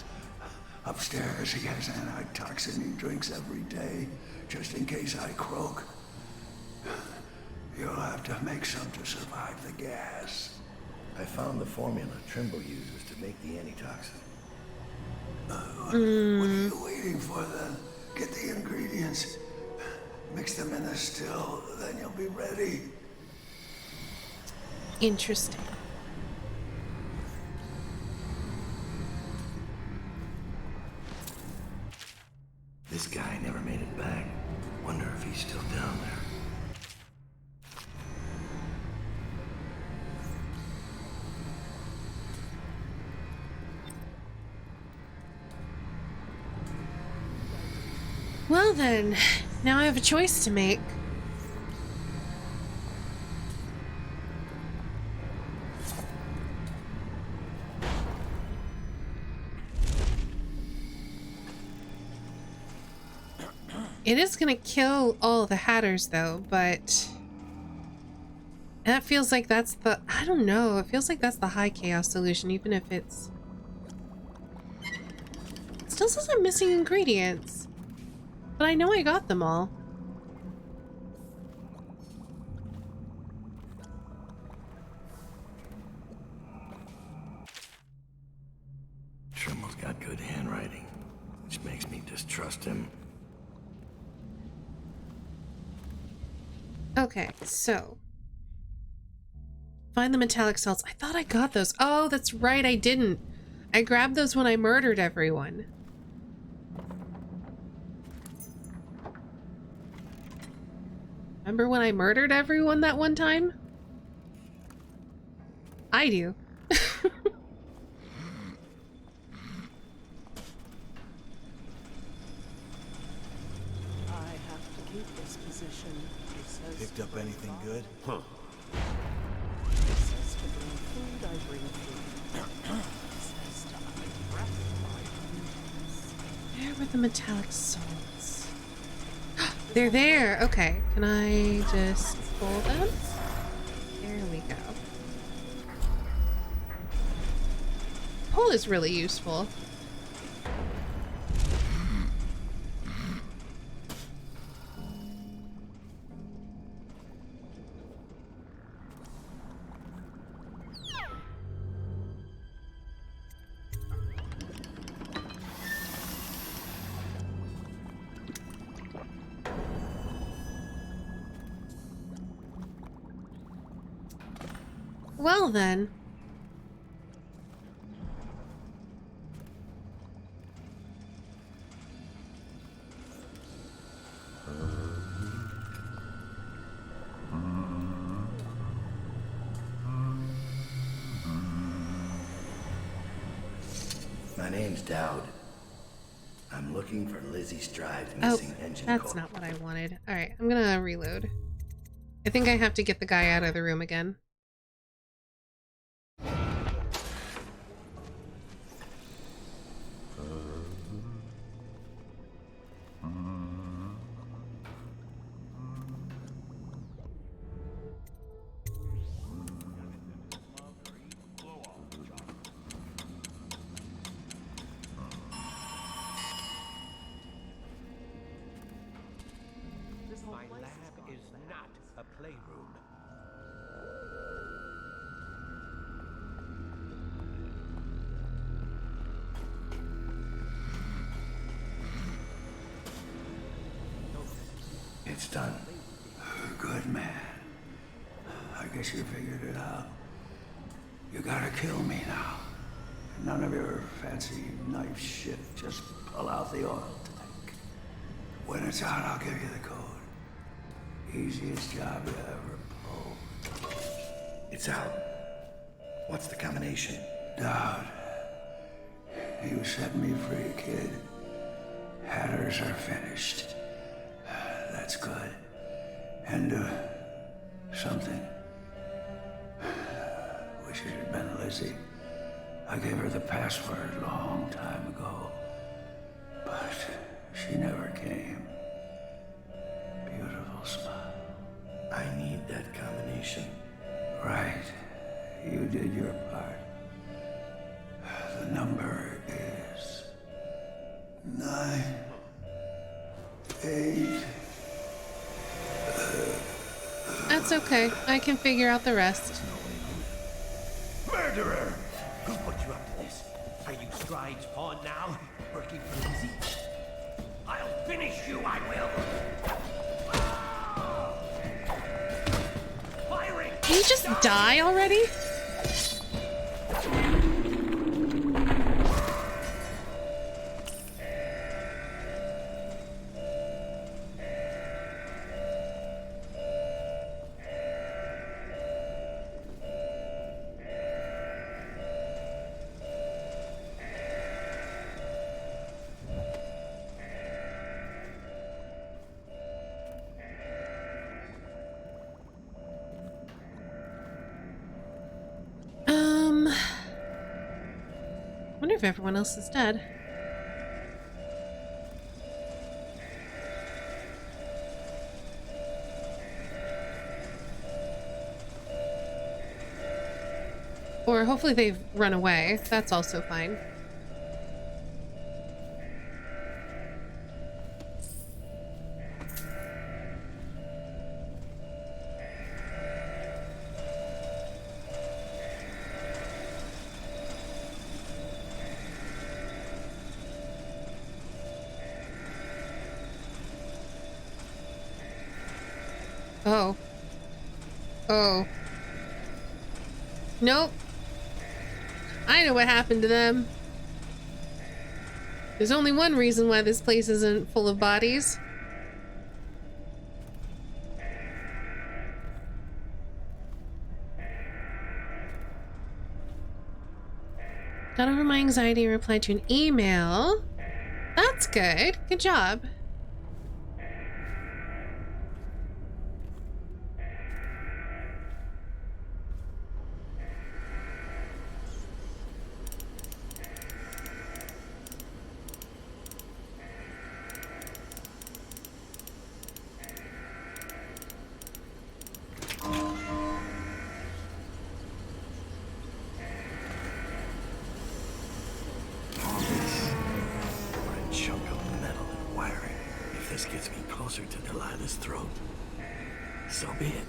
Speaker 2: Upstairs, he has antitoxin he drinks every day, just in case I croak. You'll have to make some to survive the gas.
Speaker 17: I found the formula Trimble uses to make the antitoxin.
Speaker 2: What are you waiting for then? Get the ingredients. Mix them in a still, then you'll be ready.
Speaker 1: Interesting.
Speaker 17: This guy never made it back. Wonder if he's still down there.
Speaker 1: Well then, now I have a choice to make. It is gonna kill all the Hatters though, but that feels like that's the, I don't know, it feels like that's the high chaos solution, even if it's, it still says I'm missing ingredients, but I know I got them all.
Speaker 17: Trimble's got good handwriting, which makes me distrust him.
Speaker 1: Okay, so find the metallic salts. I thought I got those. Oh, that's right, I didn't. I grabbed those when I murdered everyone. Remember when I murdered everyone that one time? I do.
Speaker 11: Picked up anything good?
Speaker 17: Huh.
Speaker 15: Says to bring food, I bring food. Says to unwrap my
Speaker 1: Where were the metallic salts? They're there. Okay, can I just pull them? There we go. Pull is really useful. Well then.
Speaker 17: My name's Dowd.
Speaker 2: I'm looking for Lizzie Stride's missing engine
Speaker 1: that's
Speaker 2: core.
Speaker 1: not what I wanted. All right, I'm gonna reload. I think I have to get the guy out of the room again.
Speaker 16: My lab is not a playroom.
Speaker 2: It's done.
Speaker 17: Good man. I guess you figured it out. You gotta kill me now. None of your fancy knife shit. Just pull out the oil tank. When it's out, I'll give you the code. Easiest job you ever pulled.
Speaker 2: It's out. What's the combination?
Speaker 17: Dowd. You set me free, kid. Hatters are finished. That's good. And, something. Wish it had been Lizzie. I gave her the password a long time ago. But she never came. Beautiful smile.
Speaker 2: I need that combination.
Speaker 17: Right. You did your part. The number is 9, 8.
Speaker 1: That's okay. I can figure out the rest.
Speaker 16: Murderer! Who put you up to this? Are you Stride's pawn now? Working for Lizzie? I'll finish you, I will! Firing!
Speaker 1: Can you just die already? Wonder if everyone else is dead. Or hopefully they've run away. That's also fine. Oh. Oh. Nope. I know what happened to them. There's only one reason why this place isn't full of bodies. Got over my anxiety and replied to an email. That's good. Good job.
Speaker 2: Closer to Delilah's throat. So be it.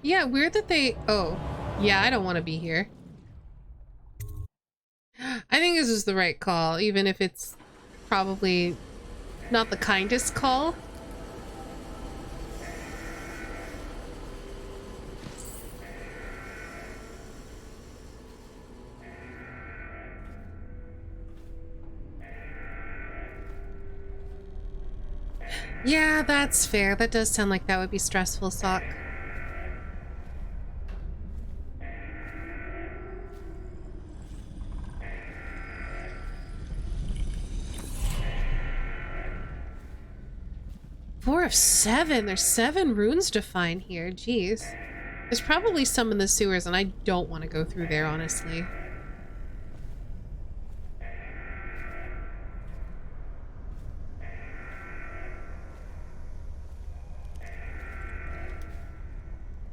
Speaker 1: Yeah, weird that they... Oh. Yeah, I don't want to be here. I think this is the right call, even if it's probably not the kindest call. Yeah, that's fair. That does sound like that would be stressful, Sock. Four of 7. There's 7 runes to find here. Jeez. There's probably some in the sewers, and I don't want to go through there, honestly.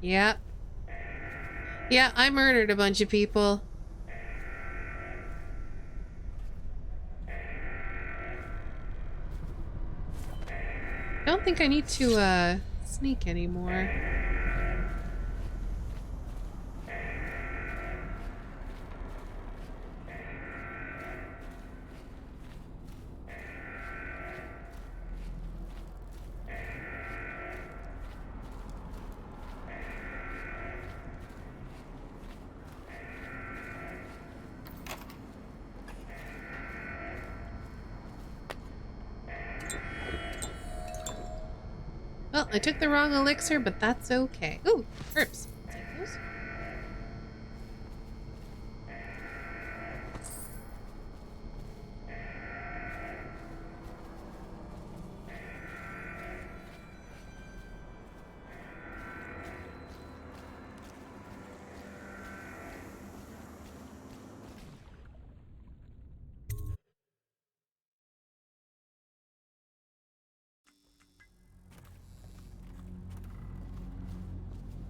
Speaker 1: Yeah. Yeah, I murdered a bunch of people. I don't think I need to, sneak anymore. Well, I took the wrong elixir, but that's okay. Ooh, herbs. Take those.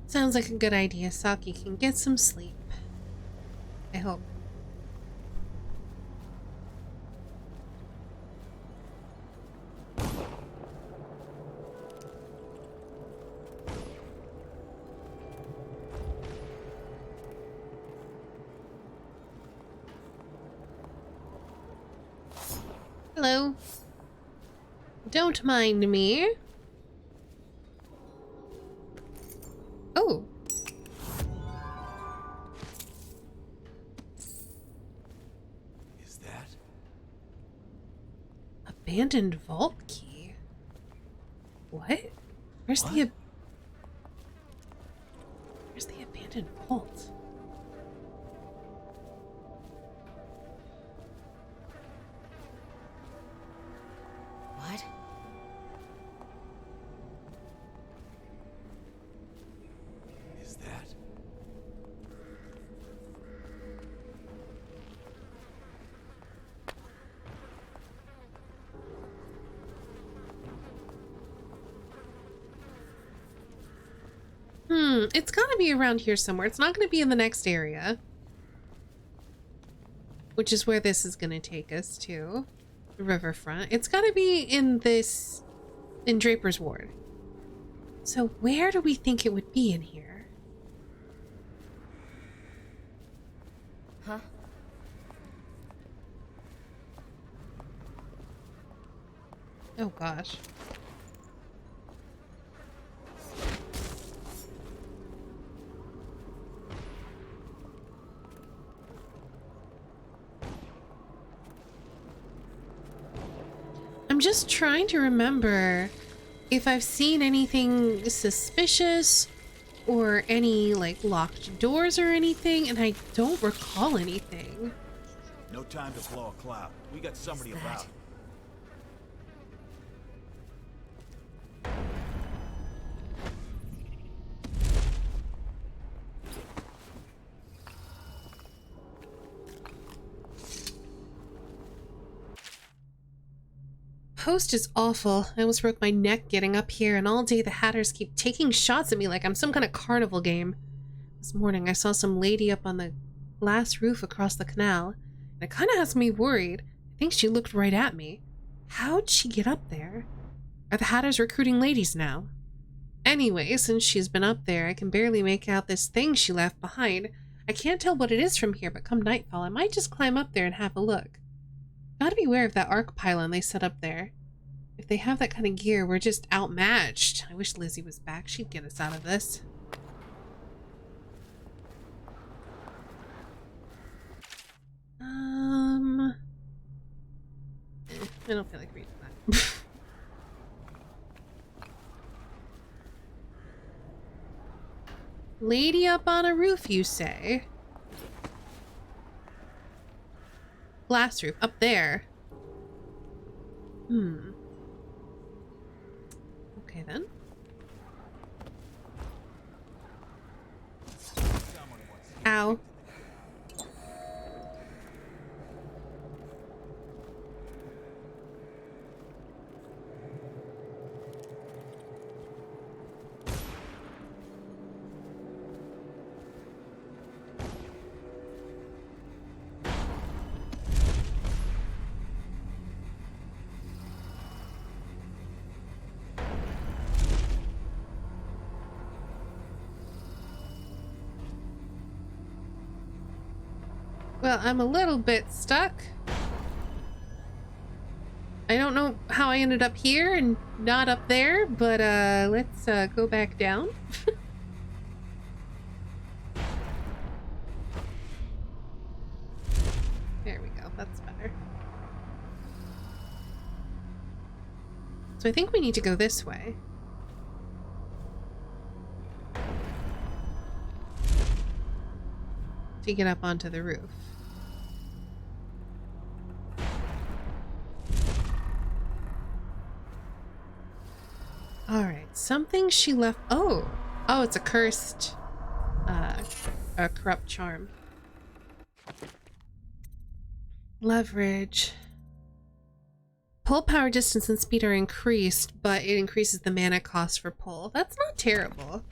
Speaker 1: Sounds like a good idea. Saki can get some sleep. I hope. Hello. Don't mind me. Oh.
Speaker 11: Is that?
Speaker 1: Abandoned vault key. What? Where's the abandoned vault?
Speaker 10: What?
Speaker 11: Is that?
Speaker 1: It's gotta be around here somewhere. It's not gonna be in the next area. Which is where this is gonna take us to. The riverfront. It's gotta be in Draper's Ward. So where do we think it would be in here?
Speaker 10: Huh?
Speaker 1: Oh gosh. I'm just trying to remember if I've seen anything suspicious or any like locked doors or anything, and I don't recall anything.
Speaker 11: No time to blow a cloud. We got somebody about.
Speaker 1: Post is awful. I almost broke my neck getting up here, and all day the Hatters keep taking shots at me like I'm some kind of carnival game. This morning I saw some lady up on the glass roof across the canal, and it kind of has me worried. I think she looked right at me. How'd she get up there? Are the Hatters recruiting ladies now? Anyway, since she's been up there, I can barely make out this thing she left behind. I can't tell what it is from here, but come nightfall, I might just climb up there and have a look. Gotta beware of that arc pylon they set up there. If they have that kind of gear, we're just outmatched. I wish Lizzie was back. She'd get us out of this. I don't feel like reading that. Lady up on a roof, you say? Glass roof, up there. Okay then. Ow. Well, I'm a little bit stuck. I don't know how I ended up here and not up there, but let's go back down. There we go, that's better. So I think we need to go this way. To get up onto the roof. Alright, something she left. Oh, it's a cursed, a corrupt charm. Leverage. Pull power, distance, and speed are increased, but it increases the mana cost for pull. That's not terrible.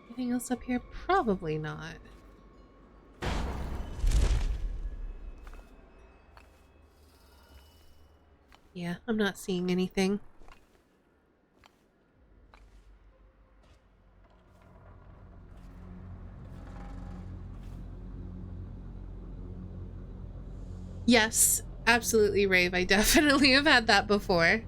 Speaker 1: Anything else up here? Probably not. Yeah, I'm not seeing anything. Yes, absolutely, Rave. I definitely have had that before.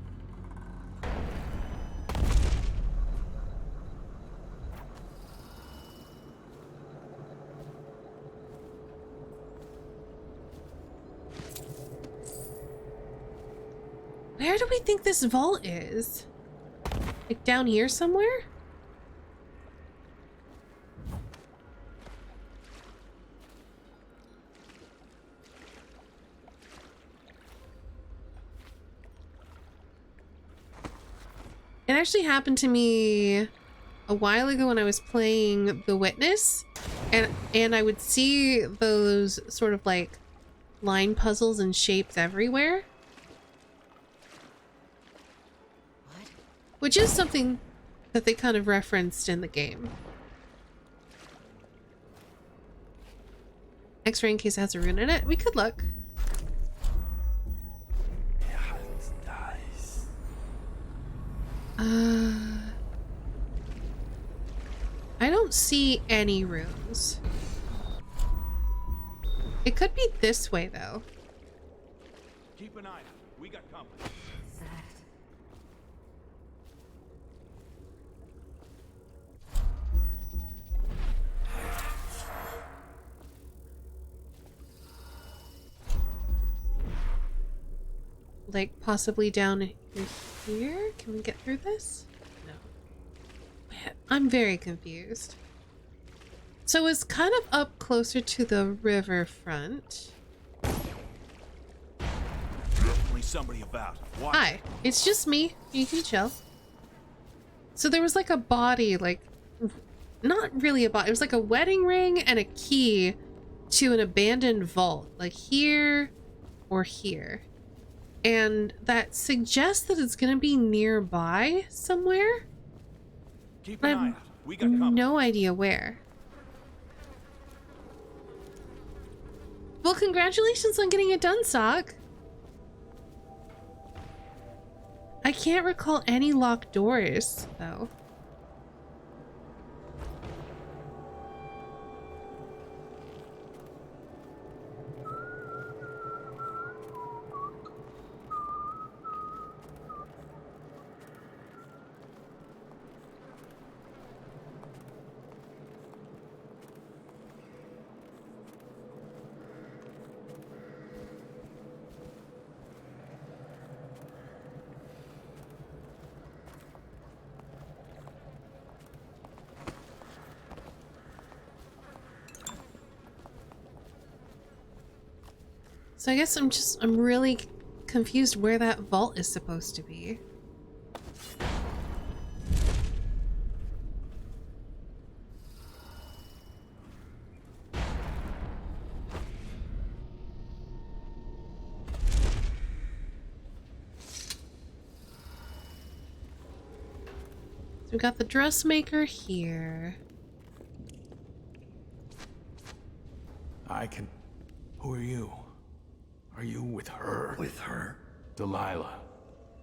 Speaker 1: Where do we think this vault is? Like down here somewhere? It actually happened to me a while ago when I was playing The Witness, and I would see those sort of like line puzzles and shapes everywhere. Which is something that they kind of referenced in the game. X-ray in case it has a rune in it. We could look. I don't see any runes. It could be this way though.
Speaker 14: Keep an eye out. We got company.
Speaker 1: Like possibly down here? Can we get through this? No. Man, I'm very confused. So it's kind of up closer to the riverfront.
Speaker 14: Definitely somebody about. Watch.
Speaker 1: Hi, it's just me. You can chill. So there was like a body, like, not really a body. It was like a wedding ring and a key to an abandoned vault, like here or here. And that suggests that it's gonna be nearby somewhere.
Speaker 14: Keep an eye out. We got company.
Speaker 1: No idea where. Well, congratulations on getting it done, Sock. I can't recall any locked doors, though. So I guess I'm really confused where that vault is supposed to be. So we got the dressmaker here.
Speaker 12: Who are you? Are you with her?
Speaker 2: With her?
Speaker 12: Delilah.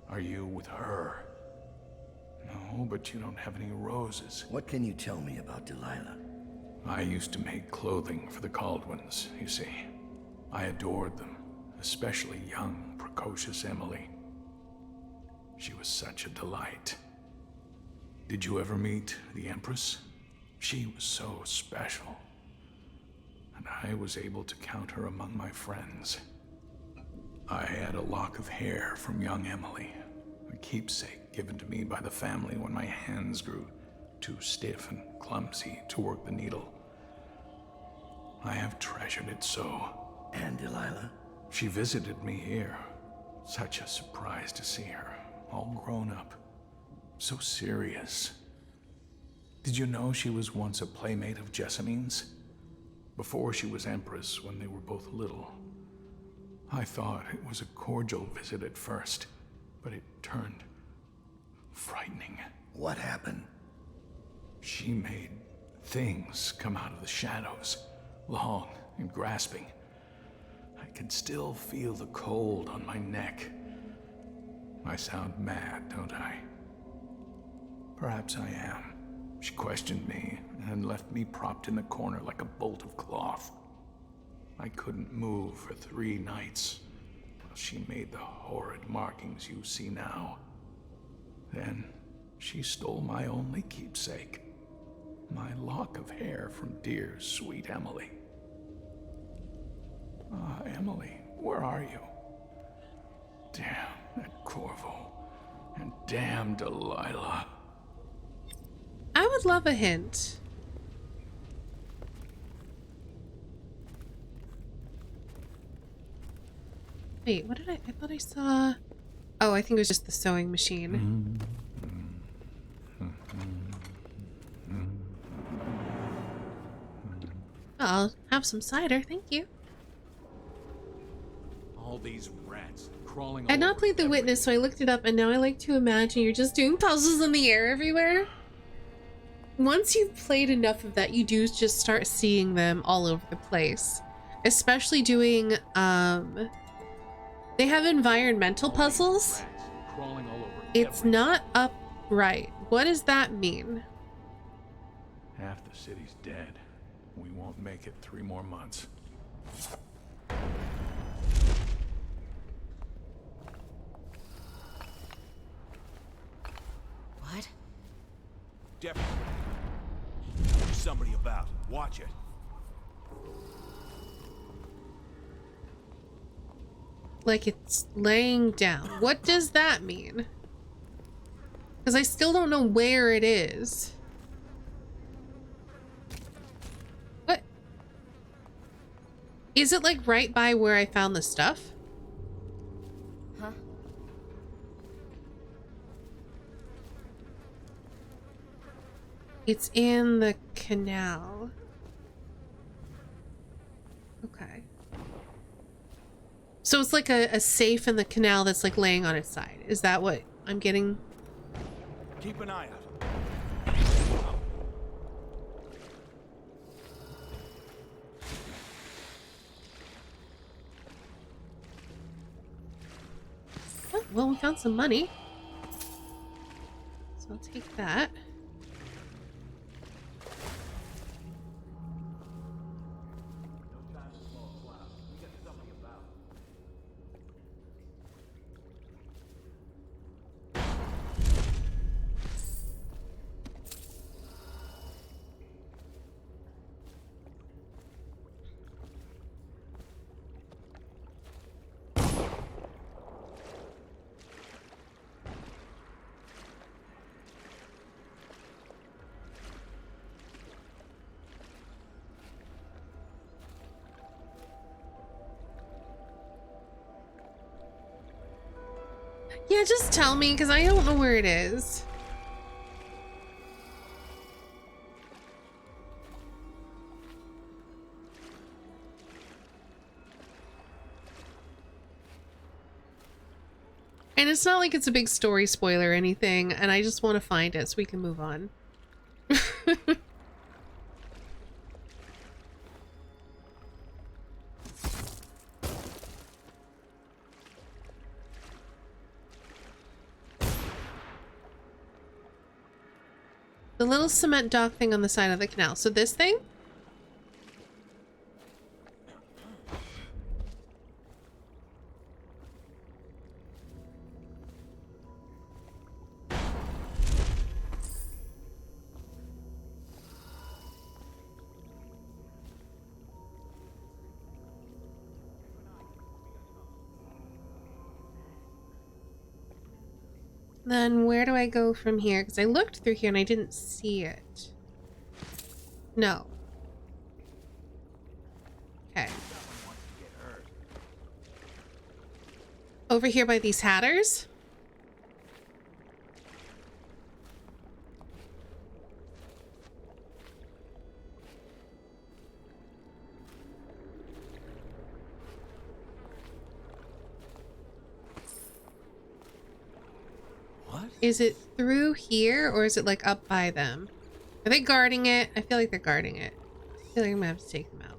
Speaker 12: Are you with her? No, but you don't have any roses.
Speaker 2: What can you tell me about Delilah?
Speaker 12: I used to make clothing for the Caldwins, you see. I adored them, especially young, precocious Emily. She was such a delight. Did you ever meet the Empress? She was so special. And I was able to count her among my friends. I had a lock of hair from young Emily, a keepsake given to me by the family when my hands grew too stiff and clumsy to work the needle. I have treasured it so.
Speaker 2: And Delilah?
Speaker 12: She visited me here. Such a surprise to see her, all grown up. So serious. Did you know she was once a playmate of Jessamine's? Before she was Empress, when they were both little. I thought it was a cordial visit at first, but it turned frightening.
Speaker 2: What happened?
Speaker 12: She made things come out of the shadows, long and grasping. I can still feel the cold on my neck. I sound mad, don't I? Perhaps I am. She questioned me and left me propped in the corner like a bolt of cloth. I couldn't move for 3 nights while she made the horrid markings you see now. Then she stole my only keepsake, my lock of hair from dear, sweet Emily. Ah, Emily, where are you? Damn that Corvo, and damn Delilah.
Speaker 1: I would love a hint. Wait, what did I thought I saw... Oh, I think it was just the sewing machine. I'll have some cider, thank you.
Speaker 14: All these rats crawling
Speaker 1: I had not played The Witness, so I looked it up, and now I like to imagine you're just doing puzzles in the air everywhere. Once you've played enough of that, you do just start seeing them all over the place. Especially doing, they have environmental puzzles. It's not upright. What does that mean?
Speaker 12: Half the city's dead. We won't make it 3 more months.
Speaker 10: What?
Speaker 14: Definitely. There's somebody about. Watch it.
Speaker 1: Like it's laying down. What does that mean? Because I still don't know where it is. What? Is it like right by where I found the stuff?
Speaker 10: Huh?
Speaker 1: It's in the canal. Okay. So it's like a safe in the canal that's like laying on its side. Is that what I'm getting?
Speaker 14: Keep an eye out.
Speaker 1: Oh, well, we found some money. So I'll take that. Yeah, just tell me, because I don't know where it is. And it's not like it's a big story spoiler or anything, and I just want to find it so we can move on. The little cement dock thing on the side of the canal. So this thing? Then where do I go from here? Because I looked through here and I didn't see it. No. Okay. Over here by these hatters? Is it through here or is it like up by them? Are they guarding it? I feel like they're guarding it. I feel like I'm gonna have to take them out.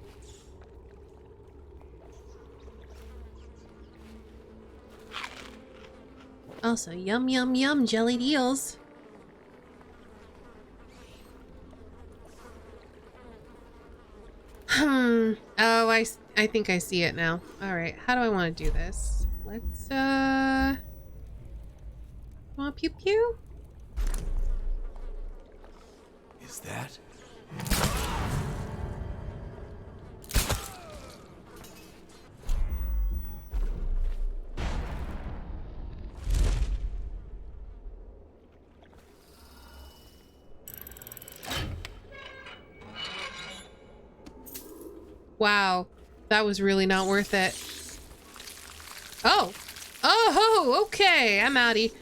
Speaker 1: Also, yum yum yum jellied eels. Oh, I think I see it now. All right, how do I want to do this? Let's want pew pew?
Speaker 11: Is that?
Speaker 1: Wow, that was really not worth it. Oh, oh, okay, I'm outie.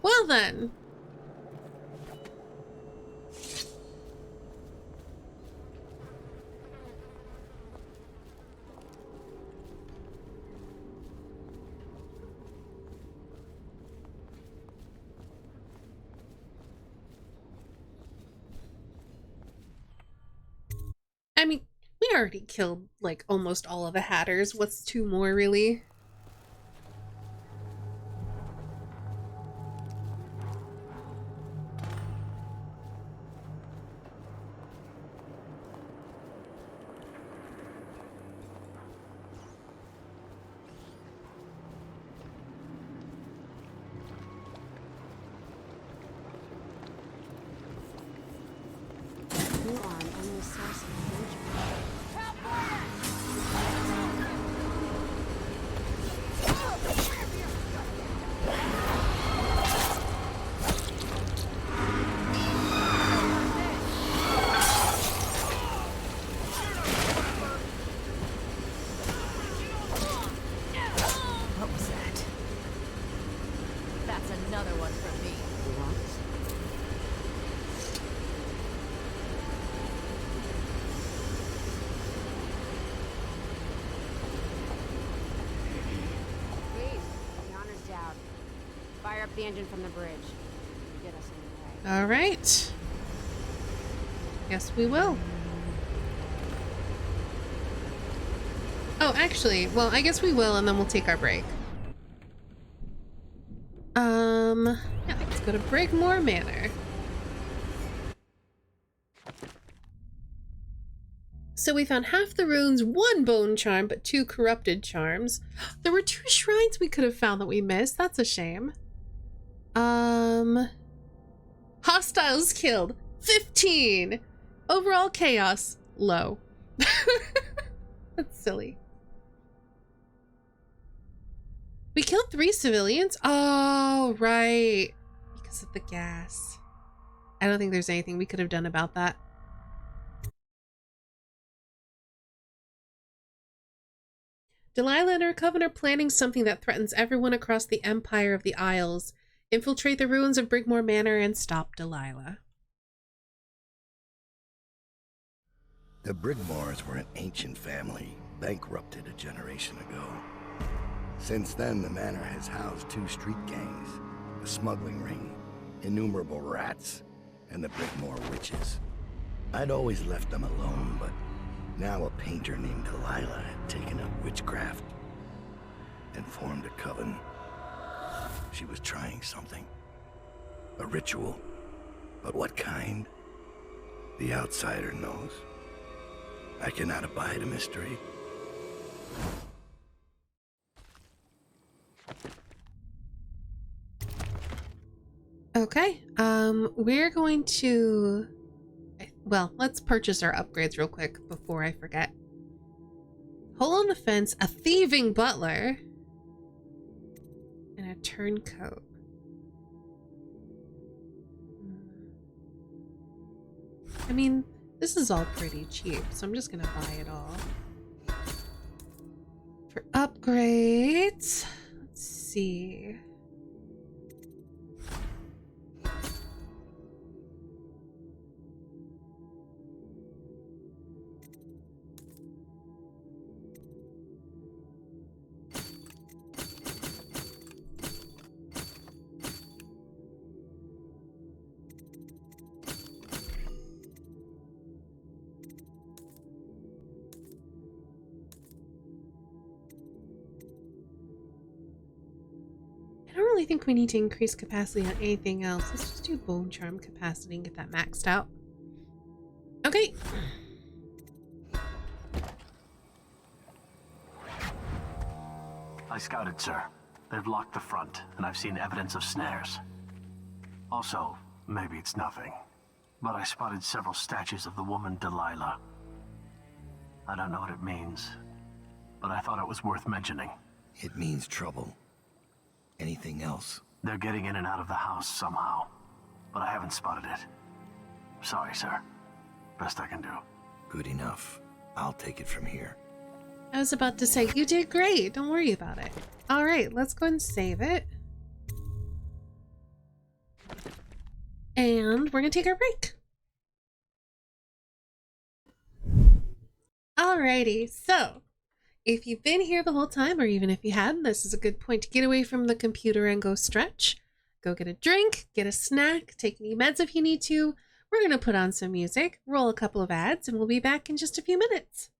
Speaker 1: Well then. I mean, we already killed like almost all of the hatters. What's two more really?
Speaker 9: You are an endless source of adventure.
Speaker 10: What was that? That's another one for me.
Speaker 9: Please, the honor's down. Fire up the engine from the bridge. Get us on the way.
Speaker 1: All right. Yes, we will. Oh, actually, well, I guess we will, and then we'll take our break. Yeah, let's go to Brigmore Manor. So we found half the runes, 1 bone charm, but 2 corrupted charms. There were 2 shrines we could have found that we missed. That's a shame. Hostiles killed, 15. Overall chaos, low. That's silly. We killed 3 civilians? Oh, right. Because of the gas. I don't think there's anything we could have done about that. Delilah and her coven are planning something that threatens everyone across the Empire of the Isles. Infiltrate the ruins of Brigmore Manor and stop Delilah.
Speaker 2: The Brigmores were an ancient family, bankrupted a generation ago. Since then, the manor has housed 2 street gangs, a smuggling ring, innumerable rats, and the Brigmore witches. I'd always left them alone, but now a painter named Delilah had taken up witchcraft and formed a coven. She was trying something. A ritual. But what kind? The outsider knows. I cannot abide a mystery.
Speaker 1: Okay, we're going to... Well, let's purchase our upgrades real quick before I forget. Hole on the fence, a thieving butler, and a turncoat. I mean, this is all pretty cheap, so I'm just gonna buy it all. For upgrades, let's see. I don't really think we need to increase capacity on anything else. Let's just do bone charm capacity and get that maxed out. Okay.
Speaker 3: I scouted, sir. They've locked the front, and I've seen evidence of snares. Also, maybe it's nothing, but I spotted several statues of the woman Delilah. I don't know what it means, but I thought it was worth mentioning.
Speaker 2: It means trouble. Anything else?
Speaker 3: They're getting in and out of the house somehow, but I haven't spotted it. Sorry, sir. Best I can do.
Speaker 2: Good enough. I'll take it from here.
Speaker 1: I was about to say, you did great. Don't worry about it. All right, let's go ahead and save it. And we're going to take our break. Alrighty, so if you've been here the whole time, or even if you hadn't, this is a good point to get away from the computer and go stretch. Go get a drink, get a snack, take any meds if you need to. We're going to put on some music, roll a couple of ads, and we'll be back in just a few minutes.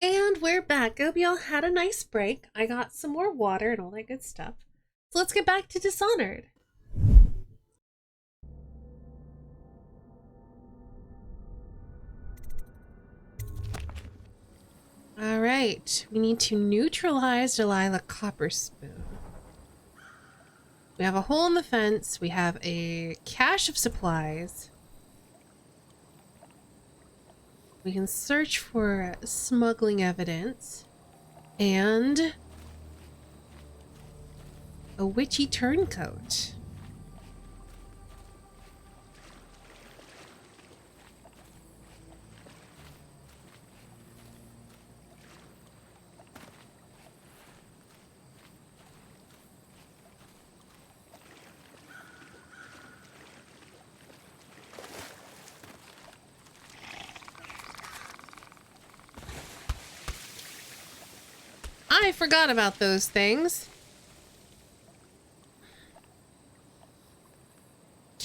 Speaker 1: And we're back. Hope y'all had a nice break. I got some more water and all that good stuff. So let's get back to Dishonored. Alright, we need to neutralize Delilah Copperspoon. We have a hole in the fence. We have a cache of supplies. We can search for smuggling evidence. And a witchy turncoat. I forgot about those things.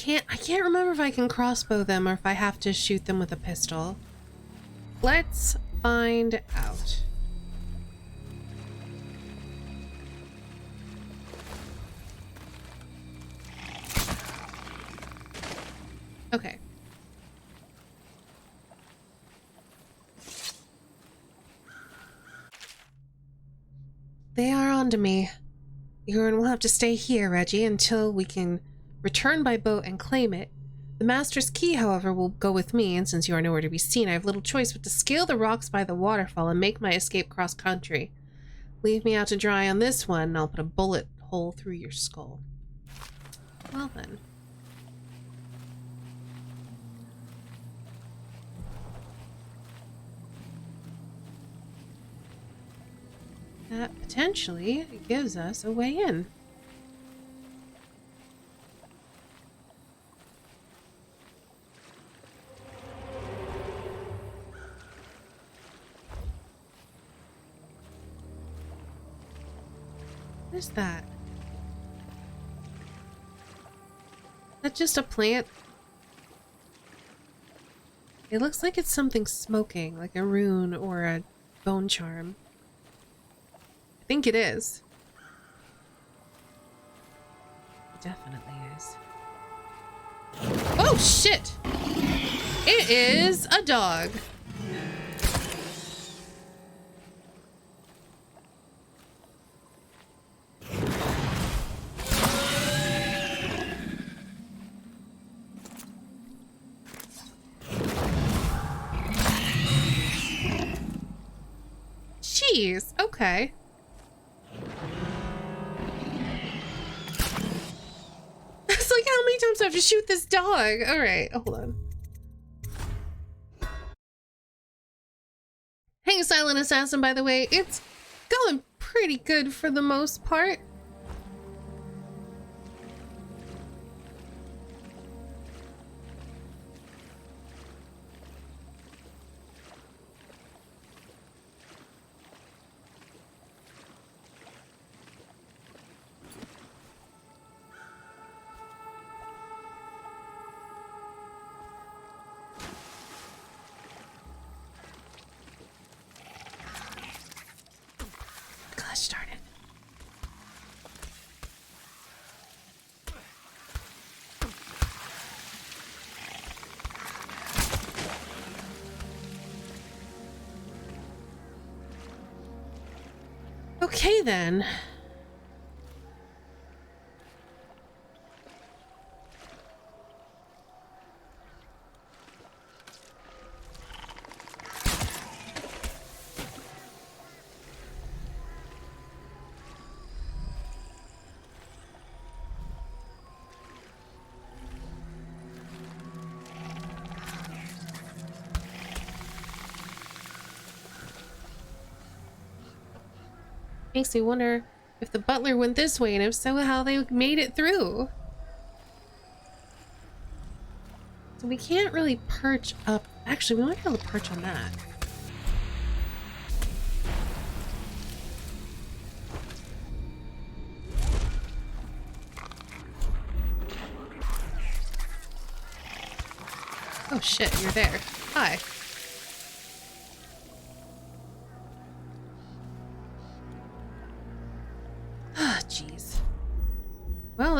Speaker 1: I can't remember if I can crossbow them or if I have to shoot them with a pistol. Let's find out. Okay. They are onto me. You're gonna have to stay here, Reggie, until we can return by boat and claim it. The Master's key, however, will go with me, and since you are nowhere to be seen, I have little choice but to scale the rocks by the waterfall and make my escape cross-country. Leave me out to dry on this one, and I'll put a bullet hole through your skull. Well then. That potentially gives us a way in. What is that? Is that just a plant? It looks like it's something smoking, like a rune or a bone charm. I think it is. It definitely is. Oh shit! It is a dog. Jeez, okay. It's like, how many times do I have to shoot this dog? Alright, hold on. Hey, Silent Assassin, by the way, it's going pretty good for the most part. Gosh darn it. Okay then. Makes me wonder if the butler went this way, and if so, how they made it through. So we can't really perch up. Actually, we might be able to perch on that. Oh shit, you're there. Hi.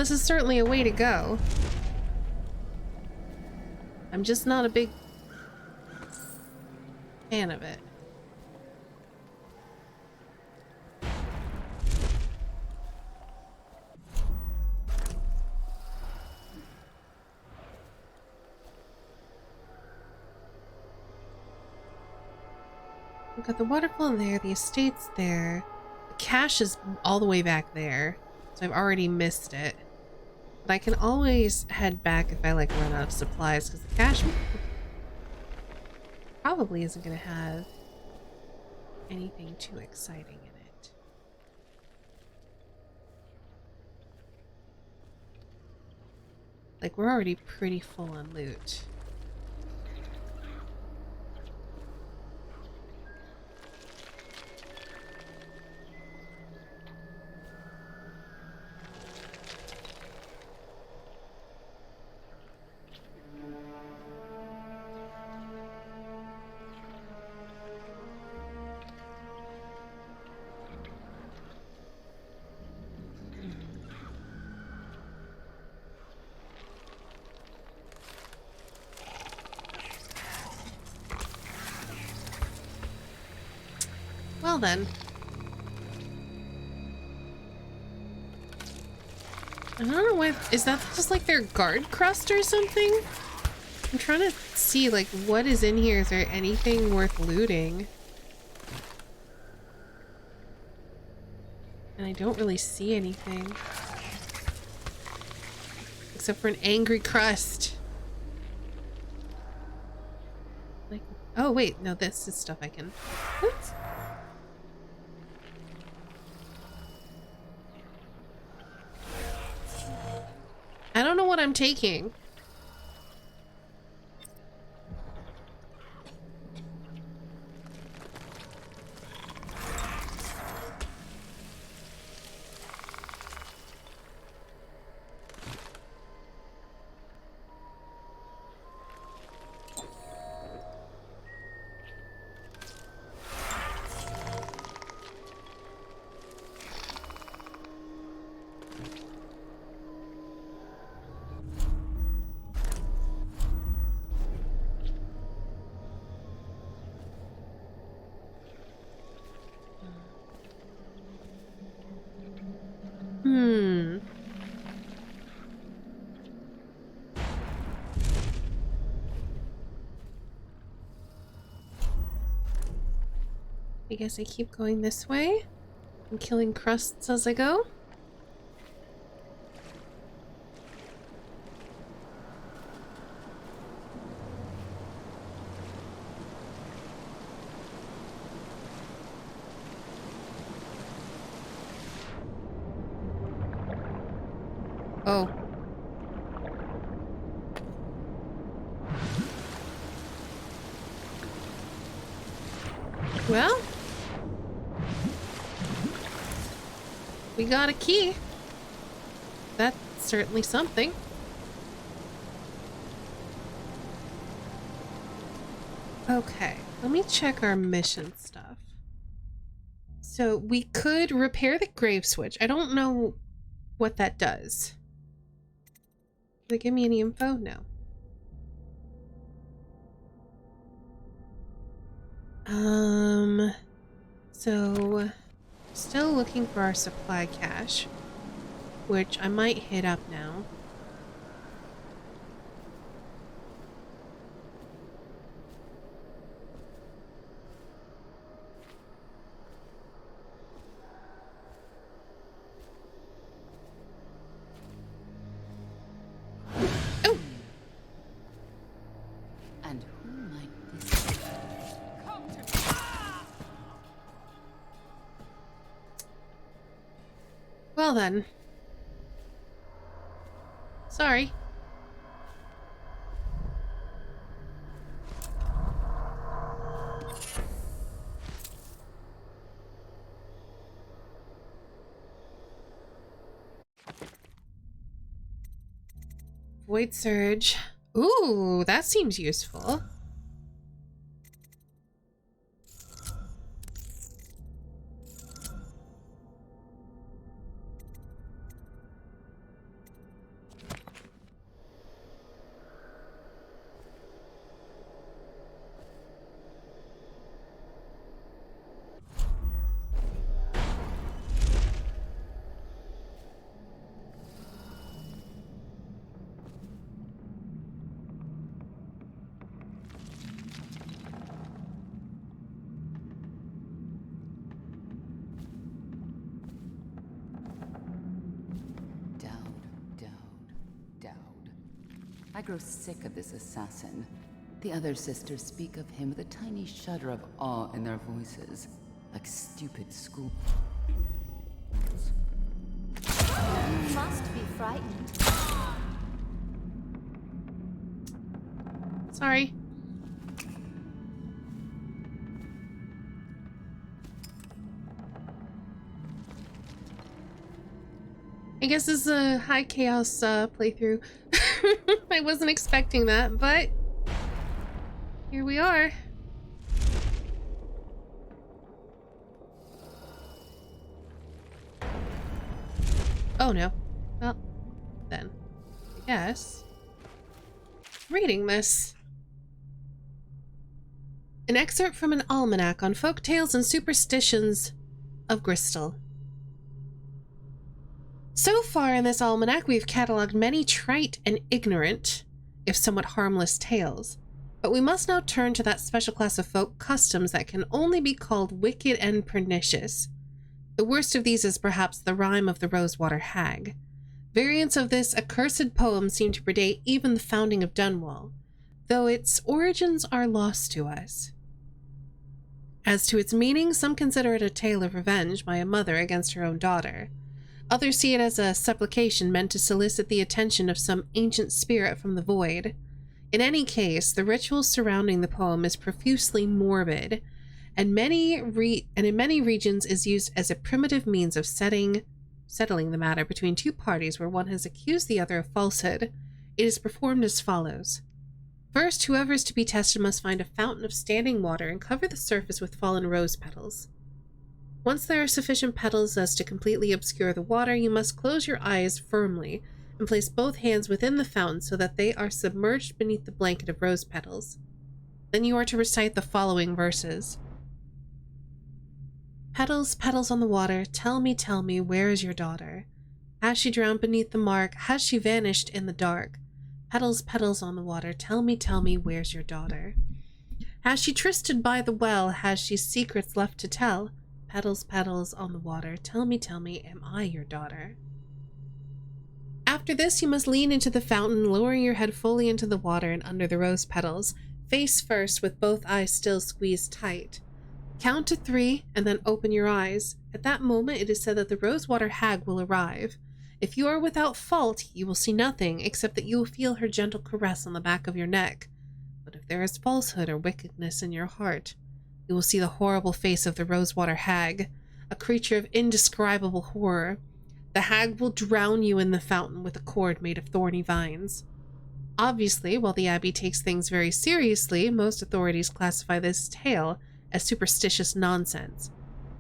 Speaker 1: this is certainly a way to go. I'm just not a big fan of it. We've got the waterfall there, the estate's there. The cache is all the way back there, so I've already missed it. But I can always head back if I like run out of supplies, because the cache probably isn't going to have anything too exciting in it. Like, we're already pretty full on loot. Well then. I don't know why. Is that just like their guard crust or something? I'm trying to see like what is in here. Is there anything worth looting? And I don't really see anything. Except for an angry crust. Like, oh wait, no, this is stuff I can... Oops. I don't know what I'm taking. I guess I keep going this way and killing crusts as I go. Oh. Well, we got a key. That's certainly something. Okay, let me check our mission stuff. So we could repair the grave switch. I don't know what that does. Did it give me any info? No. So still looking for our supply cache, which I might hit up now. Oh!
Speaker 10: And who might this be?
Speaker 1: Well then. Sorry. Void Surge. Ooh, that seems useful.
Speaker 18: I grow sick of this assassin. The other sisters speak of him with a tiny shudder of awe in their voices, like stupid school.
Speaker 9: You must be frightened.
Speaker 1: Sorry. I guess this is a high chaos playthrough. I wasn't expecting that, but here we are. Oh no. Well, then, I guess. Reading this. An excerpt from an almanac on folktales and superstitions of Bristol. So far in this almanac, we've catalogued many trite and ignorant, if somewhat harmless tales. But we must now turn to that special class of folk customs that can only be called wicked and pernicious. The worst of these is perhaps the rhyme of the Rosewater Hag. Variants of this accursed poem seem to predate even the founding of Dunwall, though its origins are lost to us. As to its meaning, some consider it a tale of revenge by a mother against her own daughter. Others see it as a supplication meant to solicit the attention of some ancient spirit from the void. In any case, the ritual surrounding the poem is profusely morbid, and in many regions is used as a primitive means of settling the matter between two parties where one has accused the other of falsehood. It is performed as follows. First, whoever is to be tested must find a fountain of standing water and cover the surface with fallen rose petals. Once there are sufficient petals as to completely obscure the water, you must close your eyes firmly and place both hands within the fountain so that they are submerged beneath the blanket of rose petals. Then you are to recite the following verses. Petals, petals on the water, tell me, where is your daughter? Has she drowned beneath the mark? Has she vanished in the dark? Petals, petals on the water, tell me, where's your daughter? Has she trysted by the well? Has she secrets left to tell? Petals, petals on the water, tell me, am I your daughter? After this, you must lean into the fountain, lowering your head fully into the water and under the rose petals, face first with both eyes still squeezed tight. Count to 3 and then open your eyes. At that moment, it is said that the Rosewater Hag will arrive. If you are without fault, you will see nothing except that you will feel her gentle caress on the back of your neck. But if there is falsehood or wickedness in your heart, you will see the horrible face of the Rosewater Hag, a creature of indescribable horror. The hag will drown you in the fountain with a cord made of thorny vines. Obviously, while the Abbey takes things very seriously, most authorities classify this tale as superstitious nonsense.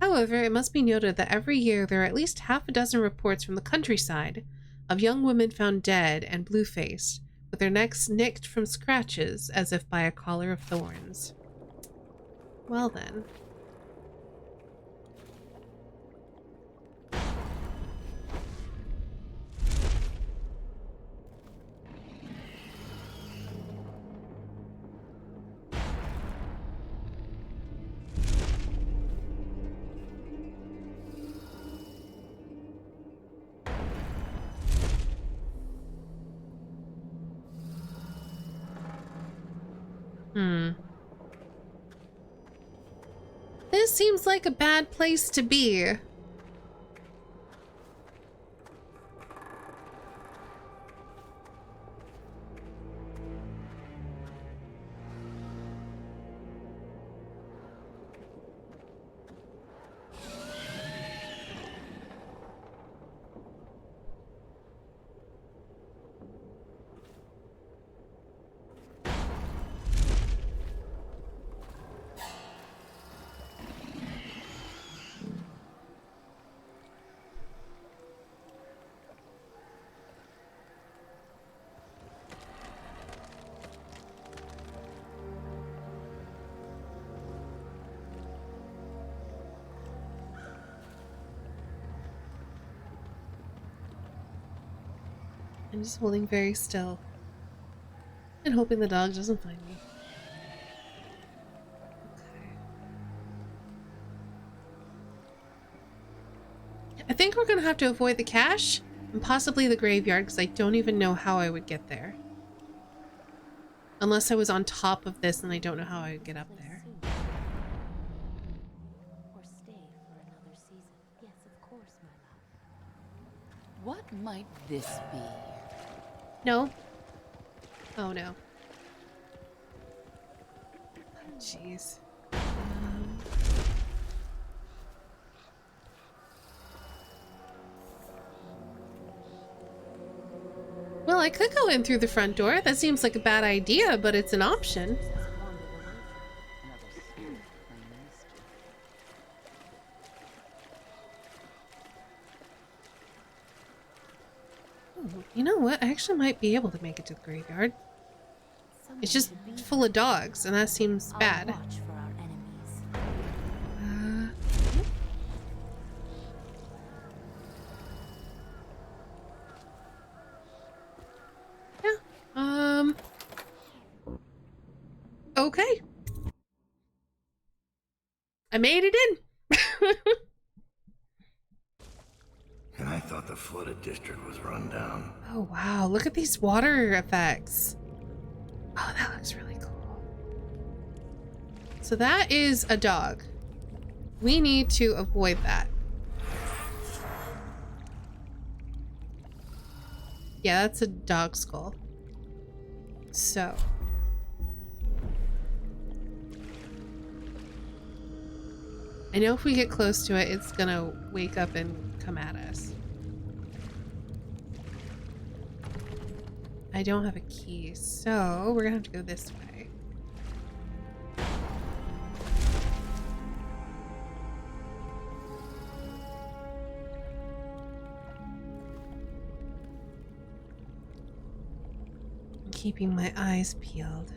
Speaker 1: However, it must be noted that every year there are at least half a dozen reports from the countryside of young women found dead and blue-faced, with their necks nicked from scratches as if by a collar of thorns. Well then. This seems like a bad place to be. I'm just holding very still and hoping the dog doesn't find me. Okay. I think we're gonna have to avoid the cache and possibly the graveyard because I don't even know how I would get there. Unless I was on top of this and I don't know how I would get up there.
Speaker 9: Or stay for another season. Yes, of course, my love.
Speaker 18: What might this be?
Speaker 1: No. Oh no. Jeez. Well, I could go in through the front door. That seems like a bad idea, but it's an option. Ooh, you know what? I actually might be able to make it to the graveyard. It's just full of dogs, and that seems bad. Okay. I made it in.
Speaker 2: And I thought the flooded district was run down.
Speaker 1: Oh wow, look at these water effects. Oh, that looks really cool. So that is a dog. We need to avoid that. Yeah, that's a dog skull. So. I know if we get close to it, it's gonna wake up and come at us. I don't have a key, so we're gonna have to go this way. I'm keeping my eyes peeled.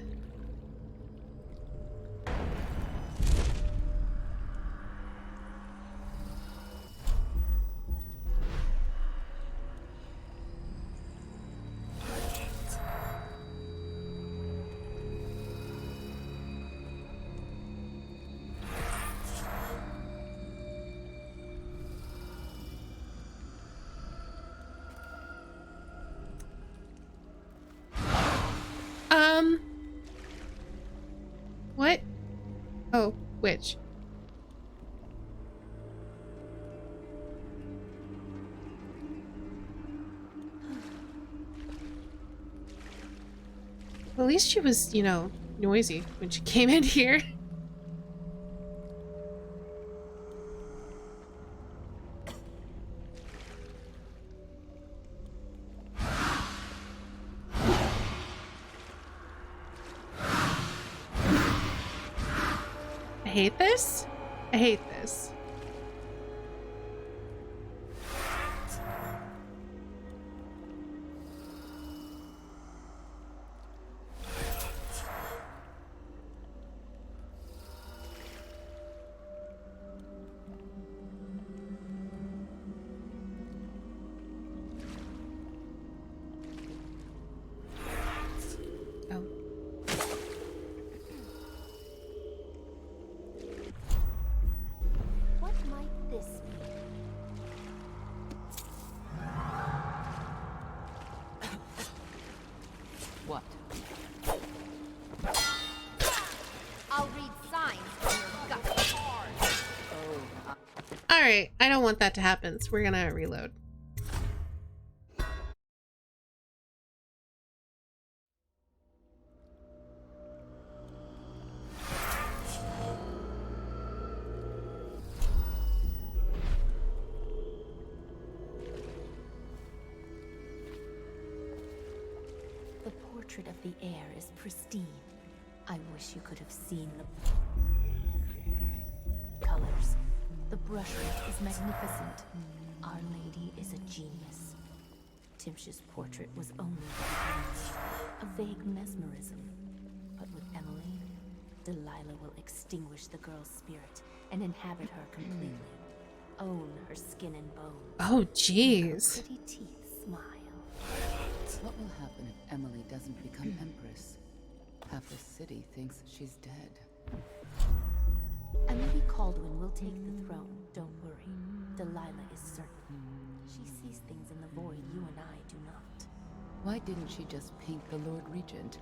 Speaker 1: What? Oh, which? Well, at least she was, you know, noisy when she came in here. I hate this. I hate this.
Speaker 9: What? I'll read signs from your gut.
Speaker 1: All right, I don't want that to happen, so we're gonna reload.
Speaker 9: The portrait of the air is pristine. I wish you could have seen the colors. The brushwork is magnificent. Our Lady is a genius. Timsh's portrait was only a vague mesmerism. But with Emily, Delilah will extinguish the girl's spirit and inhabit her completely. Own her skin and bones.
Speaker 1: Oh, jeez.
Speaker 9: Pretty teeth smile.
Speaker 18: What will happen if Emily doesn't become Empress? Half the city thinks she's dead.
Speaker 9: Emily Caldwin will take the throne, don't worry. Delilah is certain. She sees things in the void you and I do not.
Speaker 18: Why didn't she just paint the Lord Regent?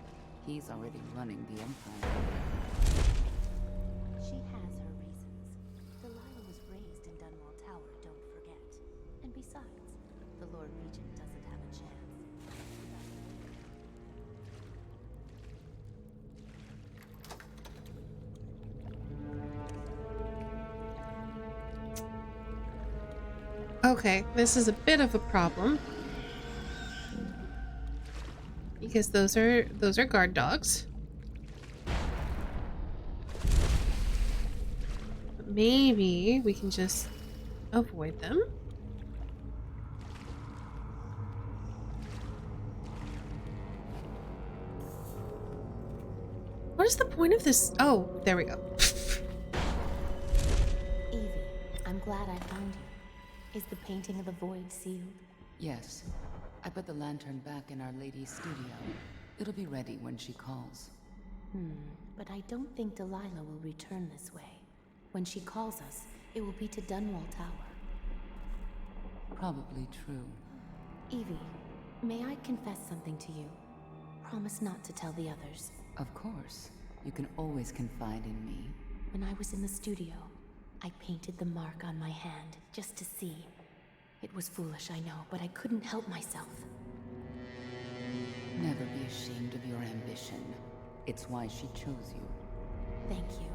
Speaker 18: He's already running the Empire.
Speaker 19: She has her reasons. Delilah was raised in Dunwall Tower, don't forget. And besides, the Lord Regent doesn't have a chance.
Speaker 1: Okay, this is a bit of a problem. Because those are guard dogs. But maybe we can just avoid them. What is the point of this? Oh, there we go.
Speaker 19: Evie, I'm glad I found you. Is the painting of the void sealed?
Speaker 18: Yes. I put the lantern back in Our Lady's studio. It'll be ready when she calls.
Speaker 19: But I don't think Delilah will return this way. When she calls us, it will be to Dunwall Tower.
Speaker 18: Probably true.
Speaker 19: Evie, may I confess something to you? Promise not to tell the others.
Speaker 18: Of course. You can always confide in me.
Speaker 19: When I was in the studio, I painted the mark on my hand, just to see. It was foolish, I know, but I couldn't help myself.
Speaker 18: Never be ashamed of your ambition. It's why she chose you.
Speaker 19: Thank you.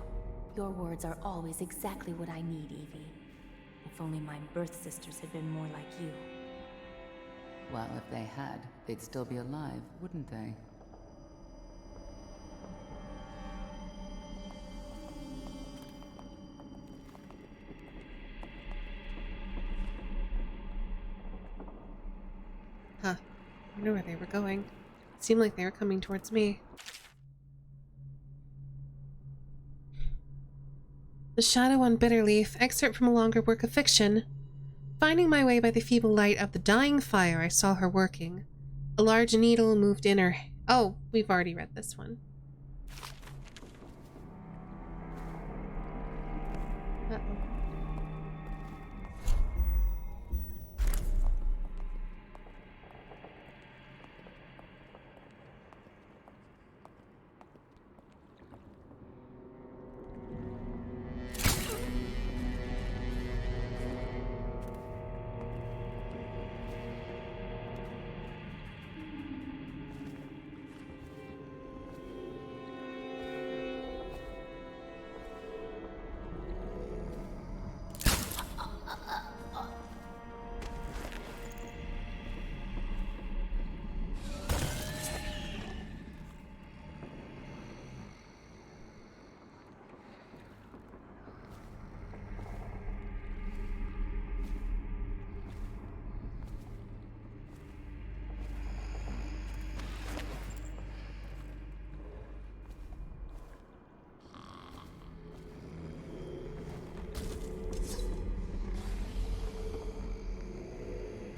Speaker 19: Your words are always exactly what I need, Evie. If only my birth sisters had been more like you.
Speaker 18: Well, if they had, they'd still be alive, wouldn't they?
Speaker 1: Huh. I wonder where they were going. It seemed like they were coming towards me. The Shadow on Bitterleaf, excerpt from a longer work of fiction. Finding my way by the feeble light of the dying fire, I saw her working. A large needle moved in her... Oh, we've already read this one. Uh-oh.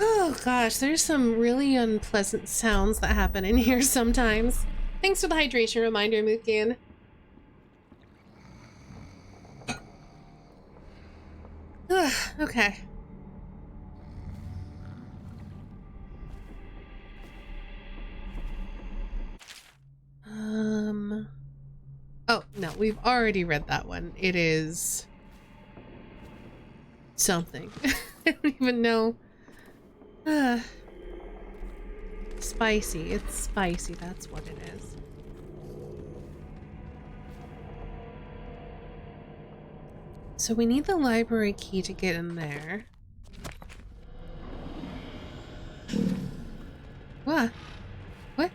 Speaker 1: Oh gosh, there's some really unpleasant sounds that happen in here sometimes. Thanks for the hydration reminder, Mookin. Okay. Oh, no, we've already read that one. It is something. I don't even know. Spicy. It's spicy. That's what it is. So we need the library key to get in there. What? What?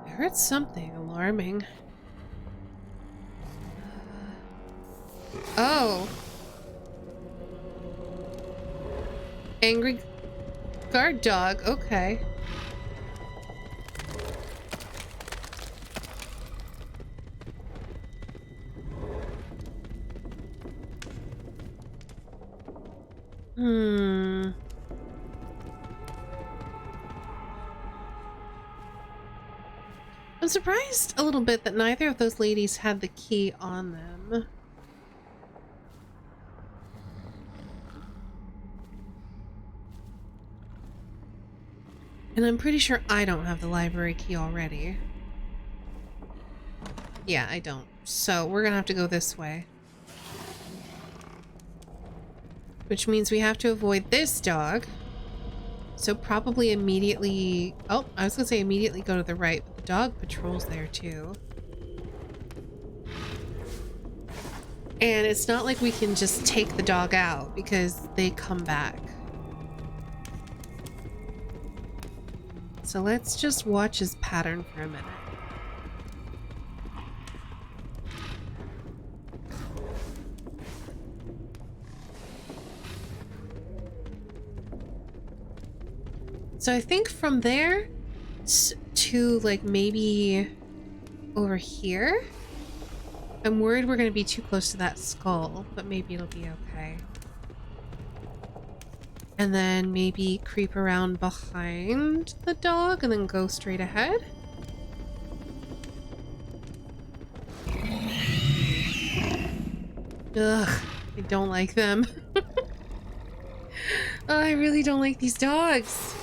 Speaker 1: I heard something alarming. Oh. Angry guard dog. Okay. I'm surprised a little bit that neither of those ladies had the key on them. And I'm pretty sure I don't have the library key already. Yeah, I don't. So we're gonna have to go this way. Which means we have to avoid this dog. So probably immediately... Oh, I was gonna say immediately go to the right, but the dog patrols there too. And it's not like we can just take the dog out because they come back. So let's just watch his pattern for a minute. So I think from there to like maybe over here. I'm worried we're going to be too close to that skull, but maybe it'll be okay. And then maybe creep around behind the dog and then go straight ahead. Ugh, I don't like them. Oh, I really don't like these dogs.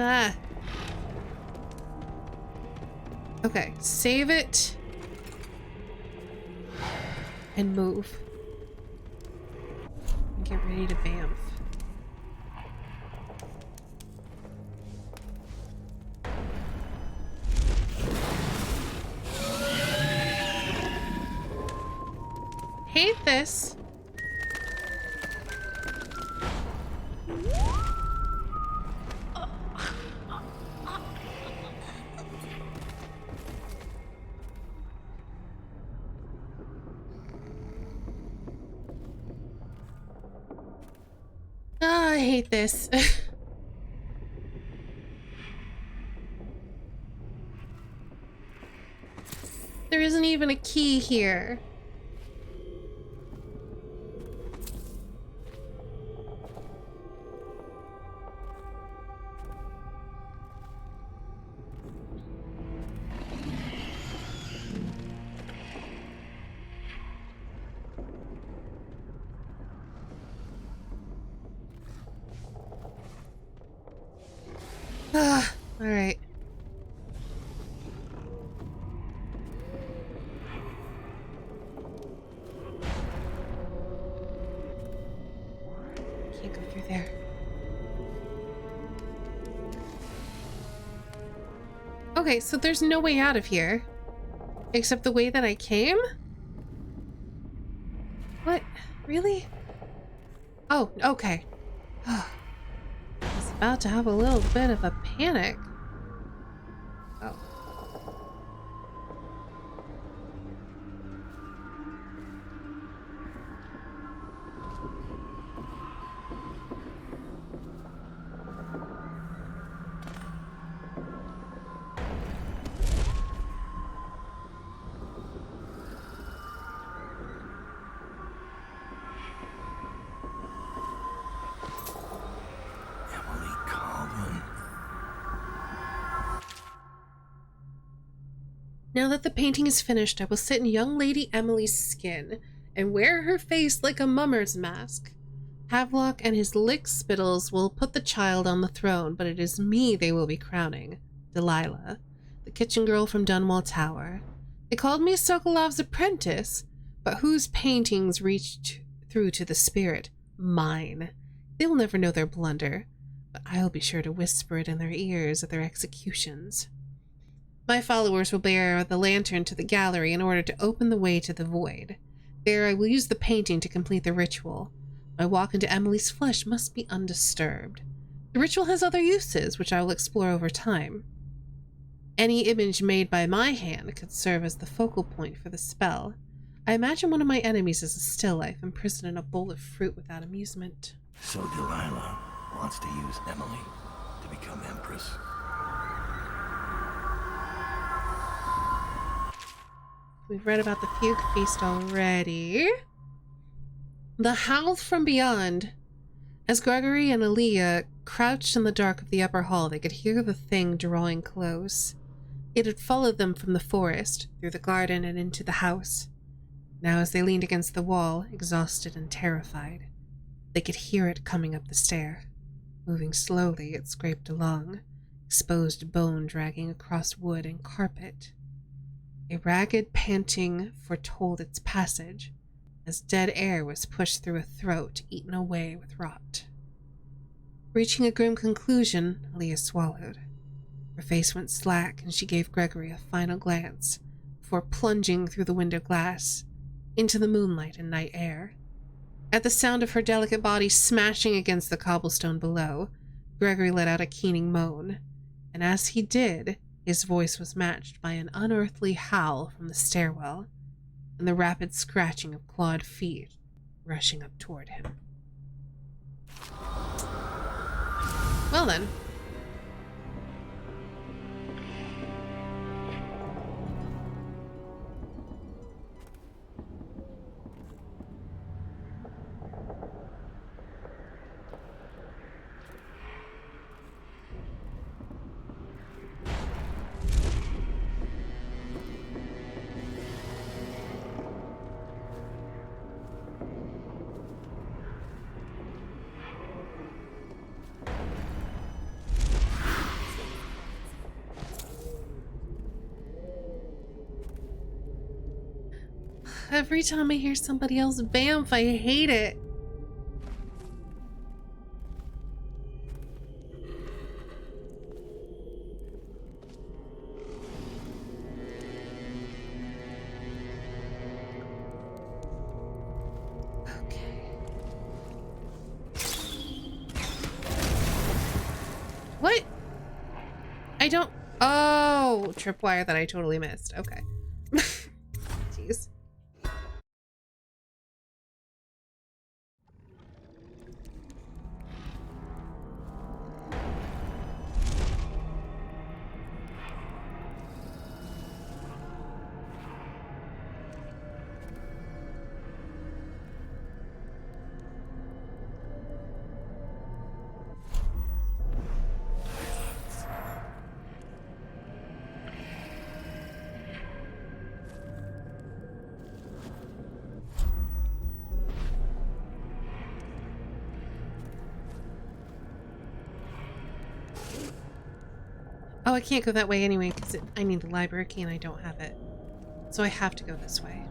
Speaker 1: Ah. Okay, save it. And move. And get ready to bamf. Hate this. Oh, I hate this. There isn't even a key here. Ah, all right. Can't go through there. Okay, so there's no way out of here. Except the way that I came? What? Really? Oh, okay. I was about to have a little bit of a panic. Oh. Now that the painting is finished, I will sit in young Lady Emily's skin and wear her face like a mummer's mask. Havelock and his lick-spittles will put the child on the throne, but it is me they will be crowning. Delilah, the kitchen girl from Dunwall Tower. They called me Sokolov's apprentice, but whose paintings reached through to the spirit? Mine. They will never know their blunder, but I'll be sure to whisper it in their ears at their executions. My followers will bear the lantern to the gallery in order to open the way to the void. There I will use the painting to complete the ritual. My walk into Emily's flesh must be undisturbed. The ritual has other uses, which I will explore over time. Any image made by my hand could serve as the focal point for the spell. I imagine one of my enemies is a still life, imprisoned in a bowl of fruit without amusement.
Speaker 2: So Delilah wants to use Emily to become Empress.
Speaker 1: We've read about the Fugue Feast already. The Howl from Beyond. As Gregory and Aaliyah crouched in the dark of the upper hall, they could hear the thing drawing close. It had followed them from the forest, through the garden, and into the house. Now, as they leaned against the wall, exhausted and terrified, they could hear it coming up the stair. Moving slowly, it scraped along, exposed bone dragging across wood and carpet. A ragged panting foretold its passage, as dead air was pushed through a throat eaten away with rot. Reaching a grim conclusion, Leah swallowed. Her face went slack, and she gave Gregory a final glance before plunging through the window glass into the moonlight and night air. At the sound of her delicate body smashing against the cobblestone below, Gregory let out a keening moan, and as he did, his voice was matched by an unearthly howl from the stairwell and the rapid scratching of clawed feet rushing up toward him. Well then. Every time I hear somebody else vamp, I hate it. Okay. What? I don't... Oh, tripwire that I totally missed. Okay. Jeez. Oh, I can't go that way anyway because I need the library key and I don't have it. So I have to go this way.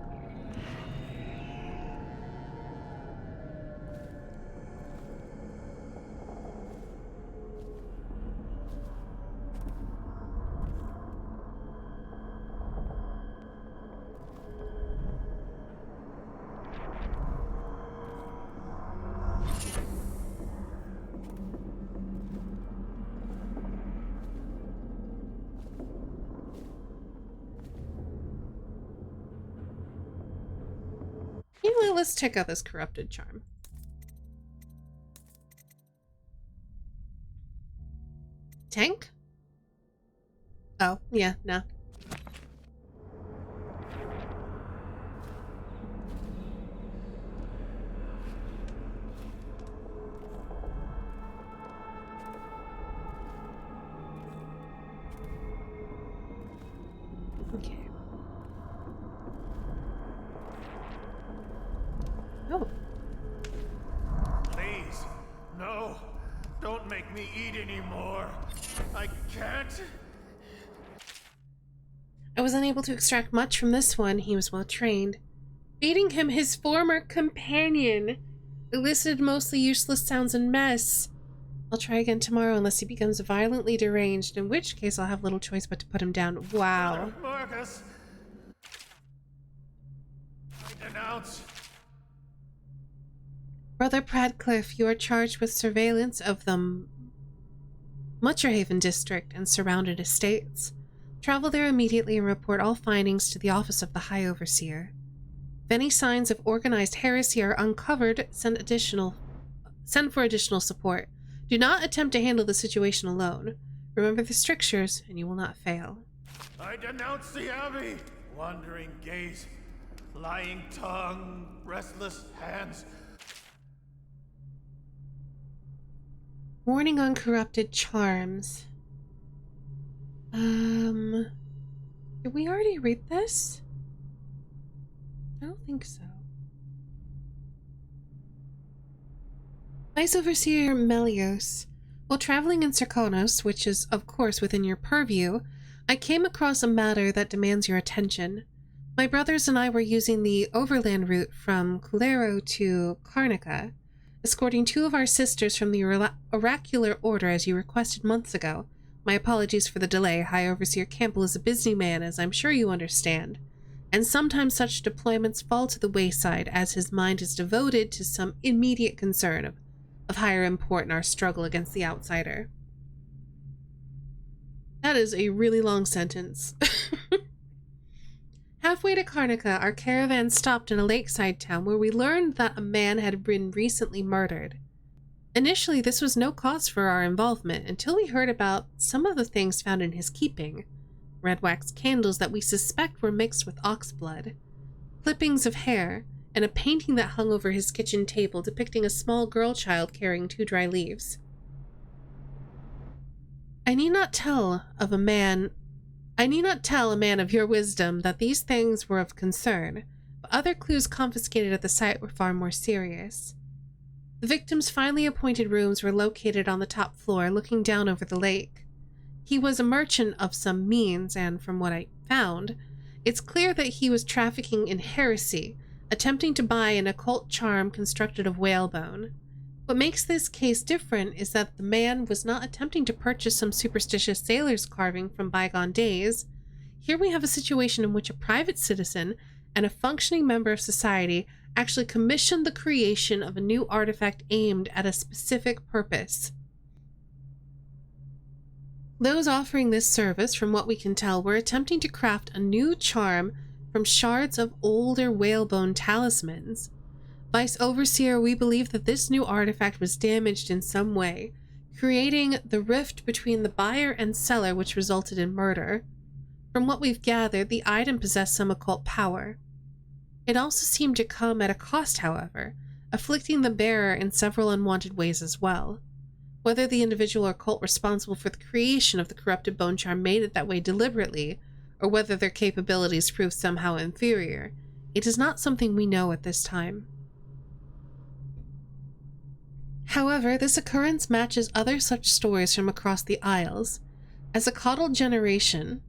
Speaker 1: You know what? Let's check out this corrupted charm. Tank? Oh, yeah, no. Okay. Oh.
Speaker 14: Please, no. Don't make me eat anymore. I can't.
Speaker 1: I was unable to extract much from this one. He was well trained. Feeding him his former companion elicited mostly useless sounds and mess. I'll try again tomorrow unless he becomes violently deranged, in which case I'll have little choice but to put him down. Wow.
Speaker 14: Marcus. I denounce.
Speaker 1: Brother Pradcliffe, you are charged with surveillance of the Mutcherhaven district and surrounded estates. Travel there immediately and report all findings to the office of the High Overseer. If any signs of organized heresy are uncovered, send for additional support. Do not attempt to handle the situation alone. Remember the strictures, and you will not fail.
Speaker 14: I denounce the Abbey. Wandering gaze, lying tongue, restless hands.
Speaker 1: Warning on corrupted charms. Did we already read this? I don't think so. Vice Overseer Melios. While traveling in Serkonos, which is of course within your purview, I came across a matter that demands your attention. My brothers and I were using the overland route from Culero to Karnaca, escorting 2 of our sisters from the oracular order as you requested months ago. My apologies for the delay. High Overseer Campbell is a busy man, as I'm sure you understand, and sometimes such deployments fall to the wayside as his mind is devoted to some immediate concern of higher import in our struggle against the outsider. That is a really long sentence. Halfway to Karnaca, our caravan stopped in a lakeside town where we learned that a man had been recently murdered. Initially, this was no cause for our involvement until we heard about some of the things found in his keeping. Red wax candles that we suspect were mixed with ox blood, clippings of hair, and a painting that hung over his kitchen table depicting a small girl child carrying 2 dry leaves. I need not tell a man of your wisdom that these things were of concern, but other clues confiscated at the site were far more serious. The victim's finally appointed rooms were located on the top floor, looking down over the lake. He was a merchant of some means, and from what I found, it's clear that he was trafficking in heresy, attempting to buy an occult charm constructed of whalebone. What makes this case different is that the man was not attempting to purchase some superstitious sailor's carving from bygone days. Here we have a situation in which a private citizen and a functioning member of society actually commissioned the creation of a new artifact aimed at a specific purpose. Those offering this service, from what we can tell, were attempting to craft a new charm from shards of older whalebone talismans. Vice Overseer, we believe that this new artifact was damaged in some way, creating the rift between the buyer and seller, which resulted in murder. From what we've gathered, the item possessed some occult power. It also seemed to come at a cost, however, afflicting the bearer in several unwanted ways as well. Whether the individual or cult responsible for the creation of the corrupted bone charm made it that way deliberately, or whether their capabilities proved somehow inferior, it is not something we know at this time. However, this occurrence matches other such stories from across the Isles, as a coddled generation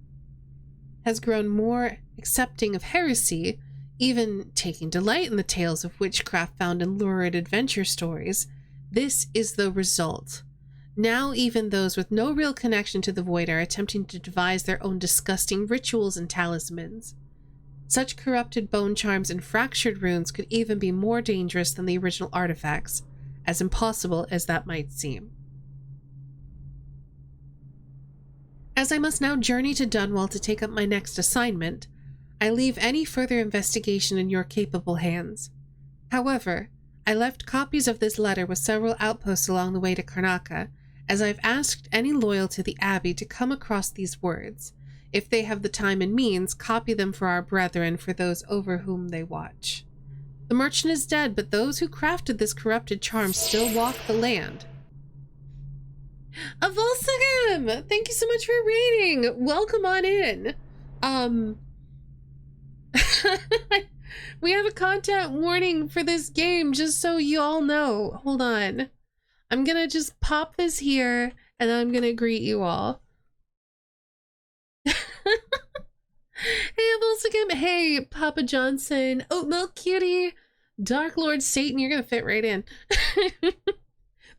Speaker 1: has grown more accepting of heresy, even taking delight in the tales of witchcraft found in lurid adventure stories. This is the result. Now even those with no real connection to the Void are attempting to devise their own disgusting rituals and talismans. Such corrupted bone charms and fractured runes could even be more dangerous than the original artifacts, as impossible as that might seem. As I must now journey to Dunwall to take up my next assignment, I leave any further investigation in your capable hands. However, I left copies of this letter with several outposts along the way to Karnaca, as I've asked any loyal to the Abbey to come across these words. If they have the time and means, copy them for our brethren, for those over whom they watch. The merchant is dead, but those who crafted this corrupted charm still walk the land. Avolsagam! Thank you so much for reading! Welcome on in! We have a content warning for this game, just so you all know. Hold on. I'm gonna just pop this here, and I'm gonna greet you all. Hey, Avolsagam! Hey, Papa Johnson! Oat Milk Cutie! Dark Lord Satan, you're gonna fit right in.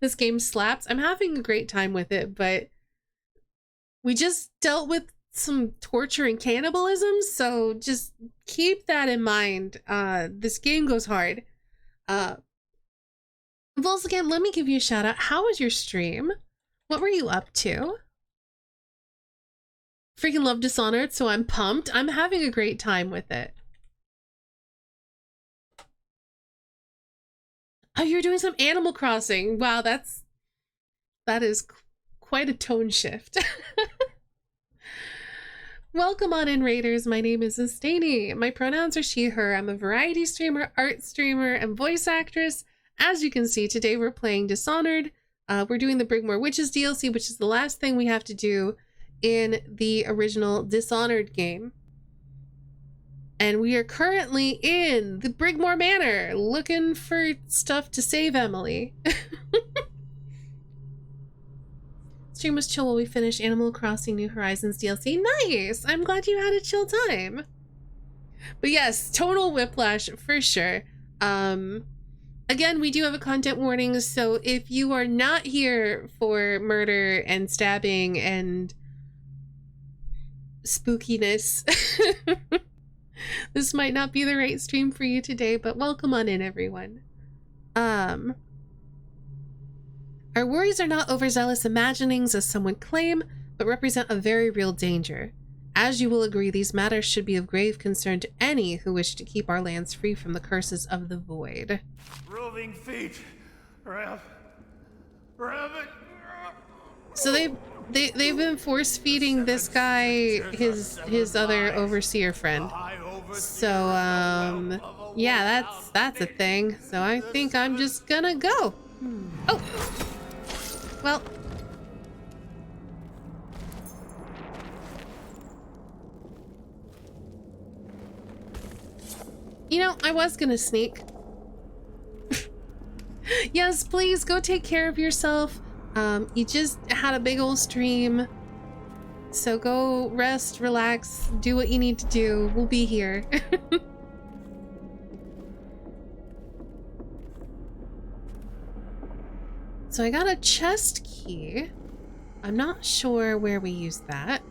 Speaker 1: This game slaps. I'm having a great time with it, but we just dealt with some torture and cannibalism, so just keep that in mind. This game goes hard. Avolsagam, let me give you a shout out. How was your stream? What were you up to? Freaking love Dishonored, so I'm pumped. I'm having a great time with it. Oh, you're doing some Animal Crossing. Wow, that is quite a tone shift. Welcome on in, Raiders. My name is Sustainy. My pronouns are she, her. I'm a variety streamer, art streamer, and voice actress. As you can see, today we're playing Dishonored. We're doing the Brigmore Witches DLC, which is the last thing we have to do in the original Dishonored game. And we are currently in the Brigmore Manor, looking for stuff to save Emily. Stream was chill while we finished Animal Crossing New Horizons DLC. Nice! I'm glad you had a chill time. But yes, total whiplash for sure. Again, we do have a content warning, so if you are not here for murder and stabbing and spookiness, this might not be the right stream for you today, but welcome on in, everyone. Our worries are not overzealous imaginings, as some would claim, but represent a very real danger. As you will agree, these matters should be of grave concern to any who wish to keep our lands free from the curses of the void.
Speaker 14: Roving feet. Rabbit.
Speaker 1: So they've been force feeding this guy his other overseer friend. So yeah, that's a thing. So I think I'm just gonna go. Oh, well. You know, I was gonna sneak. Yes, please go take care of yourself. You just had a big old stream. So go rest, relax, do what you need to do. We'll be here. So I got a chest key. I'm not sure where we use that.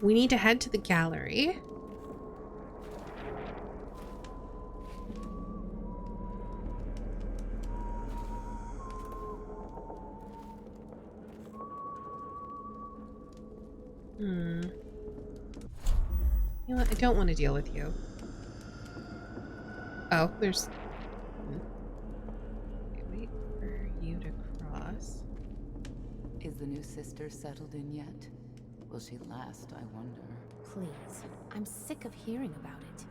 Speaker 1: We need to head to the gallery. You know what? I don't want to deal with you. Oh, there's... Okay, wait for you to cross.
Speaker 18: Is the new sister settled in yet? Will she last, I wonder?
Speaker 19: Please, I'm sick of hearing about it.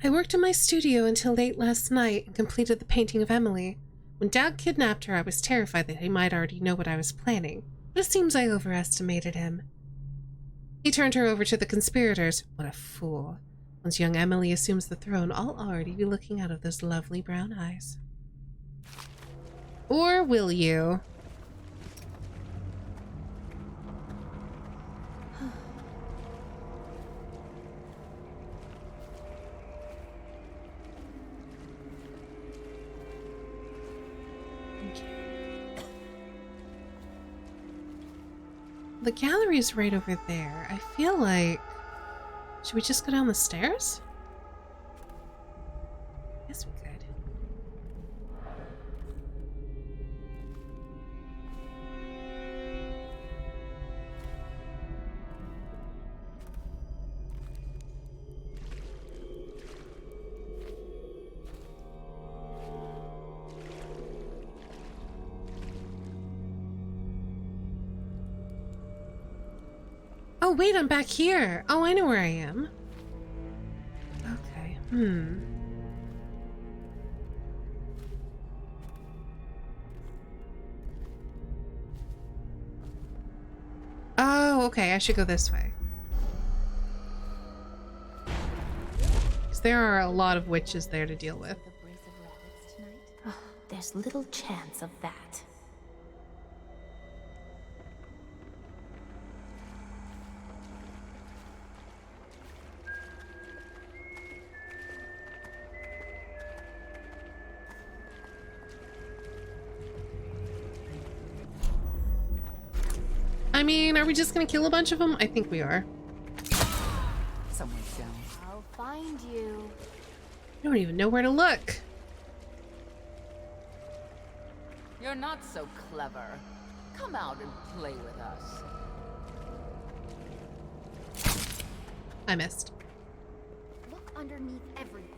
Speaker 19: I worked in my studio until late last night and completed the painting of Emily. When Dad kidnapped her, I was terrified that he might already know what I was planning, but it seems I overestimated him. He turned her over to the conspirators. What a fool. Once young Emily assumes the throne, I'll already be looking out of those lovely brown eyes. Or will you? The gallery is right over there. I feel like... Should we just go down the stairs? Yes, we could. Oh, wait, I'm back here. Oh, I know where I am. Okay, Oh, okay, I should go this way. Because there are a lot of witches there to deal with. Oh, there's little chance of that. I mean, are we just gonna kill a bunch of them? I think we are.
Speaker 18: Someone's down.
Speaker 13: I'll find you.
Speaker 19: I don't even know where to look.
Speaker 18: You're not so clever. Come out and play with us.
Speaker 19: I missed.
Speaker 13: Look underneath everything.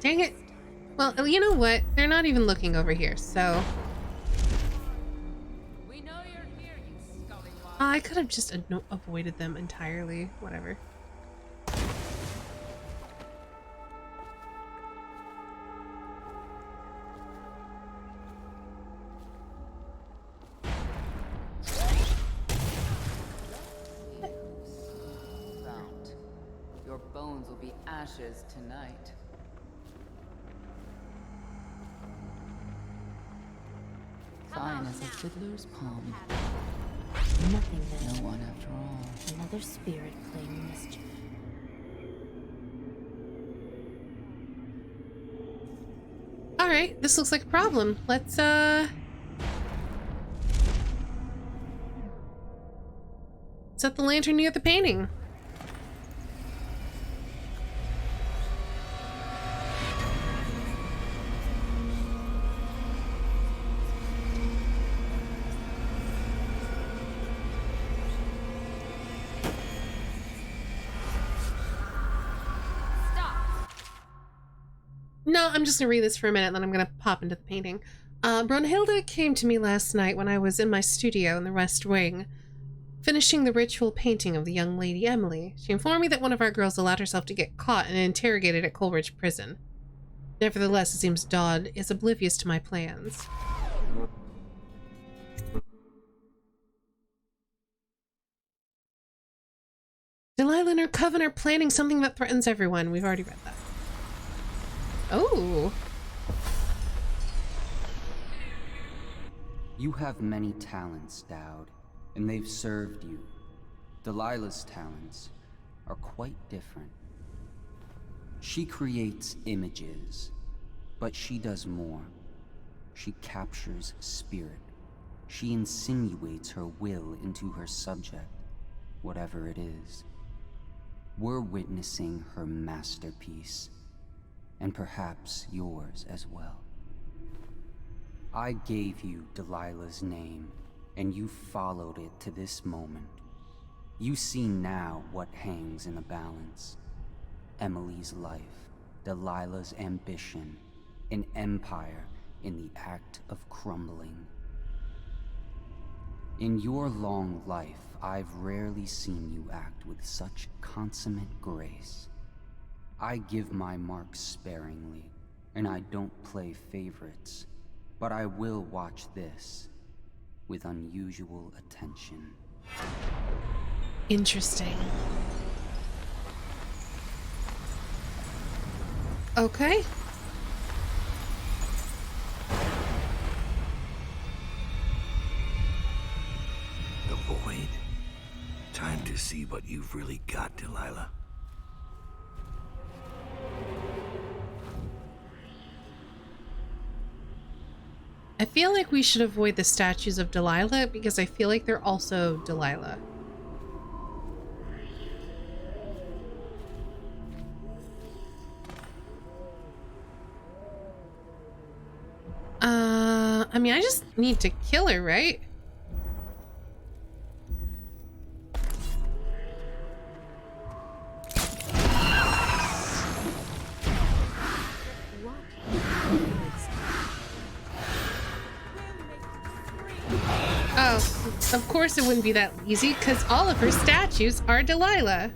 Speaker 19: Dang it. Well, you know what? They're not even looking over here, so...
Speaker 18: We know you're here, you scallywag.
Speaker 19: I could have just avoided them entirely. Whatever.
Speaker 18: Your bones will be ashes tonight. Fine as a fiddler's palm.
Speaker 20: Nothing then.
Speaker 18: No one after all.
Speaker 20: Another spirit playing mischief.
Speaker 19: Alright, this looks like a problem. Let's, set the lantern near the painting. No, I'm just gonna read this for a minute, and then I'm gonna pop into the painting. Brunhilde came to me last night when I was in my studio in the West Wing, finishing the ritual painting of the young lady Emily. She informed me that one of our girls allowed herself to get caught and interrogated at Coleridge Prison. Nevertheless, it seems Dodd is oblivious to my plans. Delilah and her coven are planning something that threatens everyone. We've already read that. Oh.
Speaker 21: You have many talents, Dowd, and they've served you. Delilah's talents are quite different. She creates images, but she does more. She captures spirit. She insinuates her will into her subject, whatever it is. We're witnessing her masterpiece. And perhaps yours as well. I gave you Delilah's name, and you followed it to this moment. You see now what hangs in the balance. Emily's life, Delilah's ambition, an empire in the act of crumbling. In your long life, I've rarely seen you act with such consummate grace. I give my marks sparingly, and I don't play favorites, but I will watch this with unusual attention.
Speaker 19: Interesting. Okay.
Speaker 2: The Void. Time to see what you've really got, Delilah.
Speaker 19: I feel like we should avoid the statues of Delilah because I feel like they're also Delilah. I mean, I just need to kill her, right? Oh, of course it wouldn't be that easy, because all of her statues are Delilah.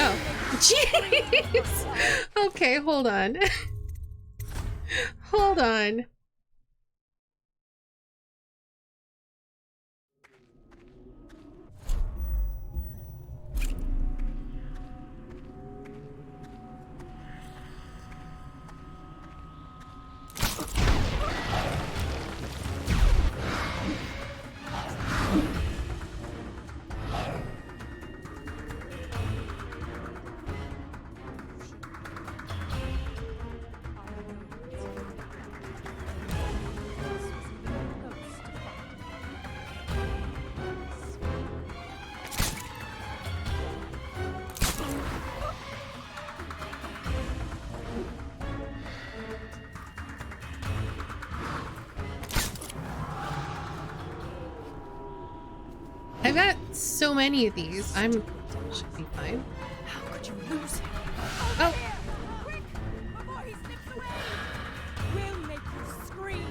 Speaker 19: Oh, jeez. Okay, hold on. Hold on. I've got so many of these. I'm should be fine.
Speaker 15: How could you lose him?
Speaker 19: Oh.
Speaker 15: Quick! Before he slips away! We'll make you scream!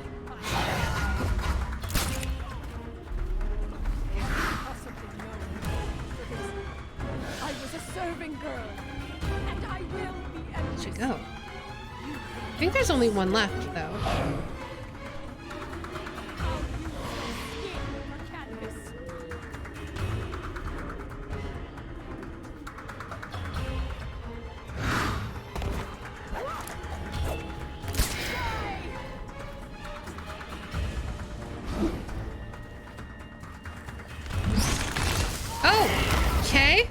Speaker 15: Possibly know, because I was a serving girl, and I will be endless.
Speaker 19: Where'd she go? I think there's only one left, though. Oh, okay.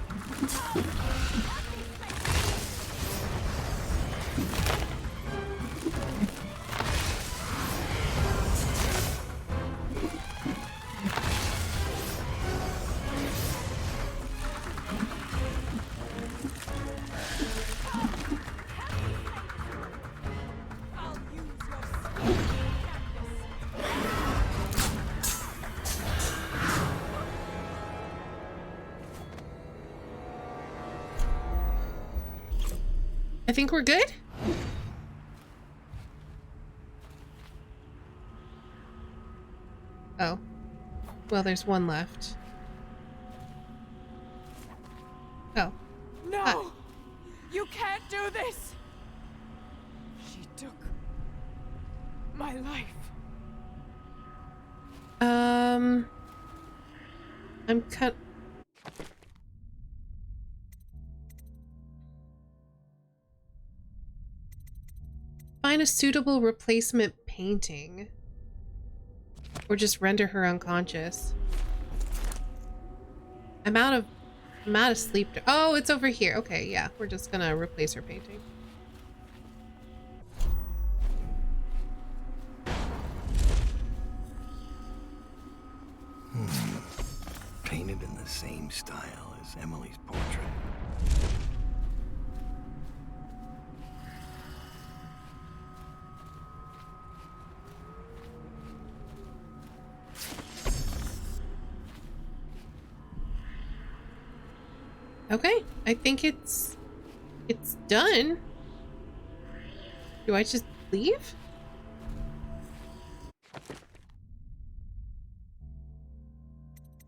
Speaker 19: I think we're good. Oh. Well, there's one left. Oh.
Speaker 15: No! You can't do this! She took my life.
Speaker 19: I'm cut. Find a suitable replacement painting. Or just render her unconscious. I'm out of sleep. Oh, it's over here. Okay, yeah. We're just gonna replace her painting.
Speaker 2: Painted in the same style as Emily's portrait.
Speaker 19: Okay, I think it's done. Do I just leave?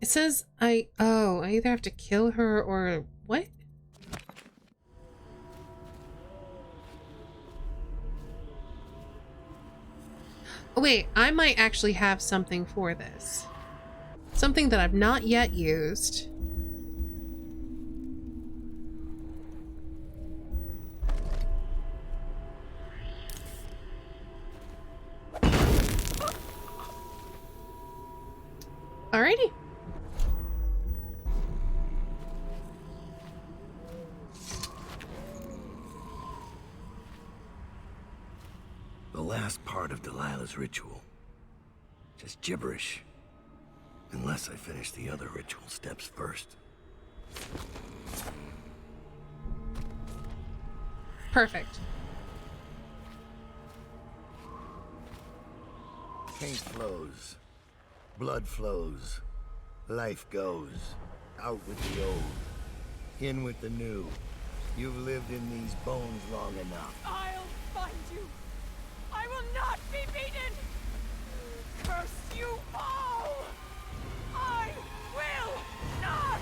Speaker 19: It says I either have to kill her or what? Oh wait, I might actually have something for this. Something that I've not yet used. Alrighty.
Speaker 2: The last part of Delilah's ritual. Just gibberish. Unless I finish the other ritual steps first.
Speaker 19: Perfect.
Speaker 2: Paint flows. Blood flows. Life goes. Out with the old. In with the new. You've lived in these bones long enough.
Speaker 15: I'll find you. I will not be beaten. Curse you all. I will not.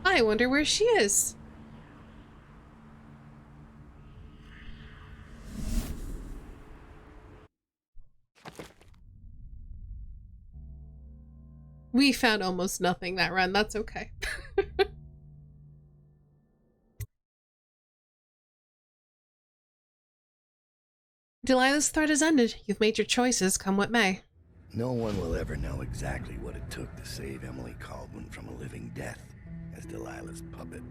Speaker 19: I wonder where she is. We found almost nothing that run. That's okay. Delilah's threat has ended. You've made your choices, come what may.
Speaker 2: No one will ever know exactly what it took to save Emily Caldwin from a living death as Delilah's puppet.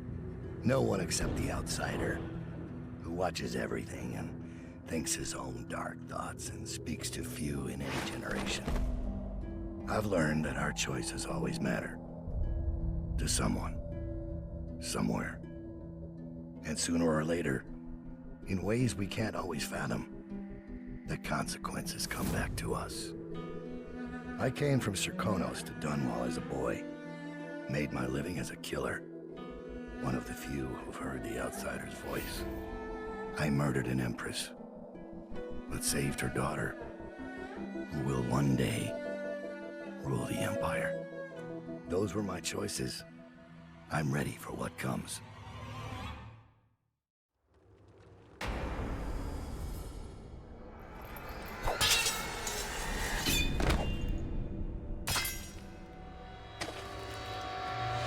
Speaker 2: No one except the outsider, who watches everything and thinks his own dark thoughts and speaks to few in any generation. I've learned that our choices always matter. To someone. Somewhere. And sooner or later, in ways we can't always fathom, the consequences come back to us. I came from Serkonos to Dunwall as a boy, made my living as a killer, one of the few who've heard the outsider's voice. I murdered an empress, but saved her daughter, who will one day rule the Empire. Those were my choices. I'm ready for what comes.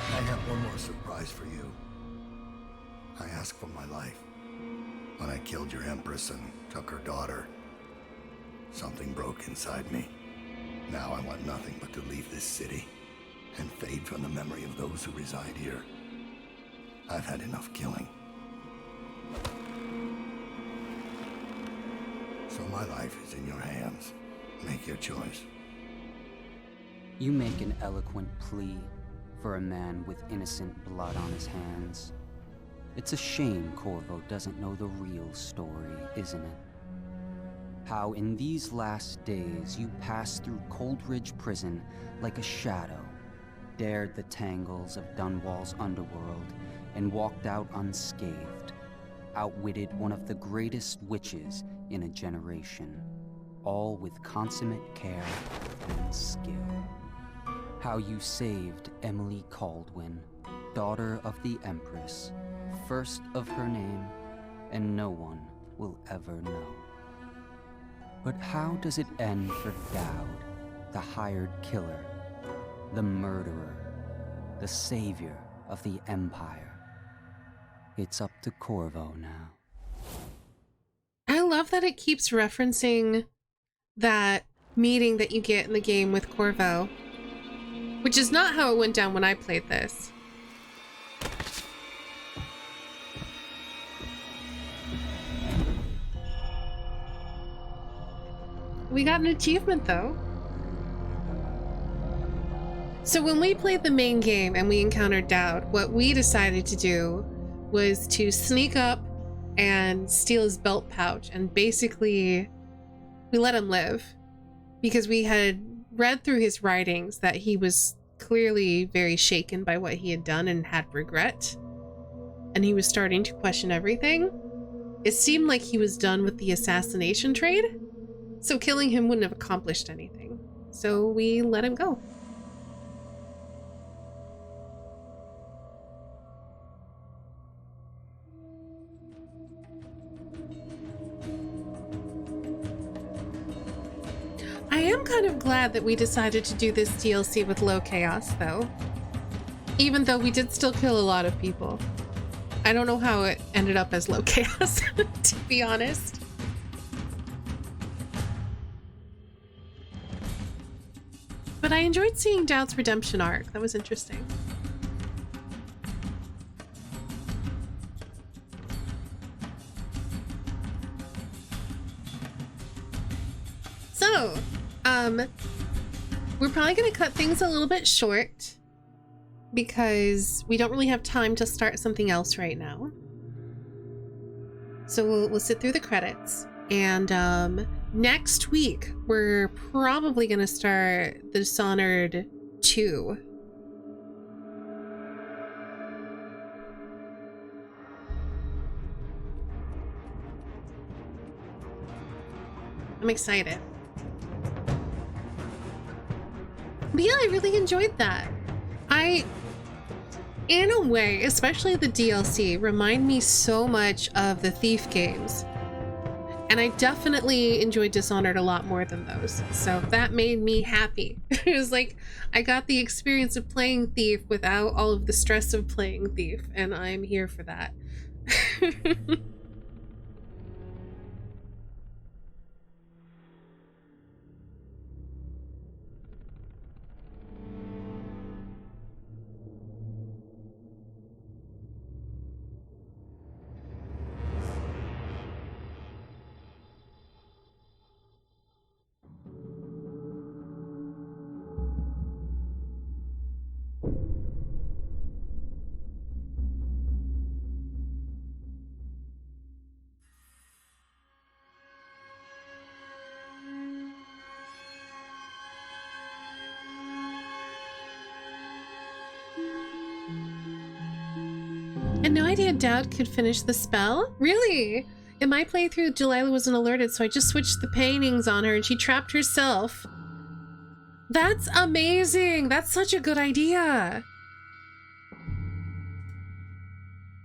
Speaker 2: I have one more surprise for you. I asked for my life. When I killed your empress and took her daughter, something broke inside me. Now I want nothing but to leave this city and fade from the memory of those who reside here. I've had enough killing. So my life is in your hands. Make your choice.
Speaker 21: You make an eloquent plea for a man with innocent blood on his hands. It's a shame Corvo doesn't know the real story, isn't it? How in these last days you passed through Coldridge Prison like a shadow, dared the tangles of Dunwall's underworld, and walked out unscathed, outwitted one of the greatest witches in a generation, all with consummate care and skill. How you saved Emily Caldwin, daughter of the Empress, first of her name, and no one will ever know. But how does it end for Dowd, the hired killer, the murderer, the savior of the Empire? It's up to Corvo now.
Speaker 19: I love that it keeps referencing that meeting that you get in the game with Corvo, which is not how it went down when I played this. We got an achievement though. So when we played the main game and we encountered Dowd, what we decided to do was to sneak up and steal his belt pouch, and basically we let him live because we had read through his writings that he was clearly very shaken by what he had done and had regret, and he was starting to question everything. It seemed like he was done with the assassination trade, so killing him wouldn't have accomplished anything, so we let him go. I am kind of glad that we decided to do this DLC with low chaos, though. Even though we did still kill a lot of people. I don't know how it ended up as low chaos, to be honest. But I enjoyed seeing Dowd's redemption arc. That was interesting. So, we're probably going to cut things a little bit short because we don't really have time to start something else right now. So we'll sit through the credits, and next week we're probably going to start the Dishonored 2. I'm excited. But yeah, I really enjoyed that. In a way, especially the DLC, remind me so much of the Thief games. And I definitely enjoyed Dishonored a lot more than those. So that made me happy. It was like, I got the experience of playing Thief without all of the stress of playing Thief, and I'm here for that. had no idea Dowd could finish the spell. Really? In my playthrough, Delilah wasn't alerted, so I just switched the paintings on her and she trapped herself. That's amazing! That's such a good idea!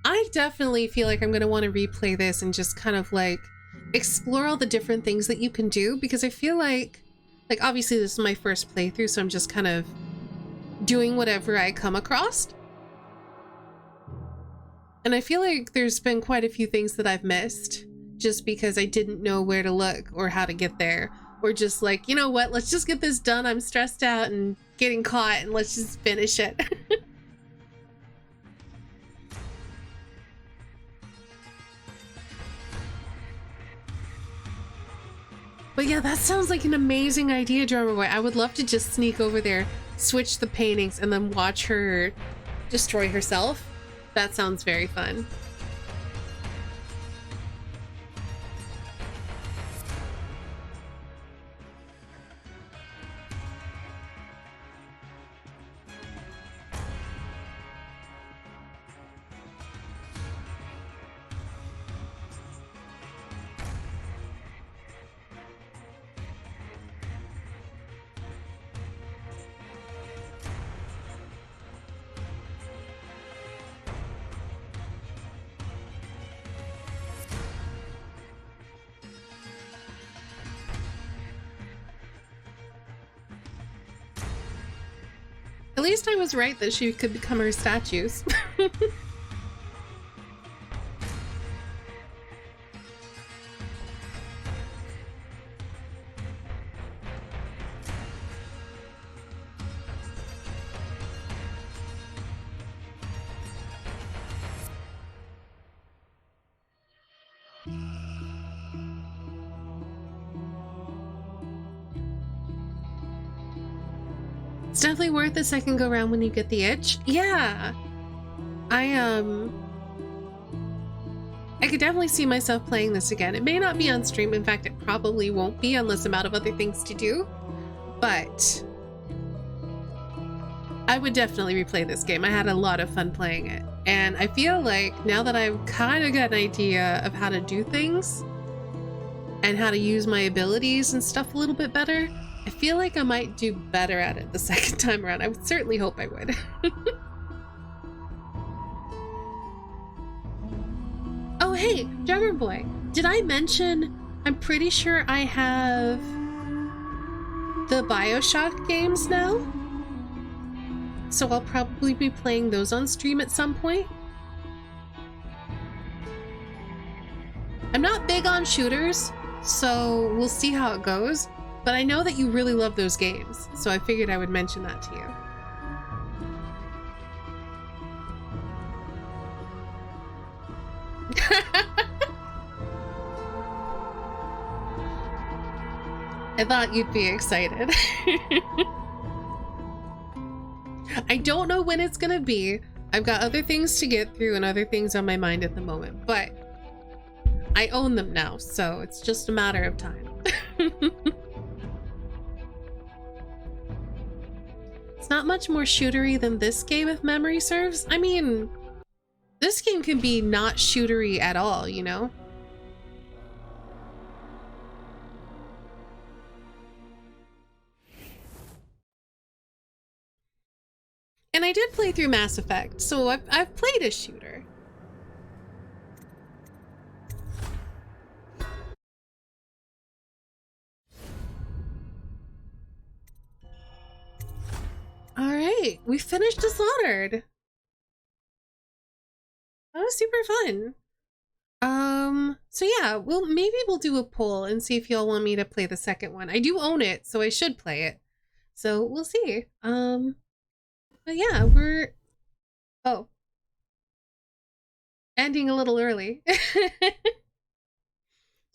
Speaker 19: I definitely feel like I'm going to want to replay this and just kind of like explore all the different things that you can do, because I feel like obviously this is my first playthrough, so I'm just kind of doing whatever I come across. And I feel like there's been quite a few things that I've missed just because I didn't know where to look or how to get there, or just like, you know what, let's just get this done. I'm stressed out and getting caught and let's just finish it. But yeah, that sounds like an amazing idea, Drummer Boy. I would love to just sneak over there, switch the paintings, and then watch her destroy herself. That sounds very fun. At least I was right that she could become her statues. It's definitely worth a second go round when you get the itch. Yeah. I could definitely see myself playing this again. It may not be on stream. In fact, it probably won't be unless I'm out of other things to do. But I would definitely replay this game. I had a lot of fun playing it. And I feel like now that I've kind of got an idea of how to do things and how to use my abilities and stuff a little bit better, I feel like I might do better at it the second time around. I would certainly hope I would. Oh, hey, Drummer Boy, did I mention I'm pretty sure I have the BioShock games now? So I'll probably be playing those on stream at some point. I'm not big on shooters, so we'll see how it goes. But I know that you really love those games, so I figured I would mention that to you. I thought you'd be excited. I don't know when it's gonna be. I've got other things to get through and other things on my mind at the moment, but I own them now, so it's just a matter of time. It's not much more shootery than this game if memory serves. I mean, this game can be not shootery at all, you know? And I did play through Mass Effect, so I've played a shooter. All right, we finished Dishonored. That was super fun. So yeah, maybe we'll do a poll and see if y'all want me to play the second one. I do own it, so I should play it. So we'll see. But yeah, we're ending a little early.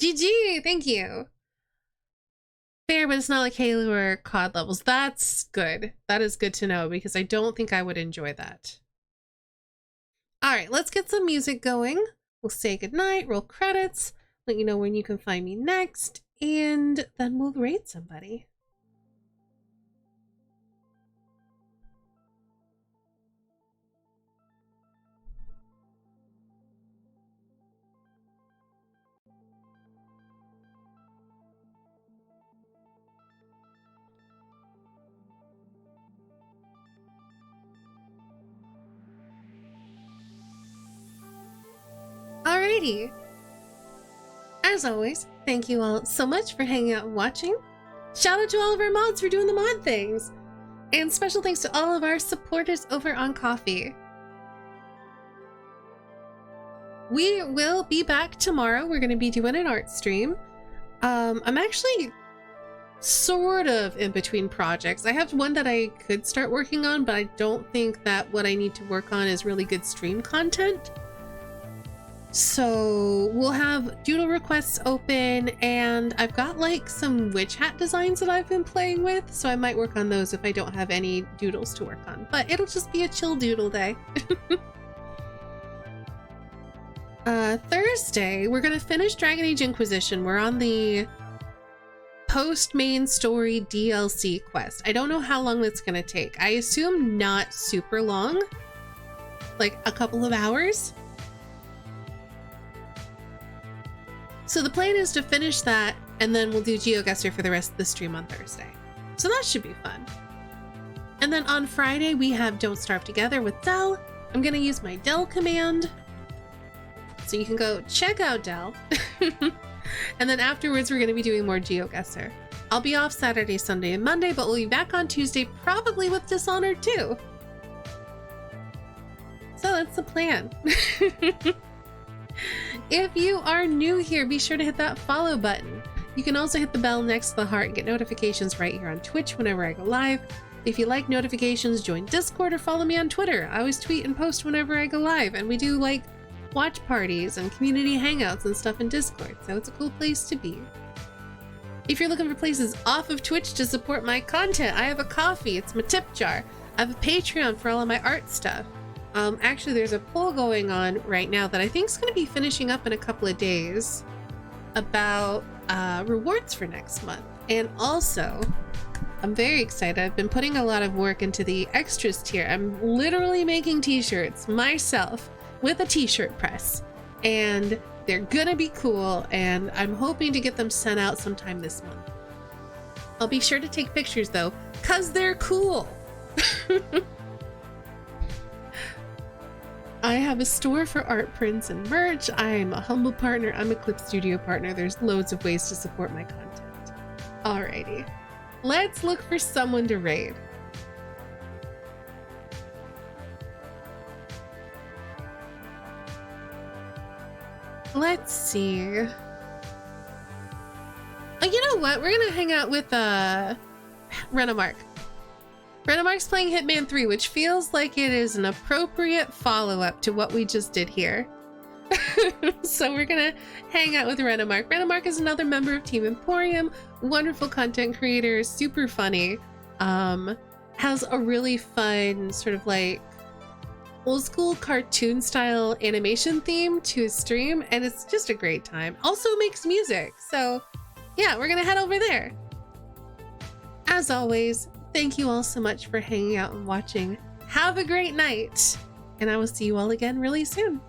Speaker 19: GG, thank you. Fair, but it's not like Halo or COD levels. That's good. That is good to know because I don't think I would enjoy that. All right, let's get some music going. We'll say goodnight, roll credits, let you know when you can find me next, and then we'll rate somebody. Alrighty. As always, thank you all so much for hanging out and watching. Shout out to all of our mods for doing the mod things. And special thanks to all of our supporters over on Ko-fi. We will be back tomorrow. We're going to be doing an art stream. I'm actually sort of in between projects. I have one that I could start working on, but I don't think that what I need to work on is really good stream content. So we'll have doodle requests open, and I've got like some witch hat designs that I've been playing with, so I might work on those if I don't have any doodles to work on, but it'll just be a chill doodle day. Thursday, we're gonna finish Dragon Age Inquisition. We're on the post-main story DLC quest. I don't know how long that's gonna take. I assume not super long, like a couple of hours. So the plan is to finish that, and then we'll do GeoGuessr for the rest of the stream on Thursday. So that should be fun. And then on Friday, we have Don't Starve Together with Del. I'm gonna use my Del command, so you can go check out Del. And then afterwards, we're gonna be doing more GeoGuessr. I'll be off Saturday, Sunday, and Monday, but we'll be back on Tuesday, probably with Dishonored too. So that's the plan. If you are new here, be sure to hit that follow button. You can also hit the bell next to the heart and get notifications right here on Twitch whenever I go live. If you like notifications, join Discord or follow me on Twitter. I always tweet and post whenever I go live, and we do like watch parties and community hangouts and stuff in Discord, so it's a cool place to be. If you're looking for places off of Twitch to support my content, I have a Ko-fi, it's my tip jar. I have a Patreon for all of my art stuff. Actually, there's a poll going on right now that I think is going to be finishing up in a couple of days about rewards for next month. And also, I'm very excited. I've been putting a lot of work into the extras tier. I'm literally making t-shirts myself with a t-shirt press, and they're gonna be cool, and I'm hoping to get them sent out sometime this month. I'll be sure to take pictures though, cause they're cool. I have a store for art prints and merch. I'm a Humble partner. I'm a Clip Studio partner. There's loads of ways to support my content. Alrighty, let's look for someone to raid. Let's see. Oh, you know what? We're gonna hang out with Renamark. Renamark's playing Hitman 3, which feels like it is an appropriate follow-up to what we just did here. So we're gonna hang out with Renamark. Renamark is another member of Team Emporium, wonderful content creator, super funny, has a really fun sort of like old school cartoon style animation theme to his stream, and it's just a great time. Also makes music, so yeah, we're gonna head over there. As always, thank you all so much for hanging out and watching. Have a great night, and I will see you all again really soon.